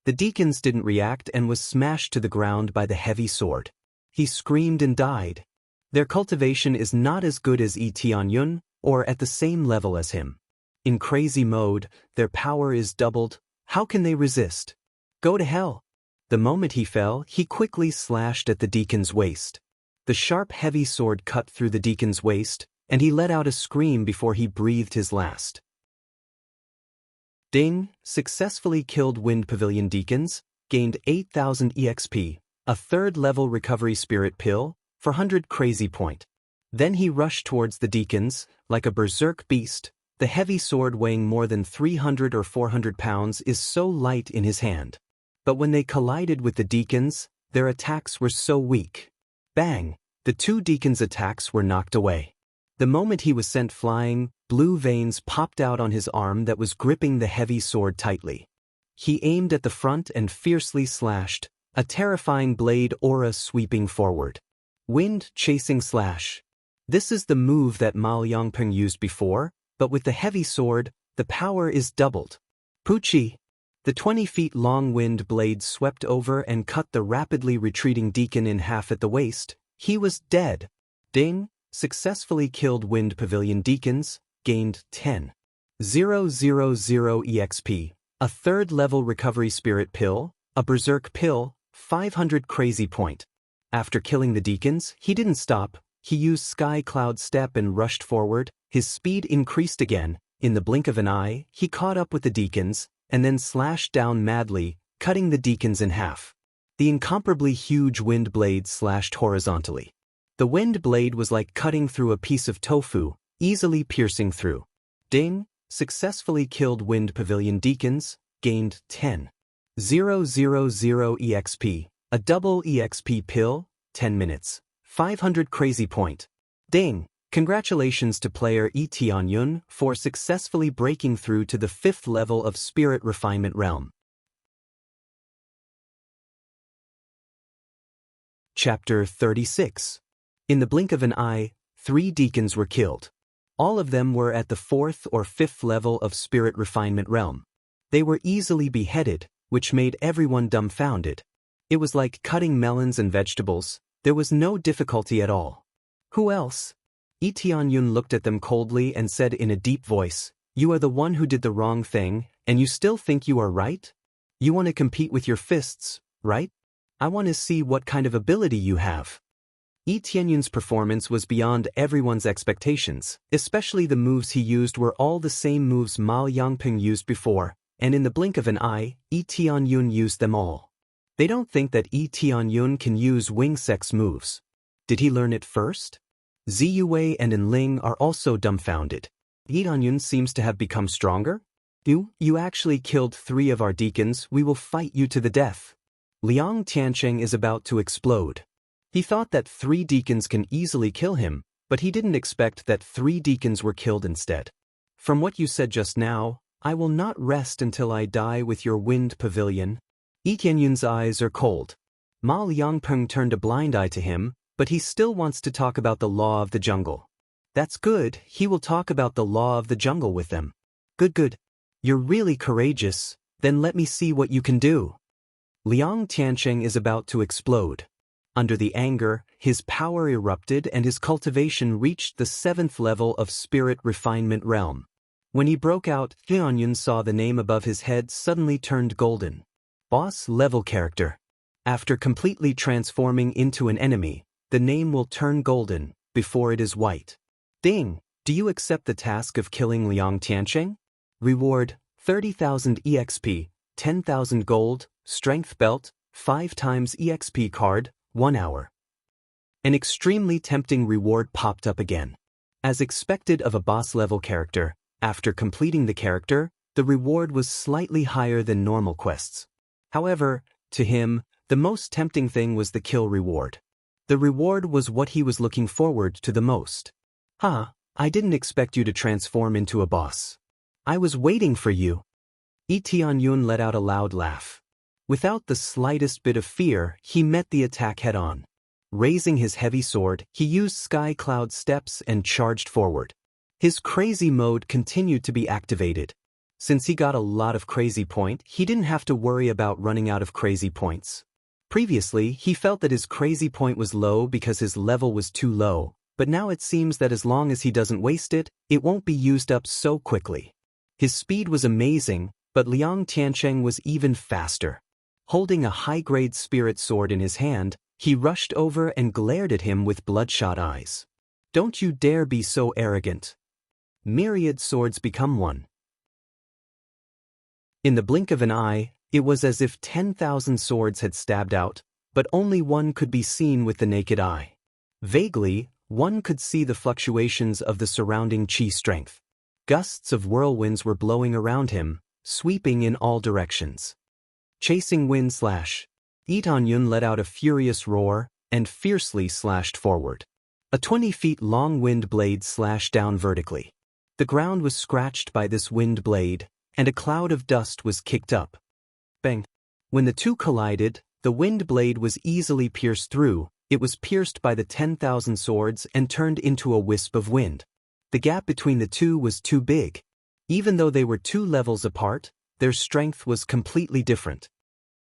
The deacons didn't react and was smashed to the ground by the heavy sword. He screamed and died. Their cultivation is not as good as Yi Tianyun, or at the same level as him. In Crazy Mode, their power is doubled. How can they resist? Go to hell. The moment he fell, he quickly slashed at the deacon's waist. The sharp heavy sword cut through the deacon's waist, and he let out a scream before he breathed his last. Ding, successfully killed Wind Pavilion deacons, gained 8,000 EXP, a 3rd level recovery spirit pill, for 100 crazy point. Then he rushed towards the deacons, like a berserk beast. The heavy sword weighing more than 300 or 400 pounds is so light in his hand. But when they collided with the deacons, their attacks were so weak. Bang! The two deacons' attacks were knocked away. The moment he was sent flying, blue veins popped out on his arm that was gripping the heavy sword tightly. He aimed at the front and fiercely slashed, a terrifying blade aura sweeping forward. Wind chasing slash. This is the move that Mal Yongping used before, but with the heavy sword, the power is doubled. Puchi! The 20-feet-long wind blade swept over and cut the rapidly retreating deacon in half at the waist. He was dead. Ding! Successfully killed Wind Pavilion deacons, gained 10,000 EXP, a third-level recovery spirit pill, a berserk pill, 500 crazy point. After killing the deacons, he didn't stop. He used Sky Cloud Step and rushed forward. His speed increased again. In the blink of an eye, he caught up with the deacons, and then slashed down madly, cutting the deacons in half. The incomparably huge wind blade slashed horizontally. The wind blade was like cutting through a piece of tofu, easily piercing through. Ding! Successfully killed Wind Pavilion deacons, gained 10,000 EXP, a double EXP pill, 10 minutes, 500 crazy point. Ding! Congratulations to player Itianyun for successfully breaking through to the 5th level of Spirit Refinement Realm. Chapter 36. In the blink of an eye, 3 deacons were killed. All of them were at the 4th or 5th level of Spirit Refinement Realm. They were easily beheaded, which made everyone dumbfounded. It was like cutting melons and vegetables. There was no difficulty at all. Who else? Itianyun looked at them coldly and said in a deep voice, "You are the one who did the wrong thing, and you still think you are right? You want to compete with your fists, right? I want to see what kind of ability you have." Itianyun's performance was beyond everyone's expectations, especially the moves he used were all the same moves Mal Yongping used before, and in the blink of an eye, Itianyun used them all. They don't think that Itianyun can use Wing Sex moves. Did he learn it first? Ziyue and Enling are also dumbfounded. Itianyun seems to have become stronger? You actually killed 3 of our deacons. We will fight you to the death. Liang Tiancheng is about to explode. He thought that 3 deacons can easily kill him, but he didn't expect that 3 deacons were killed instead. From what you said just now, I will not rest until I die with your Wind Pavilion. Itianyun's eyes are cold. Mal Yongpeng turned a blind eye to him, but he still wants to talk about the law of the jungle. That's good, he will talk about the law of the jungle with them. Good. You're really courageous, then let me see what you can do. Liang Tiancheng is about to explode. Under the anger, his power erupted and his cultivation reached the 7th level of Spirit Refinement Realm. When he broke out, Itianyun saw the name above his head suddenly turned golden. Boss level character. After completely transforming into an enemy, the name will turn golden before it is white. Ding! Do you accept the task of killing Liang Tiancheng? Reward, 30,000 EXP, 10,000 gold, strength belt, 5 times EXP card, 1 hour. An extremely tempting reward popped up again. As expected of a boss-level character, after completing the character, the reward was slightly higher than normal quests. However, to him, the most tempting thing was the kill reward. The reward was what he was looking forward to the most. I didn't expect you to transform into a boss. I was waiting for you. Itianyun let out a loud laugh. Without the slightest bit of fear, he met the attack head-on. Raising his heavy sword, he used Sky Cloud Steps and charged forward. His crazy mode continued to be activated. Since he got a lot of crazy point, he didn't have to worry about running out of crazy points. Previously, he felt that his crazy point was low because his level was too low, but now it seems that as long as he doesn't waste it, it won't be used up so quickly. His speed was amazing, but Liang Tiancheng was even faster. Holding a high-grade spirit sword in his hand, he rushed over and glared at him with bloodshot eyes. Don't you dare be so arrogant. Myriad swords become one. In the blink of an eye, it was as if 10,000 swords had stabbed out, but only one could be seen with the naked eye. Vaguely, One could see the fluctuations of the surrounding qi strength. Gusts of whirlwinds were blowing around him, sweeping in all directions. Chasing wind slash. Lee Tianyun let out a furious roar and fiercely slashed forward. A 20-feet-long wind blade slashed down vertically. The ground was scratched by this wind blade, and a cloud of dust was kicked up. Bang! When the two collided, the wind blade was easily pierced through. It was pierced by the 10,000 swords and turned into a wisp of wind. The gap between the two was too big. Even though they were 2 levels apart, their strength was completely different.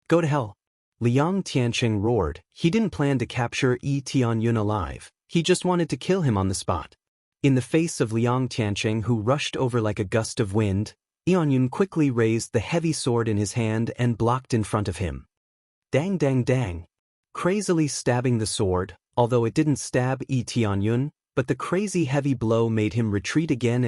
Go to hell! Liang Tianqing roared. He didn't plan to capture Lee Tianyun alive. He just wanted to kill him on the spot. In the face of Liang Tianqing, who rushed over like a gust of wind, Tianyun quickly raised the heavy sword in his hand and blocked in front of him. Dang dang dang! Crazily stabbing the sword, although it didn't stab Lee Tianyun, but the crazy heavy blow made him retreat again,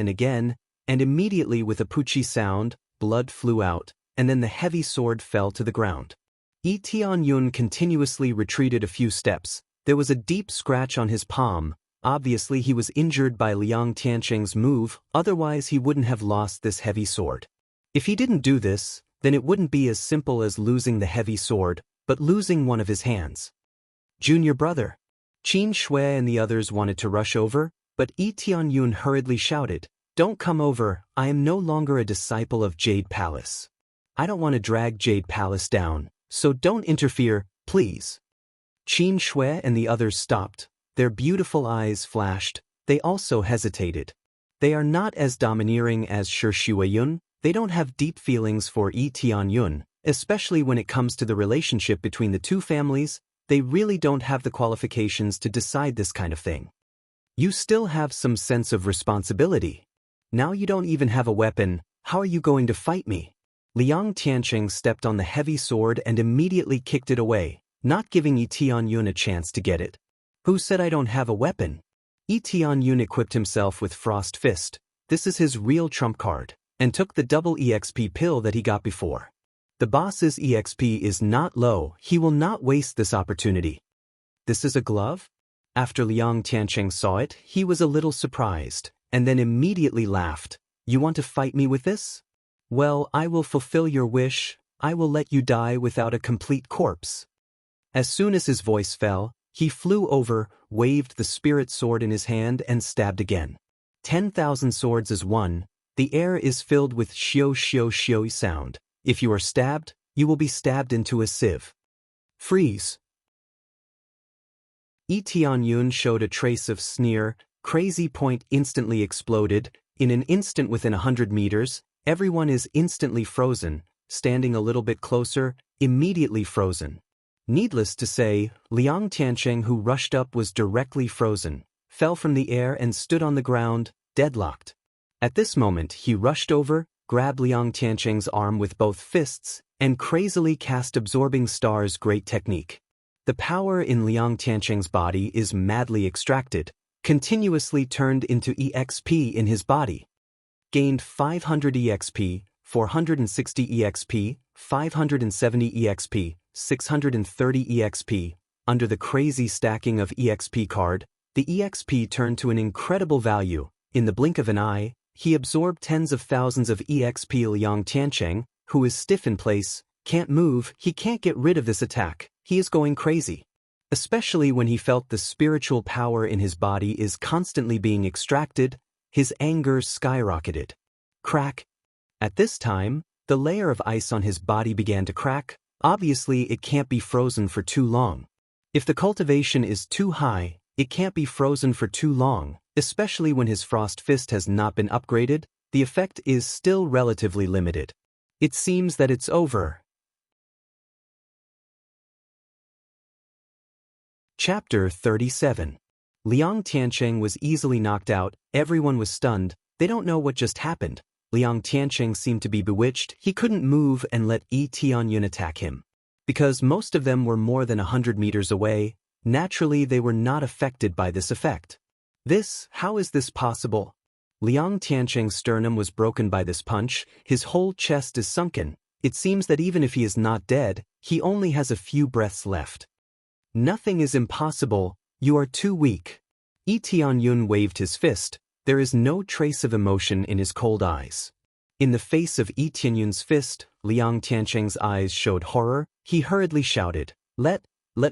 and immediately with a poochie sound, blood flew out, and then the heavy sword fell to the ground. Lee Tianyun continuously retreated a few steps. There was a deep scratch on his palm. Obviously he was injured by Liang Tianqing's move, otherwise he wouldn't have lost this heavy sword. If he didn't do this, then it wouldn't be as simple as losing the heavy sword, but losing one of his hands. Junior brother. Qin Shui and the others wanted to rush over, but Lee Tianyun hurriedly shouted, "Don't come over, I am no longer a disciple of Jade Palace. I don't want to drag Jade Palace down, so don't interfere, please." Qin Shui and the others stopped. Their beautiful eyes flashed. They also hesitated. They are not as domineering as Shi Shuiyun. They don't have deep feelings for Lee Tianyun, especially when it comes to the relationship between the two families. They really don't have the qualifications to decide this kind of thing. You still have some sense of responsibility. Now you don't even have a weapon. How are you going to fight me? Liang Tianqing stepped on the heavy sword and immediately kicked it away, not giving Lee Tianyun a chance to get it. Who said I don't have a weapon? Lee Tianyun equipped himself with Frost Fist. This is his real trump card, and took the double EXP pill that he got before. The boss's EXP is not low. He will not waste this opportunity. This is a glove? After Liang Tianqing saw it, he was a little surprised, and then immediately laughed. You want to fight me with this? Well, I will fulfill your wish. I will let you die without a complete corpse. As soon as his voice fell, he flew over, waved the spirit sword in his hand and stabbed again. 10,000 swords is one. The air is filled with shio shio shio sound. If you are stabbed, you will be stabbed into a sieve. Freeze. Lee Tianyun showed a trace of sneer. Crazy point instantly exploded. In an instant within 100 meters, everyone is instantly frozen. Standing a little bit closer, immediately frozen. Needless to say, Liang Tianqing, who rushed up, was directly frozen, fell from the air and stood on the ground, deadlocked. At this moment he rushed over, grabbed Liang Tianqing's arm with both fists, and crazily cast Absorbing Star's great technique. The power in Liang Tianqing's body is madly extracted, continuously turned into EXP in his body. Gained 500 EXP, 460 EXP, 570 EXP, 630 EXP. Under the crazy stacking of EXP card, the EXP turned to an incredible value. In the blink of an eye, he absorbed tens of thousands of EXP. Liang Tianqing, who is stiff in place, can't move. He can't get rid of this attack. He is going crazy. Especially when he felt the spiritual power in his body is constantly being extracted, his anger skyrocketed. Crack. At this time, the layer of ice on his body began to crack. Obviously, it can't be frozen for too long. If the cultivation is too high, it can't be frozen for too long, especially when his Frost Fist has not been upgraded. The effect is still relatively limited. It seems that it's over. Chapter 37. Liang Tianqing was easily knocked out. Everyone was stunned. They don't know what just happened. Liang Tianqing seemed to be bewitched. He couldn't move and let Lee Tianyun attack him. Because most of them were more than 100 meters away, naturally they were not affected by this effect. How is this possible? Liang Tianqing's sternum was broken by this punch. His whole chest is sunken. It seems that even if he is not dead, he only has a few breaths left. Nothing is impossible. You are too weak. Yi Tianyun waved his fist. There is no trace of emotion in his cold eyes. In the face of Yi Tianyun's fist, Liang Tiancheng's eyes showed horror. He hurriedly shouted, Let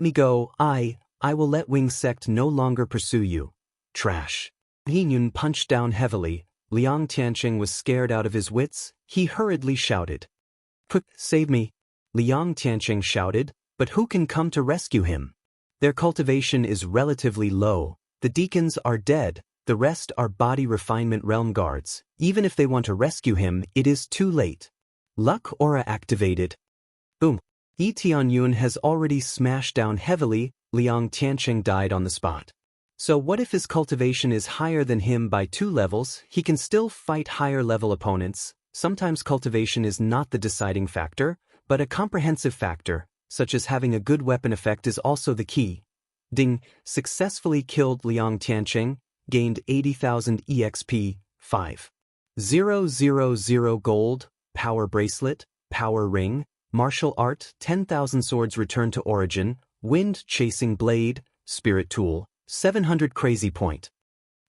me go. I will let Wing Sect no longer pursue you. Trash. Yi Tianyun punched down heavily. Liang Tiancheng was scared out of his wits. He hurriedly shouted, Quick, save me. Liang Tiancheng shouted, but who can come to rescue him? Their cultivation is relatively low. The deacons are dead. The rest are body refinement realm guards. Even if they want to rescue him, it is too late. Luck aura activated. Boom. Yi Tianyun has already smashed down heavily. Liang Tiancheng died on the spot. So what if his cultivation is higher than him by 2 levels? He can still fight higher level opponents. Sometimes cultivation is not the deciding factor, but a comprehensive factor, such as having a good weapon effect, is also the key. Ding, successfully killed Liang Tiancheng, gained 80,000 EXP, 5,000 gold, power bracelet, power ring, martial art, 10,000 swords return to origin, wind chasing blade, spirit tool, 700 crazy point.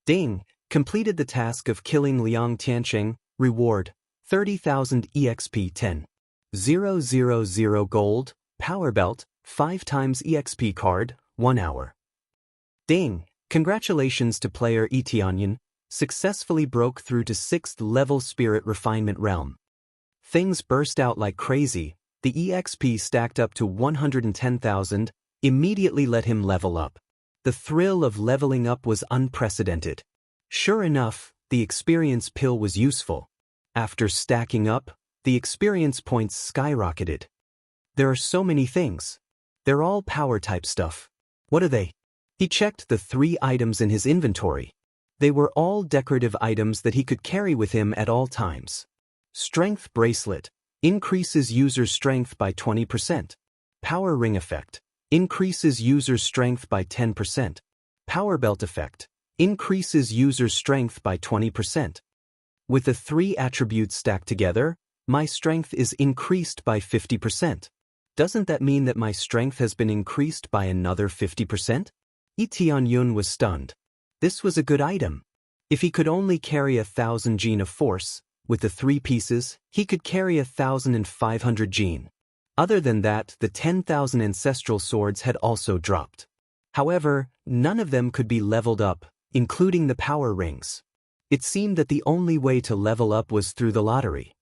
Ding, completed the task of killing Liang Tiancheng, reward, 30,000 EXP, 10,000 gold, power belt, 5 times EXP card, 1 hour. Ding, congratulations to player Yi Tianyun, successfully broke through to 6th level spirit refinement realm. Things burst out like crazy. The EXP stacked up to 110,000, immediately let him level up. The thrill of leveling up was unprecedented. Sure enough, the experience pill was useful. After stacking up, the experience points skyrocketed. There are so many things. They're all power type stuff. What are they? He checked the 3 items in his inventory. They were all decorative items that he could carry with him at all times. Strength bracelet. Increases user's strength by 20%. Power ring effect. Increases user's strength by 10%. Power belt effect. Increases user's strength by 20%. With the 3 attributes stacked together, my strength is increased by 50%. Doesn't that mean that my strength has been increased by another 50%? Yi Tianyun was stunned. This was a good item. If he could only carry 1,000 gene of force, with the 3 pieces, he could carry 1,500 gene. Other than that, the 10,000 ancestral swords had also dropped. However, none of them could be leveled up, including the power rings. It seemed that the only way to level up was through the lottery.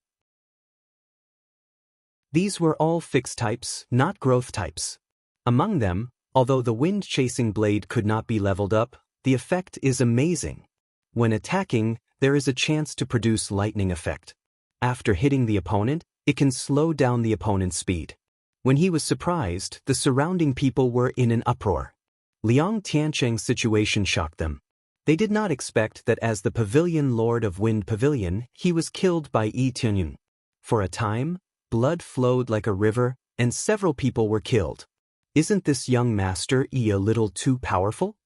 These were all fixed types, not growth types. Among them, although the wind-chasing blade could not be leveled up, the effect is amazing. When attacking, there is a chance to produce lightning effect. After hitting the opponent, it can slow down the opponent's speed. When he was surprised, the surrounding people were in an uproar. Liang Tiancheng's situation shocked them. They did not expect that as the Pavilion Lord of Wind Pavilion, he was killed by Yi Tianyun. For a time, blood flowed like a river, and several people were killed. Isn't this young master Yi a little too powerful?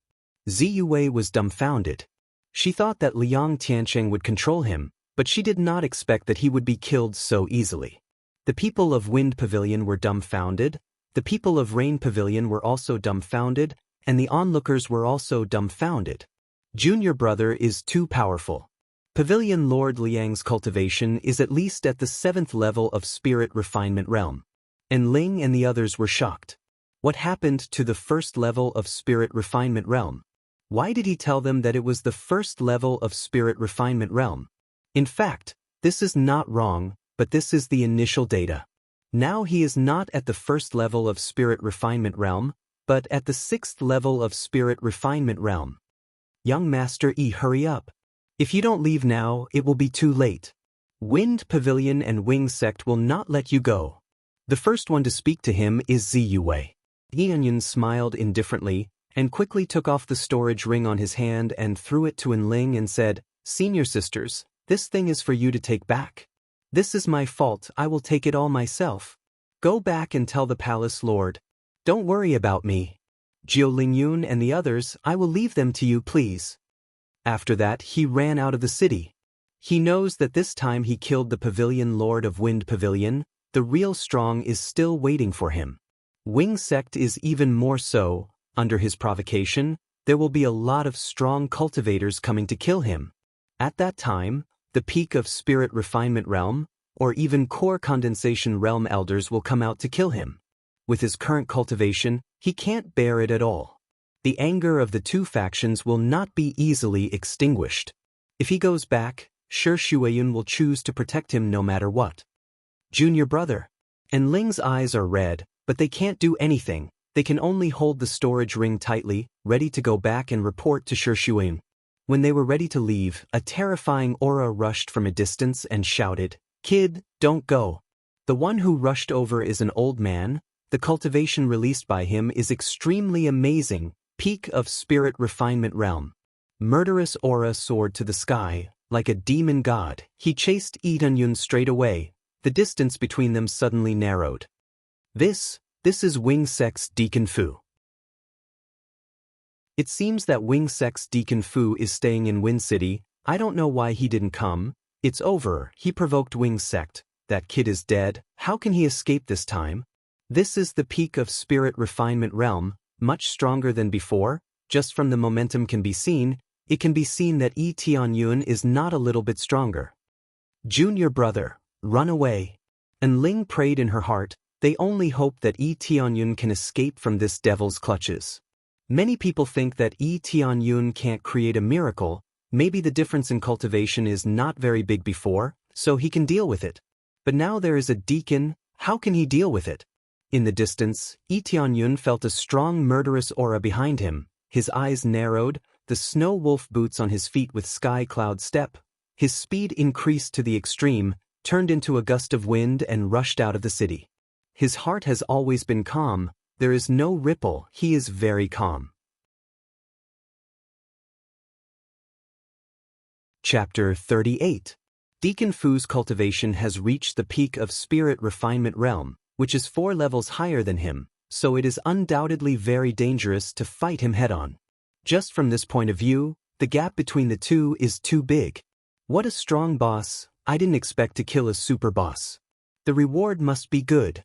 Ziyue was dumbfounded. She thought that Liang Tiancheng would control him, but she did not expect that he would be killed so easily. The people of Wind Pavilion were dumbfounded, the people of Rain Pavilion were also dumbfounded, and the onlookers were also dumbfounded. Junior brother is too powerful. Pavilion Lord Liang's cultivation is at least at the 7th level of spirit refinement realm. And Ling and the others were shocked. What happened to the 1st level of spirit refinement realm? Why did he tell them that it was the 1st level of spirit refinement realm? In fact, this is not wrong, but this is the initial data. Now he is not at the 1st level of spirit refinement realm, but at the 6th level of spirit refinement realm. Young Master Yi, hurry up. If you don't leave now, it will be too late. Wind Pavilion and Wing Sect will not let you go. The first one to speak to him is Ziyue. Yi Tianyun smiled indifferently, and quickly took off the storage ring on his hand and threw it to Enling and said, Senior sisters, this thing is for you to take back. This is my fault, I will take it all myself. Go back and tell the palace lord. Don't worry about me. Jiu Lingyun and the others, I will leave them to you, please. After that, he ran out of the city. He knows that this time he killed the Pavilion Lord of Wind Pavilion, the real strong is still waiting for him. Wing Sect is even more so. Under his provocation, there will be a lot of strong cultivators coming to kill him. At that time, the peak of spirit refinement realm, or even core condensation realm elders will come out to kill him. With his current cultivation, he can't bear it at all. The anger of the two factions will not be easily extinguished. If he goes back, sure Shuayun will choose to protect him no matter what. Junior brother. And Ling's eyes are red, but they can't do anything. They can only hold the storage ring tightly, ready to go back and report to Sure Shuayun. When they were ready to leave, a terrifying aura rushed from a distance and shouted, "Kid, don't go." The one who rushed over is an old man. The cultivation released by him is extremely amazing, peak of spirit refinement realm. Murderous aura soared to the sky, like a demon god. He chased Lee Tunyun straight away. The distance between them suddenly narrowed. This is Wing Sec's Deacon Fu. It seems that Wing Sec's Deacon Fu is staying in Wind City. I don't know why he didn't come. It's over. He provoked Wing Sect. That kid is dead. How can he escape this time? This is the peak of spirit refinement realm, much stronger than before. Just from the momentum can be seen, it can be seen that Yi Tianyun is not a little bit stronger. Junior brother, run away. And Ling prayed in her heart. They only hope that Yi Tianyun can escape from this devil's clutches. Many people think that Yi Tianyun can't create a miracle. Maybe the difference in cultivation is not very big before, so he can deal with it. But now there is a deacon. How can he deal with it? In the distance, Yi Tianyun felt a strong murderous aura behind him. His eyes narrowed, the snow wolf boots on his feet with sky cloud step. His speed increased to the extreme, turned into a gust of wind and rushed out of the city. His heart has always been calm. There is no ripple. He is very calm. Chapter 38. Deacon Fu's cultivation has reached the peak of spirit refinement realm, which is 4 levels higher than him, so it is undoubtedly very dangerous to fight him head-on. Just from this point of view, the gap between the two is too big. What a strong boss. I didn't expect to kill a super boss. The reward must be good.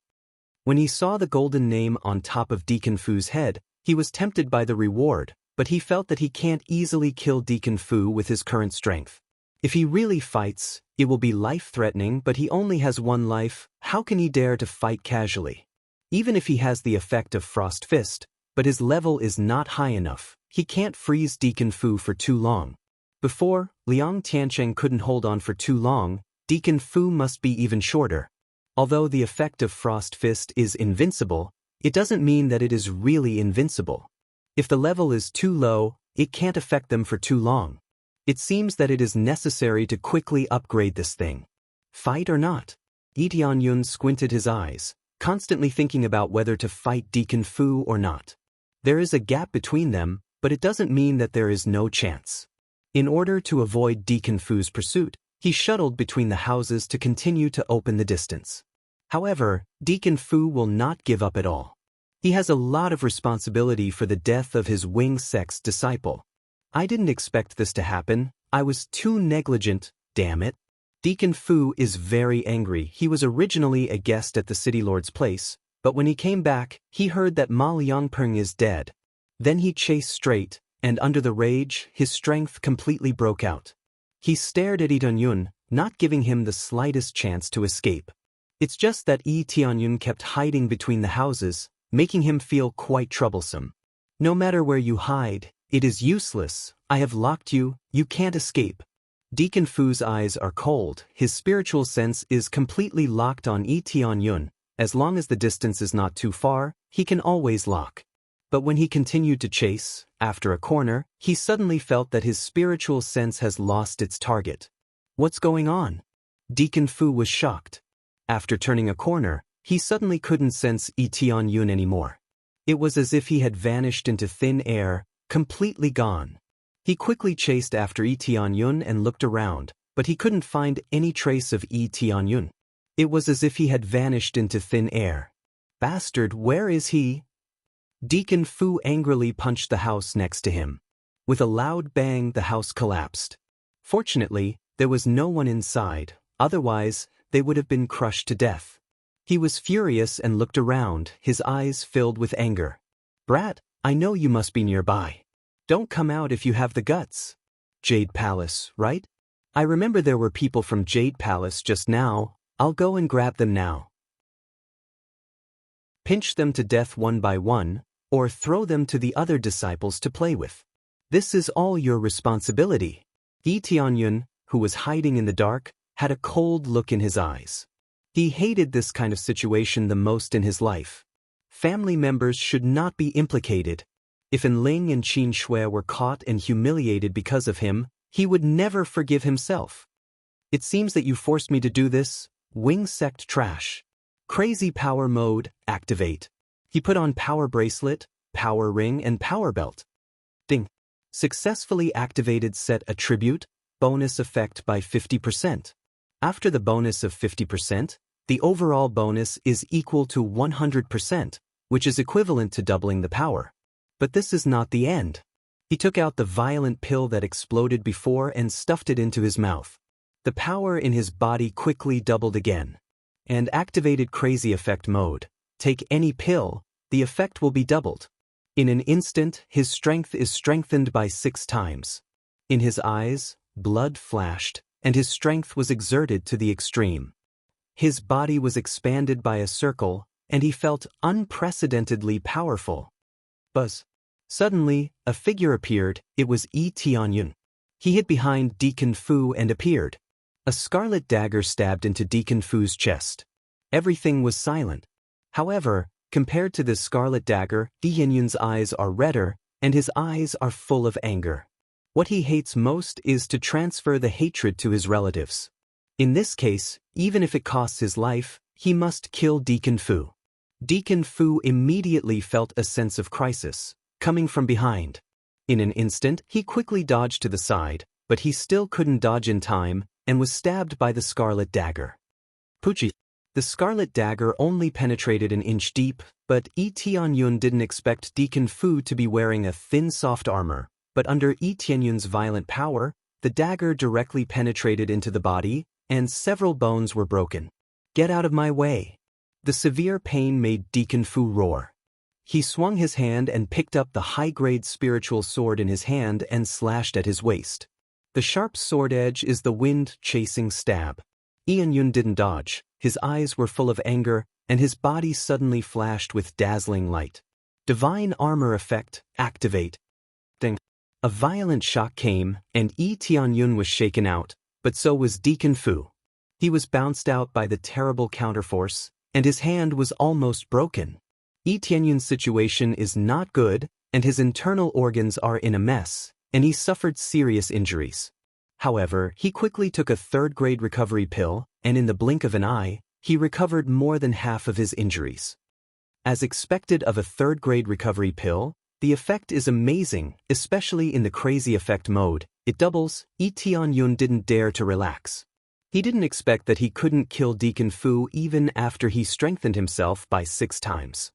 When he saw the golden name on top of Deacon Fu's head, he was tempted by the reward, but he felt that he can't easily kill Deacon Fu with his current strength. If he really fights, it will be life-threatening, but he only has 1 life. How can he dare to fight casually? Even if he has the effect of Frost Fist, but his level is not high enough, he can't freeze Deacon Fu for too long. Before, Liang Tiancheng couldn't hold on for too long. Deacon Fu must be even shorter. Although the effect of Frost Fist is invincible, it doesn't mean that it is really invincible. If the level is too low, it can't affect them for too long. It seems that it is necessary to quickly upgrade this thing. Fight or not? Yi Tianyun squinted his eyes, constantly thinking about whether to fight Deacon Fu or not. There is a gap between them, but it doesn't mean that there is no chance. In order to avoid Deacon Fu's pursuit, he shuttled between the houses to continue to open the distance. However, Deacon Fu will not give up at all. He has a lot of responsibility for the death of his Wing Sec's disciple. I didn't expect this to happen. I was too negligent, damn it. Deacon Fu is very angry. He was originally a guest at the City Lord's place, but when he came back, he heard that Ma Liangpeng is dead. Then he chased straight, and under the rage, his strength completely broke out. He stared at Yi Tianyun, not giving him the slightest chance to escape. It's just that Yi Tianyun kept hiding between the houses, making him feel quite troublesome. No matter where you hide, it is useless. I have locked you, you can't escape. Deacon Fu's eyes are cold. His spiritual sense is completely locked on Yi Tianyun. As long as the distance is not too far, he can always lock. But when he continued to chase, after a corner, he suddenly felt that his spiritual sense has lost its target. What's going on? Deacon Fu was shocked. After turning a corner, he suddenly couldn't sense Yi Tianyun anymore. It was as if he had vanished into thin air, completely gone. He quickly chased after Yi Tianyun and looked around, but he couldn't find any trace of Yi Tianyun. It was as if he had vanished into thin air. Bastard, where is he? Deacon Fu angrily punched the house next to him. With a loud bang, the house collapsed. Fortunately, there was no one inside, otherwise, they would have been crushed to death. He was furious and looked around, his eyes filled with anger. Brat, I know you must be nearby. Don't come out if you have the guts. Jade Palace, right? I remember there were people from Jade Palace just now. I'll go and grab them now. Pinch them to death one by one, or throw them to the other disciples to play with. This is all your responsibility. Yi Tianyun, who was hiding in the dark, had a cold look in his eyes. He hated this kind of situation the most in his life. Family members should not be implicated. If Enling and Qin Shui were caught and humiliated because of him, he would never forgive himself. It seems that you forced me to do this. Wing sect trash. Crazy power mode, activate. He put on power bracelet, power ring and power belt. Ding. Successfully activated set attribute, bonus effect by 50%. After the bonus of 50%, the overall bonus is equal to 100%, which is equivalent to doubling the power. But this is not the end. He took out the violent pill that exploded before and stuffed it into his mouth. The power in his body quickly doubled again. And activated crazy effect mode. Take any pill, the effect will be doubled. In an instant, his strength is strengthened by 6 times. In his eyes, blood flashed, and his strength was exerted to the extreme. His body was expanded by a circle, and he felt unprecedentedly powerful. Buzz. Suddenly, a figure appeared. It was Yi Tianyun. He hid behind Deacon Fu and appeared. A scarlet dagger stabbed into Deacon Fu's chest. Everything was silent. However, compared to this scarlet dagger, Tianyun's eyes are redder, and his eyes are full of anger. What he hates most is to transfer the hatred to his relatives. In this case, even if it costs his life, he must kill Deacon Fu. Deacon Fu immediately felt a sense of crisis, coming from behind. In an instant, he quickly dodged to the side, but he still couldn't dodge in time, and was stabbed by the scarlet dagger. Puchi. The scarlet dagger only penetrated an inch deep, but Yi Tianyun didn't expect Deacon Fu to be wearing a thin soft armor, but under Yi Tianyun's violent power, the dagger directly penetrated into the body, and several bones were broken. Get out of my way. The severe pain made Deacon Fu roar. He swung his hand and picked up the high-grade spiritual sword in his hand and slashed at his waist. The sharp sword edge is the wind-chasing stab. Tianyun didn't dodge. His eyes were full of anger, and his body suddenly flashed with dazzling light. Divine armor effect, activate. Ding. A violent shock came, and Yi Tianyun was shaken out, but so was Deacon Fu. He was bounced out by the terrible counterforce, and his hand was almost broken. Yi Tianyun's situation is not good, and his internal organs are in a mess, and he suffered serious injuries. However, he quickly took a third-grade recovery pill, and in the blink of an eye, he recovered more than half of his injuries. As expected of a third-grade recovery pill, the effect is amazing, especially in the crazy effect mode. It doubles. Yi Tianyun didn't dare to relax. He didn't expect that he couldn't kill Deacon Fu even after he strengthened himself by 6 times.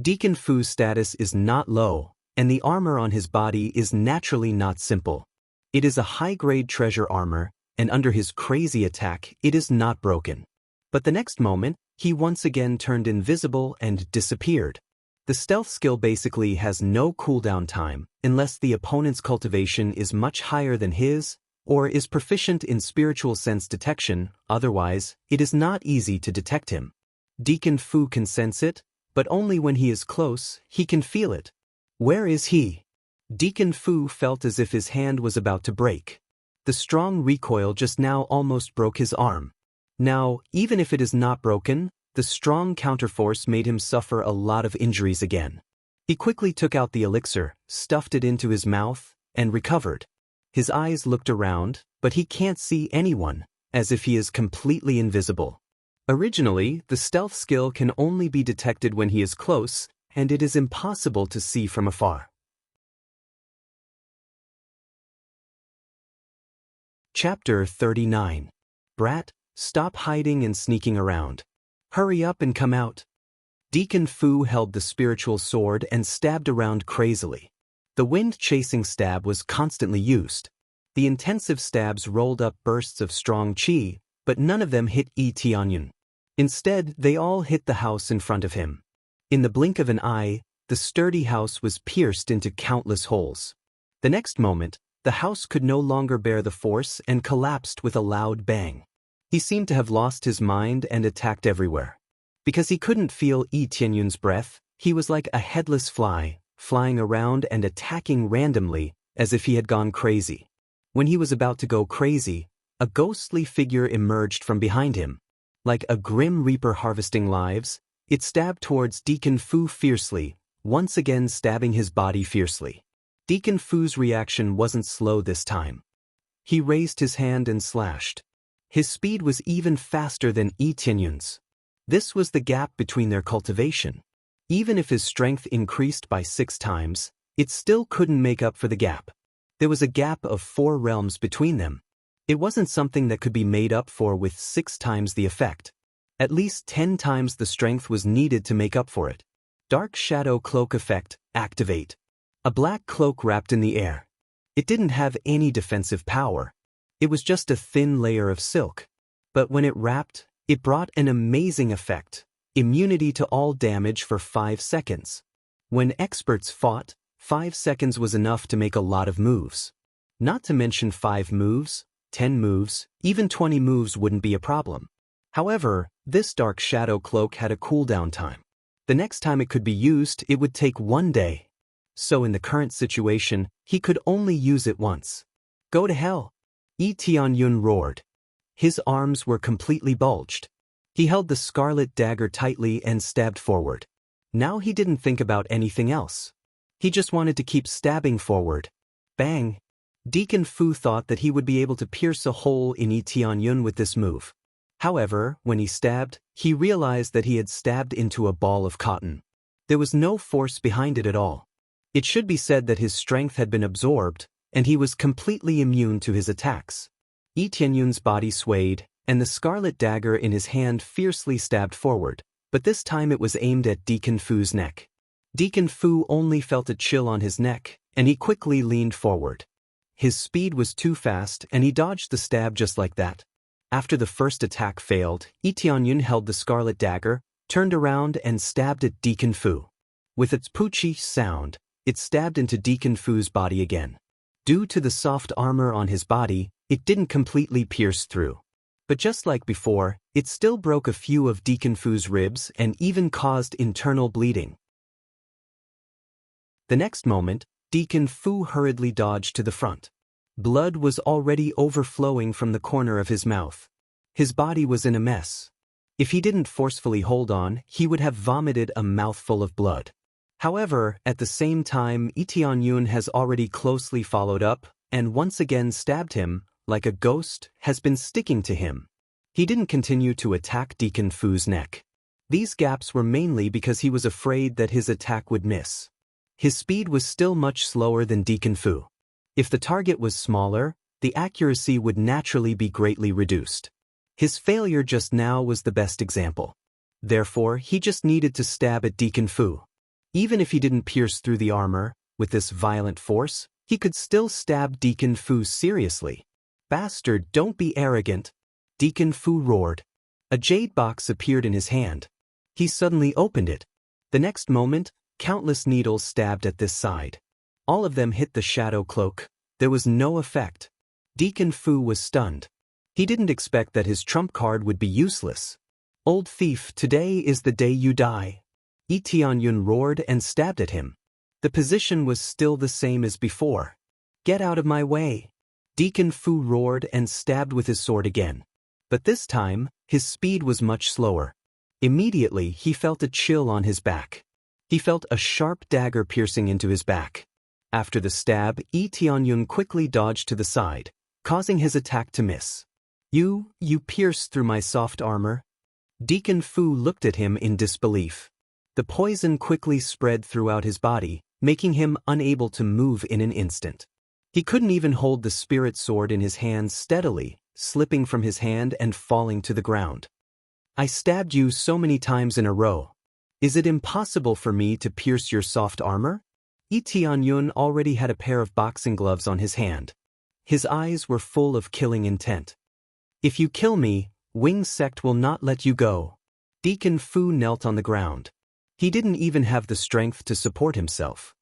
Deacon Fu's status is not low, and the armor on his body is naturally not simple. It is a high-grade treasure armor, and under his crazy attack, it is not broken. But the next moment, he once again turned invisible and disappeared. The stealth skill basically has no cooldown time, unless the opponent's cultivation is much higher than his, or is proficient in spiritual sense detection. Otherwise, it is not easy to detect him. Deacon Fu can sense it, but only when he is close, he can feel it. Where is he? Deacon Fu felt as if his hand was about to break. The strong recoil just now almost broke his arm. Now, even if it is not broken, the strong counterforce made him suffer a lot of injuries again. He quickly took out the elixir, stuffed it into his mouth, and recovered. His eyes looked around, but he can't see anyone, as if he is completely invisible. Originally, the stealth skill can only be detected when he is close, and it is impossible to see from afar. Chapter 39. Brat, stop hiding and sneaking around. Hurry up and come out. Deacon Fu held the spiritual sword and stabbed around crazily. The wind-chasing stab was constantly used. The intensive stabs rolled up bursts of strong qi, but none of them hit Yi Tianyun. Instead, they all hit the house in front of him. In the blink of an eye, The sturdy house was pierced into countless holes. The next moment, the house could no longer bear the force and collapsed with a loud bang. He seemed to have lost his mind and attacked everywhere. Because he couldn't feel Yi Tianyun's breath, he was like a headless fly, flying around and attacking randomly, as if he had gone crazy. When he was about to go crazy, a ghostly figure emerged from behind him. Like a grim reaper harvesting lives, it stabbed towards Deacon Fu fiercely, once again stabbing his body fiercely. Deacon Fu's reaction wasn't slow this time. He raised his hand and slashed. His speed was even faster than Yi Tianyun's. This was the gap between their cultivation. Even if his strength increased by 6 times, it still couldn't make up for the gap. There was a gap of 4 realms between them. It wasn't something that could be made up for with 6 times the effect. At least 10 times the strength was needed to make up for it. Dark Shadow Cloak Effect, activate. A black cloak wrapped in the air. It didn't have any defensive power. It was just a thin layer of silk. But when it wrapped, it brought an amazing effect. Immunity to all damage for 5 seconds. When experts fought, 5 seconds was enough to make a lot of moves. Not to mention 5 moves, 10 moves, even 20 moves wouldn't be a problem. However, this Dark Shadow Cloak had a cooldown time. The next time it could be used, it would take 1 day. So in the current situation, he could only use it once. Go to hell! Yi Tianyun roared. His arms were completely bulged. He held the scarlet dagger tightly and stabbed forward. Now he didn't think about anything else. He just wanted to keep stabbing forward. Bang! Deacon Fu thought that he would be able to pierce a hole in Yi Tianyun with this move. However, when he stabbed, he realized that he had stabbed into a ball of cotton. There was no force behind it at all. It should be said that his strength had been absorbed, and he was completely immune to his attacks. Yi Tianyun's body swayed, and the scarlet dagger in his hand fiercely stabbed forward, but this time it was aimed at Deacon Fu's neck. Deacon Fu only felt a chill on his neck, and he quickly leaned forward. His speed was too fast, and he dodged the stab just like that. After the first attack failed, Yi Tianyun held the scarlet dagger, turned around and stabbed at Deacon Fu. With its poochie sound, it stabbed into Deacon Fu's body again. Due to the soft armor on his body, it didn't completely pierce through. But just like before, it still broke a few of Deacon Fu's ribs and even caused internal bleeding. The next moment, Deacon Fu hurriedly dodged to the front. Blood was already overflowing from the corner of his mouth. His body was in a mess. If he didn't forcefully hold on, he would have vomited a mouthful of blood. However, at the same time, Yi Tianyun has already closely followed up, and once again stabbed him, like a ghost, has been sticking to him. He didn't continue to attack Deacon Fu's neck. These gaps were mainly because he was afraid that his attack would miss. His speed was still much slower than Deacon Fu. If the target was smaller, the accuracy would naturally be greatly reduced. His failure just now was the best example. Therefore, he just needed to stab at Deacon Fu. Even if he didn't pierce through the armor, with this violent force, he could still stab Deacon Fu seriously. Bastard, don't be arrogant! Deacon Fu roared. A jade box appeared in his hand. He suddenly opened it. The next moment, countless needles stabbed at this side. All of them hit the shadow cloak. There was no effect. Deacon Fu was stunned. He didn't expect that his trump card would be useless. Old thief, today is the day you die. Yi Tianyun roared and stabbed at him. The position was still the same as before. Get out of my way! Deacon Fu roared and stabbed with his sword again. But this time, his speed was much slower. Immediately, he felt a chill on his back. He felt a sharp dagger piercing into his back. After the stab, Yi Tianyun quickly dodged to the side, causing his attack to miss. You pierced through my soft armor? Deacon Fu looked at him in disbelief. The poison quickly spread throughout his body, making him unable to move in an instant. He couldn't even hold the spirit sword in his hands steadily, slipping from his hand and falling to the ground. I stabbed you so many times in a row. Is it impossible for me to pierce your soft armor? Yi Tianyun already had a pair of boxing gloves on his hand. His eyes were full of killing intent. If you kill me, Wing Sect will not let you go. Deacon Fu knelt on the ground. He didn't even have the strength to support himself.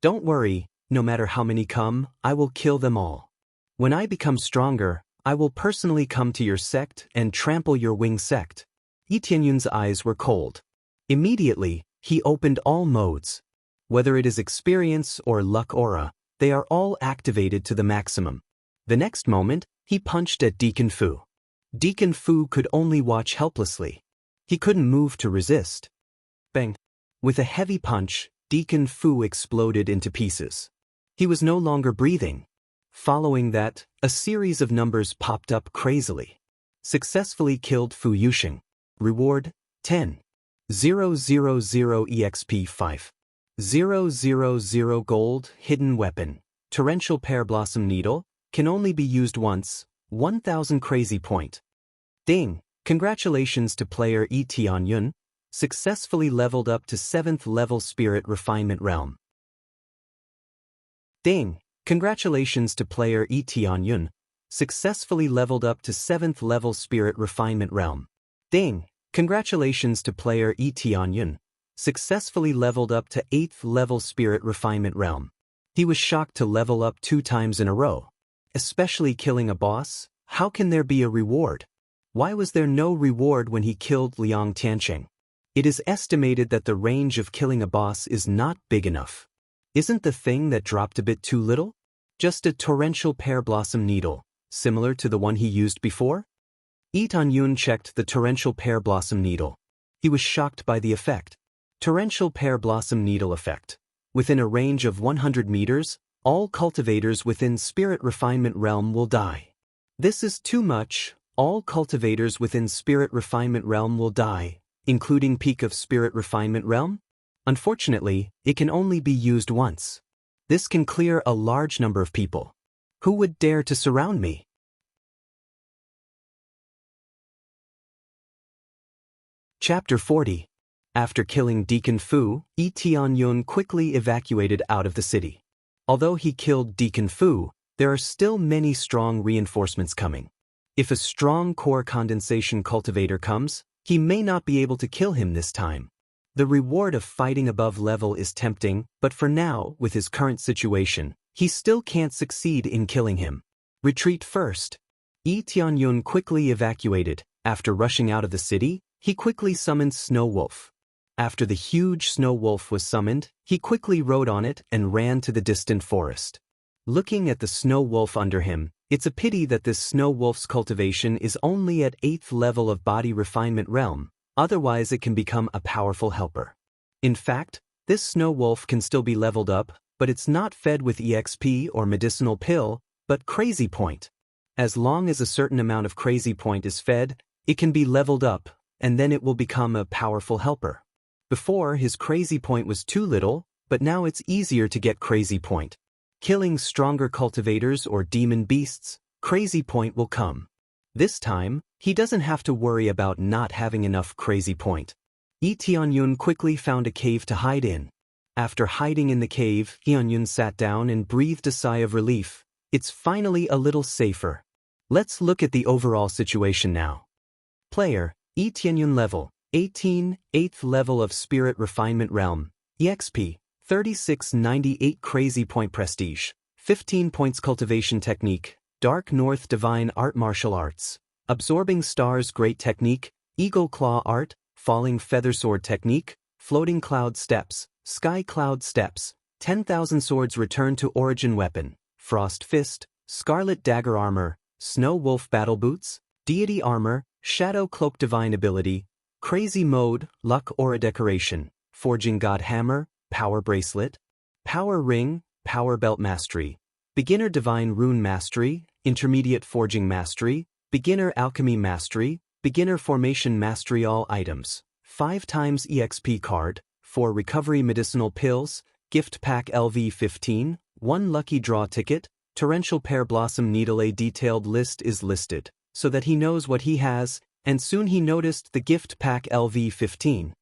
Don't worry, no matter how many come, I will kill them all. When I become stronger, I will personally come to your sect and trample your wing sect. Yi Tianyun's eyes were cold. Immediately, he opened all modes. Whether it is experience or luck aura, they are all activated to the maximum. The next moment, he punched at Deacon Fu. Deacon Fu could only watch helplessly. He couldn't move to resist. Bang! With a heavy punch, Deacon Fu exploded into pieces. He was no longer breathing. Following that, a series of numbers popped up crazily. Successfully killed Fu Yusheng. Reward, 10. 000 EXP 5. 000 gold, hidden weapon. Torrential pear blossom needle, can only be used once, 1000 crazy point. Ding! Congratulations to player Yi Tianyun, successfully leveled up to 7th level Spirit Refinement Realm. Ding! Congratulations to player Yi Tianyun, successfully leveled up to 7th level Spirit Refinement Realm. Ding! Congratulations to player Yi Tianyun, successfully leveled up to 8th level Spirit Refinement Realm. He was shocked to level up 2 times in a row. Especially killing a boss, how can there be a reward? Why was there no reward when he killed Liang Tiancheng? It is estimated that the range of killing a boss is not big enough. Isn't the thing that dropped a bit too little? Just a torrential pear blossom needle, similar to the one he used before? Yi Tianyun checked the torrential pear blossom needle. He was shocked by the effect. Torrential pear blossom needle effect. Within a range of 100 meters, all cultivators within Spirit Refinement Realm will die. This is too much. All cultivators within Spirit Refinement Realm will die, including Peak of Spirit Refinement Realm? Unfortunately, it can only be used once. This can clear a large number of people. Who would dare to surround me? Chapter 40. After killing Deacon Fu, Yi Tianyun quickly evacuated out of the city. Although he killed Deacon Fu, there are still many strong reinforcements coming. If a strong core condensation cultivator comes, he may not be able to kill him this time. The reward of fighting above level is tempting, but for now, with his current situation, he still can't succeed in killing him. Retreat first. Yi Tianyun quickly evacuated. After rushing out of the city, he quickly summoned Snow Wolf. After the huge Snow Wolf was summoned, he quickly rode on it and ran to the distant forest. Looking at the Snow Wolf under him, it's a pity that this Snow Wolf's cultivation is only at 8th level of Body Refinement Realm, otherwise it can become a powerful helper. In fact, this Snow Wolf can still be leveled up, but it's not fed with EXP or medicinal pill, but Crazy Point. As long as a certain amount of Crazy Point is fed, it can be leveled up, and then it will become a powerful helper. Before, his Crazy Point was too little, but now it's easier to get Crazy Point. Killing stronger cultivators or demon beasts, Crazy Point will come. This time, he doesn't have to worry about not having enough Crazy Point. Yi Tianyun quickly found a cave to hide in. After hiding in the cave, Tianyun sat down and breathed a sigh of relief. It's finally a little safer. Let's look at the overall situation now. Player, Yi Tianyun level, 18, 8th level of Spirit Refinement Realm, EXP. 3698 Crazy Point Prestige, 15 points Cultivation Technique, Dark North Divine Art Martial Arts, Absorbing Stars Great Technique, Eagle Claw Art, Falling Feather Sword Technique, Floating Cloud Steps, Sky Cloud Steps, 10,000 Swords Return to Origin Weapon, Frost Fist, Scarlet Dagger Armor, Snow Wolf Battle Boots, Deity Armor, Shadow Cloak Divine Ability, Crazy Mode, Luck Aura Decoration, Forging God Hammer, Power Bracelet, Power Ring, Power Belt Mastery, Beginner Divine Rune Mastery, Intermediate Forging Mastery, Beginner Alchemy Mastery, Beginner Formation Mastery. All items, 5 times EXP card, 4 Recovery Medicinal Pills, Gift Pack LV15, 1 Lucky Draw Ticket, Torrential Pear Blossom Needle. A detailed list is listed, so that he knows what he has, and soon he noticed the Gift Pack LV15.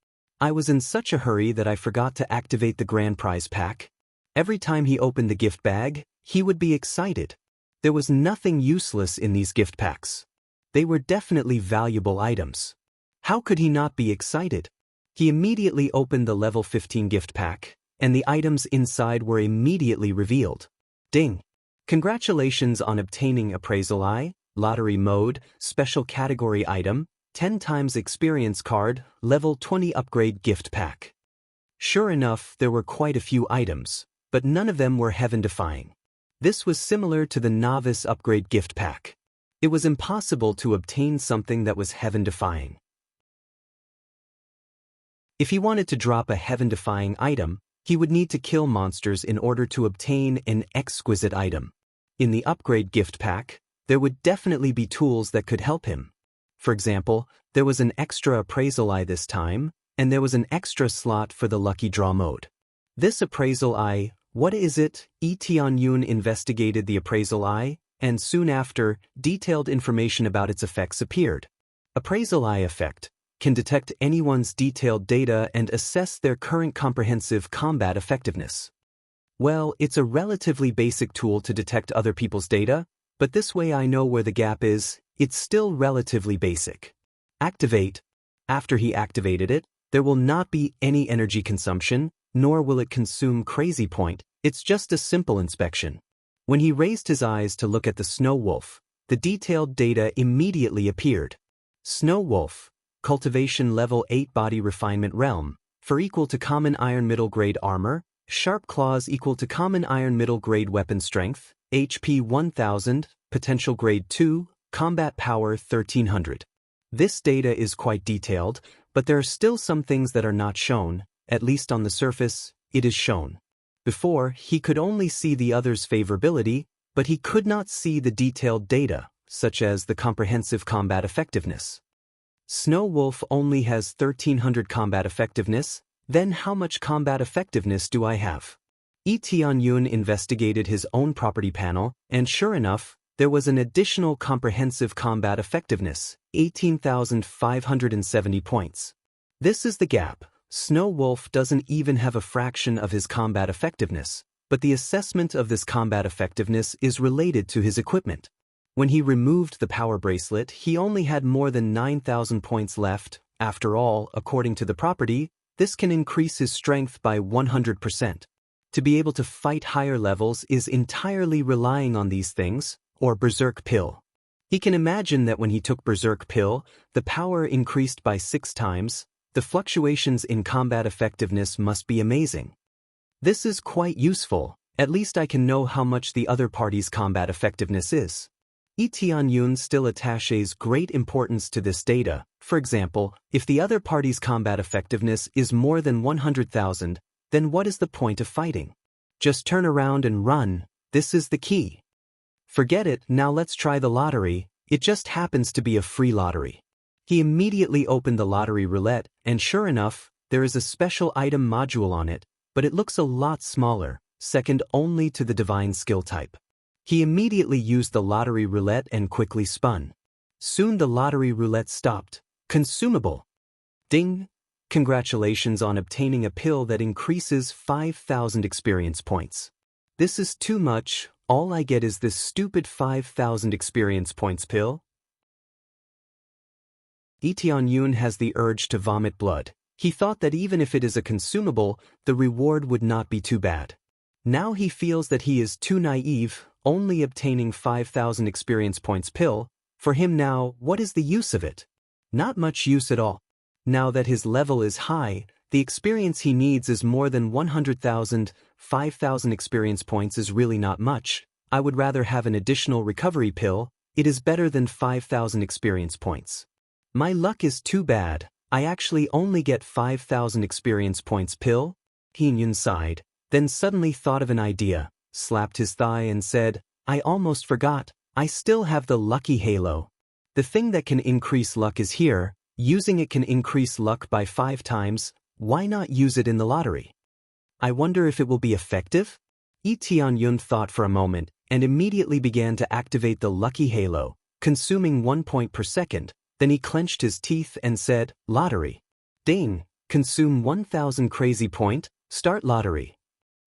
I was in such a hurry that I forgot to activate the Grand Prize Pack. Every time he opened the gift bag, he would be excited. There was nothing useless in these gift packs. They were definitely valuable items. How could he not be excited? He immediately opened the level 15 gift pack, and the items inside were immediately revealed. Ding! Congratulations on obtaining Appraisal Eye, Lottery Mode, Special Category Item, 10 times Experience Card, Level 20 Upgrade Gift Pack. Sure enough, there were quite a few items, but none of them were heaven-defying. This was similar to the Novice Upgrade Gift Pack. It was impossible to obtain something that was heaven-defying. If he wanted to drop a heaven-defying item, he would need to kill monsters in order to obtain an exquisite item. In the Upgrade Gift Pack, there would definitely be tools that could help him. For example, there was an extra Appraisal Eye this time, and there was an extra slot for the Lucky Draw mode. This Appraisal Eye, what is it? Etionyun investigated the Appraisal Eye, and soon after, detailed information about its effects appeared. Appraisal Eye effect can detect anyone's detailed data and assess their current comprehensive combat effectiveness. Well, it's a relatively basic tool to detect other people's data, but this way I know where the gap is. It's still relatively basic. Activate. After he activated it, there will not be any energy consumption, nor will it consume Crazy Point. It's just a simple inspection. When he raised his eyes to look at the Snow Wolf, the detailed data immediately appeared. Snow Wolf, Cultivation Level 8 Body Refinement Realm, for equal to Common Iron Middle Grade Armor, Sharp Claws equal to Common Iron Middle Grade Weapon Strength, HP 1000, Potential Grade 2, Combat Power 1300. This data is quite detailed, but there are still some things that are not shown, at least on the surface. It is shown. Before, he could only see the other's favorability, but he could not see the detailed data, such as the comprehensive combat effectiveness. Snow Wolf only has 1300 combat effectiveness, then how much combat effectiveness do I have? Etionyun investigated his own property panel, and sure enough, there was an additional comprehensive combat effectiveness, 18,570 points. This is the gap. Snow Wolf doesn't even have a fraction of his combat effectiveness, but the assessment of this combat effectiveness is related to his equipment. When he removed the power bracelet, he only had more than 9,000 points left. After all, according to the property, this can increase his strength by 100%. To be able to fight higher levels is entirely relying on these things, or Berserk Pill. He can imagine that when he took Berserk Pill, the power increased by 6 times. The fluctuations in combat effectiveness must be amazing. This is quite useful. At least I can know how much the other party's combat effectiveness is. Etionyun still attaches great importance to this data. For example, if the other party's combat effectiveness is more than 100,000, then what is the point of fighting? Just turn around and run. This is the key. Forget it, now let's try the lottery. It just happens to be a free lottery. He immediately opened the lottery roulette, and sure enough, there is a special item module on it, but it looks a lot smaller, second only to the divine skill type. He immediately used the lottery roulette and quickly spun. Soon the lottery roulette stopped. Consumable. Ding! Congratulations on obtaining a pill that increases 5,000 experience points. This is too much. All I get is this stupid 5,000 experience points pill. Etionyun has the urge to vomit blood. He thought that even if it is a consumable, the reward would not be too bad. Now he feels that he is too naive, only obtaining 5,000 experience points pill. For him now, what is the use of it? Not much use at all. Now that his level is high, the experience he needs is more than 100,000. 5,000 experience points is really not much. I would rather have an additional recovery pill. It is better than 5,000 experience points. My luck is too bad. I actually only get 5,000 experience points pill. Etionyun sighed, then suddenly thought of an idea, slapped his thigh and said, I almost forgot. I still have the lucky halo. The thing that can increase luck is here. Using it can increase luck by 5 times. Why not use it in the lottery? I wonder if it will be effective? Etionyun thought for a moment, and immediately began to activate the lucky halo, consuming 1 point per second. Then he clenched his teeth and said, Lottery. Ding! Consume 1,000 crazy point. Start lottery.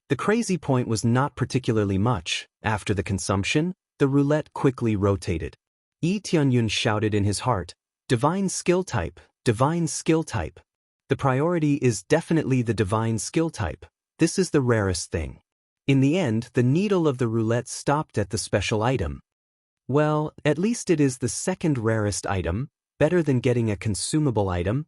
The crazy point was not particularly much. After the consumption, the roulette quickly rotated. Etionyun shouted in his heart, Divine skill type, divine skill type. The priority is definitely the divine skill type. This is the rarest thing. In the end, the needle of the roulette stopped at the special item. Well, at least it is the second rarest item, better than getting a consumable item.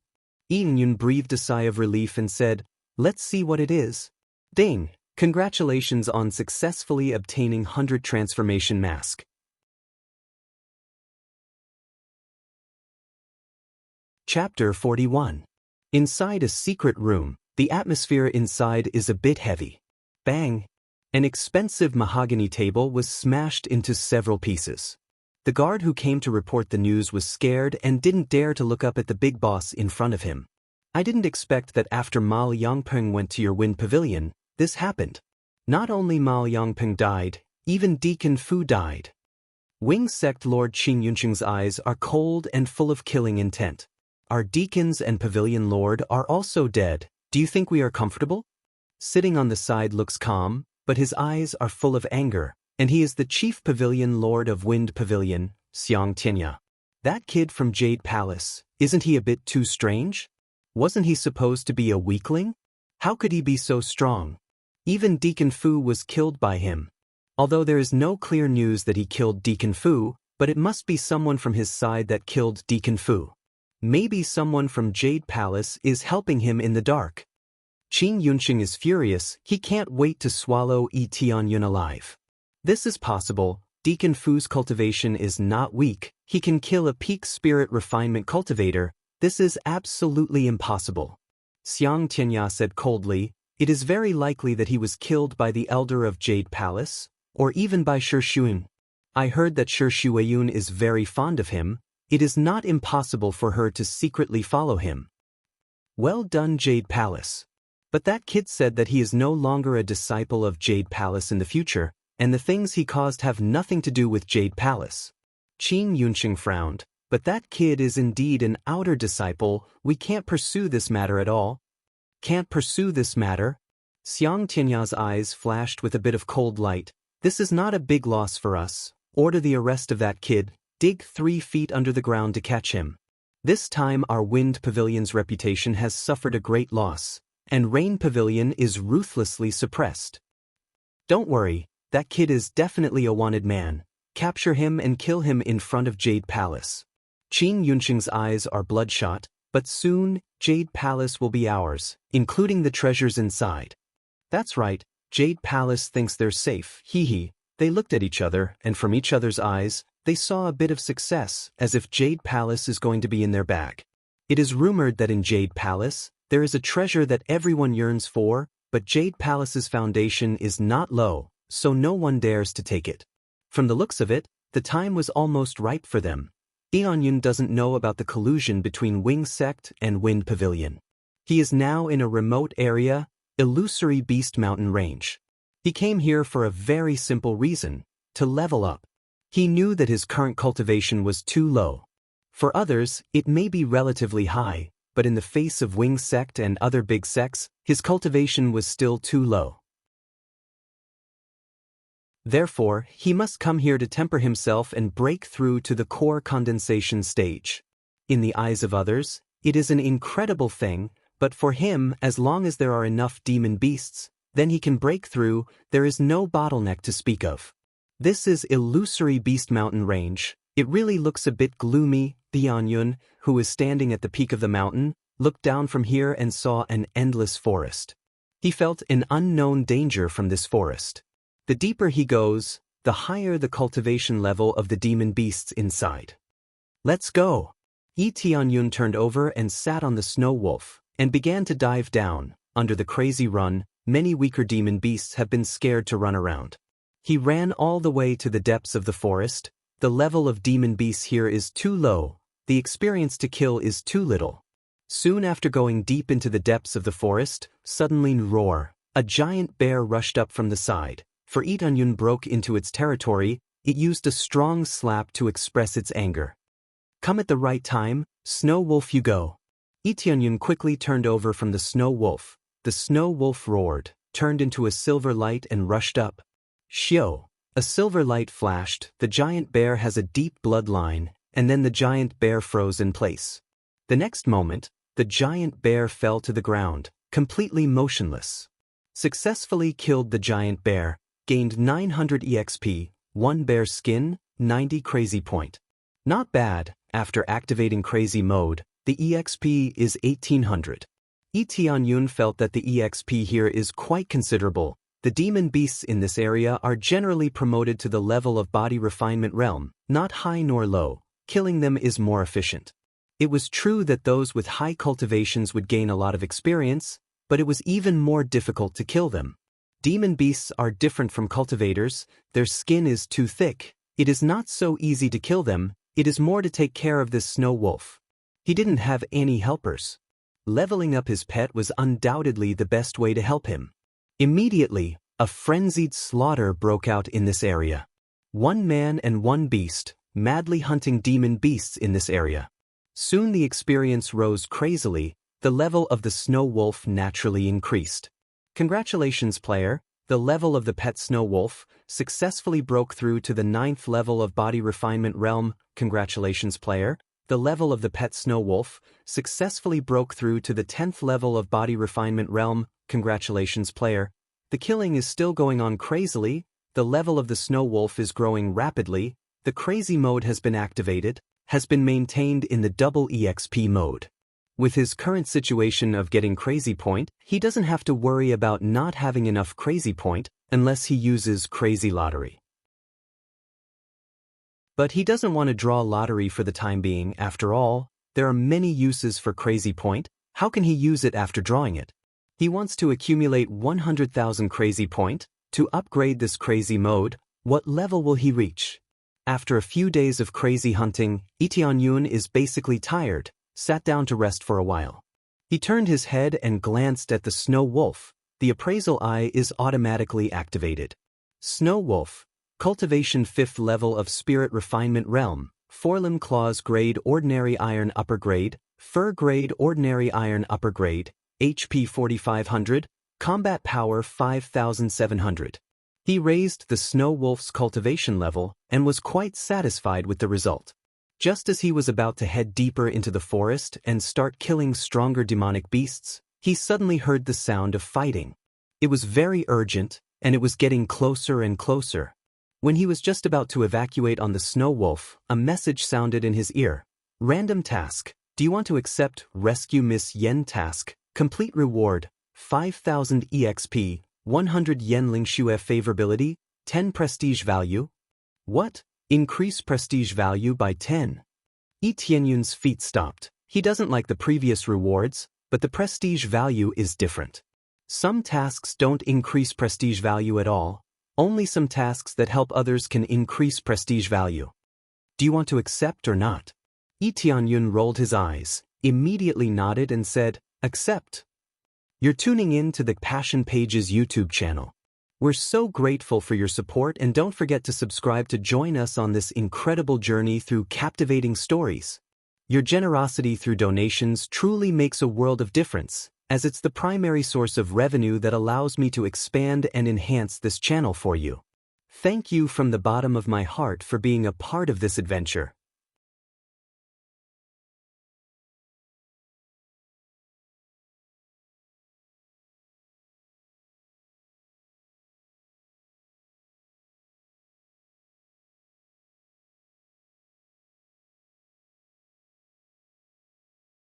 Yun breathed a sigh of relief and said, "Let's see what it is." Ding! Congratulations on successfully obtaining 100 transformation mask. Chapter 41. Inside a secret room, the atmosphere inside is a bit heavy. Bang! An expensive mahogany table was smashed into several pieces. The guard who came to report the news was scared and didn't dare to look up at the big boss in front of him. "I didn't expect that after Mal Yongpeng went to your Wind Pavilion, this happened. Not only Mal Yongpeng died, even Deacon Fu died." Wing Sect Lord Qing Yunqing's eyes are cold and full of killing intent. "Our deacons and pavilion lord are also dead. Do you think we are comfortable?" Sitting on the side looks calm, but his eyes are full of anger, and he is the chief pavilion lord of Wind Pavilion, Xiang Tianya. That kid from Jade Palace, isn't he a bit too strange? Wasn't he supposed to be a weakling? How could he be so strong? Even Deacon Fu was killed by him. Although there is no clear news that he killed Deacon Fu, but it must be someone from his side that killed Deacon Fu. Maybe someone from Jade Palace is helping him in the dark. Qing Yunqing is furious. He can't wait to swallow Tianyun alive. This is possible. Deacon Fu's cultivation is not weak. He can kill a peak spirit refinement cultivator. This is absolutely impossible. Xiang Tianya said coldly, "It is very likely that he was killed by the elder of Jade Palace, or even by Shi Shuiyun. I heard that Shi Shuiyun is very fond of him. It is not impossible for her to secretly follow him." Well done, Jade Palace. But that kid said that he is no longer a disciple of Jade Palace in the future, and the things he caused have nothing to do with Jade Palace. Qing Yunqing frowned. "But that kid is indeed an outer disciple. We can't pursue this matter at all." "Can't pursue this matter?" Xiang Tianya's eyes flashed with a bit of cold light. "This is not a big loss for us. Order the arrest of that kid. Dig 3 feet under the ground to catch him. This time our Wind Pavilion's reputation has suffered a great loss, and Rain Pavilion is ruthlessly suppressed. Don't worry, that kid is definitely a wanted man. Capture him and kill him in front of Jade Palace." Qing Yunqing's eyes are bloodshot, but soon, Jade Palace will be ours, including the treasures inside. That's right, Jade Palace thinks they're safe, hee. They looked at each other, and from each other's eyes, they saw a bit of success, as if Jade Palace is going to be in their bag. It is rumored that in Jade Palace, there is a treasure that everyone yearns for, but Jade Palace's foundation is not low, so no one dares to take it. From the looks of it, the time was almost ripe for them. Tianyun doesn't know about the collusion between Wing Sect and Wind Pavilion. He is now in a remote area, Illusory Beast Mountain Range. He came here for a very simple reason, to level up. He knew that his current cultivation was too low. For others, it may be relatively high, but in the face of Wing Sect and other big sects, his cultivation was still too low. Therefore, he must come here to temper himself and break through to the core condensation stage. In the eyes of others, it is an incredible thing, but for him, as long as there are enough demon beasts, then he can break through. There is no bottleneck to speak of. This is Illusory Beast Mountain Range. It really looks a bit gloomy. Tianyun, who was standing at the peak of the mountain, looked down from here and saw an endless forest. He felt an unknown danger from this forest. The deeper he goes, the higher the cultivation level of the demon beasts inside. "Let's go." Tianyun turned over and sat on the snow wolf, and began to dive down. Under the crazy run, many weaker demon beasts have been scared to run around. He ran all the way to the depths of the forest. The level of demon beasts here is too low, the experience to kill is too little. Soon after going deep into the depths of the forest, suddenly roar, a giant bear rushed up from the side. For Tianyun broke into its territory, it used a strong slap to express its anger. "Come at the right time, Snow Wolf, you go." Tianyun quickly turned over from the Snow Wolf. The Snow Wolf roared, turned into a silver light and rushed up. Shio! A silver light flashed. The giant bear has a deep bloodline, and then the giant bear froze in place. The next moment, the giant bear fell to the ground, completely motionless. Successfully killed the giant bear, gained 900 EXP, 1 bear skin, 90 crazy point. Not bad. After activating crazy mode, the EXP is 1800. Tianyun felt that the EXP here is quite considerable. The demon beasts in this area are generally promoted to the level of body refinement realm, not high nor low. Killing them is more efficient. It was true that those with high cultivations would gain a lot of experience, but it was even more difficult to kill them. Demon beasts are different from cultivators. Their skin is too thick. It is not so easy to kill them. It is more to take care of this snow wolf. He didn't have any helpers. Leveling up his pet was undoubtedly the best way to help him. Immediately, a frenzied slaughter broke out in this area. 1 man and 1 beast, madly hunting demon beasts in this area. Soon the experience rose crazily. The level of the snow wolf naturally increased. Congratulations, player. The level of the pet snow wolf successfully broke through to the 9th level of body refinement realm. Congratulations, player. The level of the pet snow wolf successfully broke through to the 10th level of body refinement realm. Congratulations, player. The killing is still going on crazily. The level of the snow wolf is growing rapidly. The crazy mode has been activated, has been maintained in the double EXP mode. With his current situation of getting crazy point, he doesn't have to worry about not having enough crazy point unless he uses crazy lottery. But he doesn't want to draw lottery for the time being. After all, there are many uses for crazy point. How can he use it after drawing it? He wants to accumulate 100,000 crazy point. To upgrade this crazy mode, what level will he reach? After a few days of crazy hunting, Tianyun is basically tired, sat down to rest for a while. He turned his head and glanced at the snow wolf. The appraisal eye is automatically activated. Snow wolf, cultivation 5th level of spirit refinement realm, forelimb claws grade ordinary iron upper grade, fur grade ordinary iron upper grade, HP 4500, combat power 5700. He raised the snow wolf's cultivation level and was quite satisfied with the result. Just as he was about to head deeper into the forest and start killing stronger demonic beasts, he suddenly heard the sound of fighting. It was very urgent, and it was getting closer and closer. When he was just about to evacuate on the snow wolf, a message sounded in his ear. Random task. Do you want to accept Rescue Miss Yen task? Complete reward, 5,000 EXP, 100 Yen Lingxue favorability, 10 prestige value. What? Increase prestige value by 10. Tianyun's feet stopped. He doesn't like the previous rewards, but the prestige value is different. Some tasks don't increase prestige value at all. Only some tasks that help others can increase prestige value. Do you want to accept or not? Tianyun rolled his eyes, immediately nodded and said, accept. You're tuning in to the Passion Pages YouTube channel. We're so grateful for your support, and don't forget to subscribe to join us on this incredible journey through captivating stories. Your generosity through donations truly makes a world of difference, as it's the primary source of revenue that allows me to expand and enhance this channel for you. Thank you from the bottom of my heart for being a part of this adventure.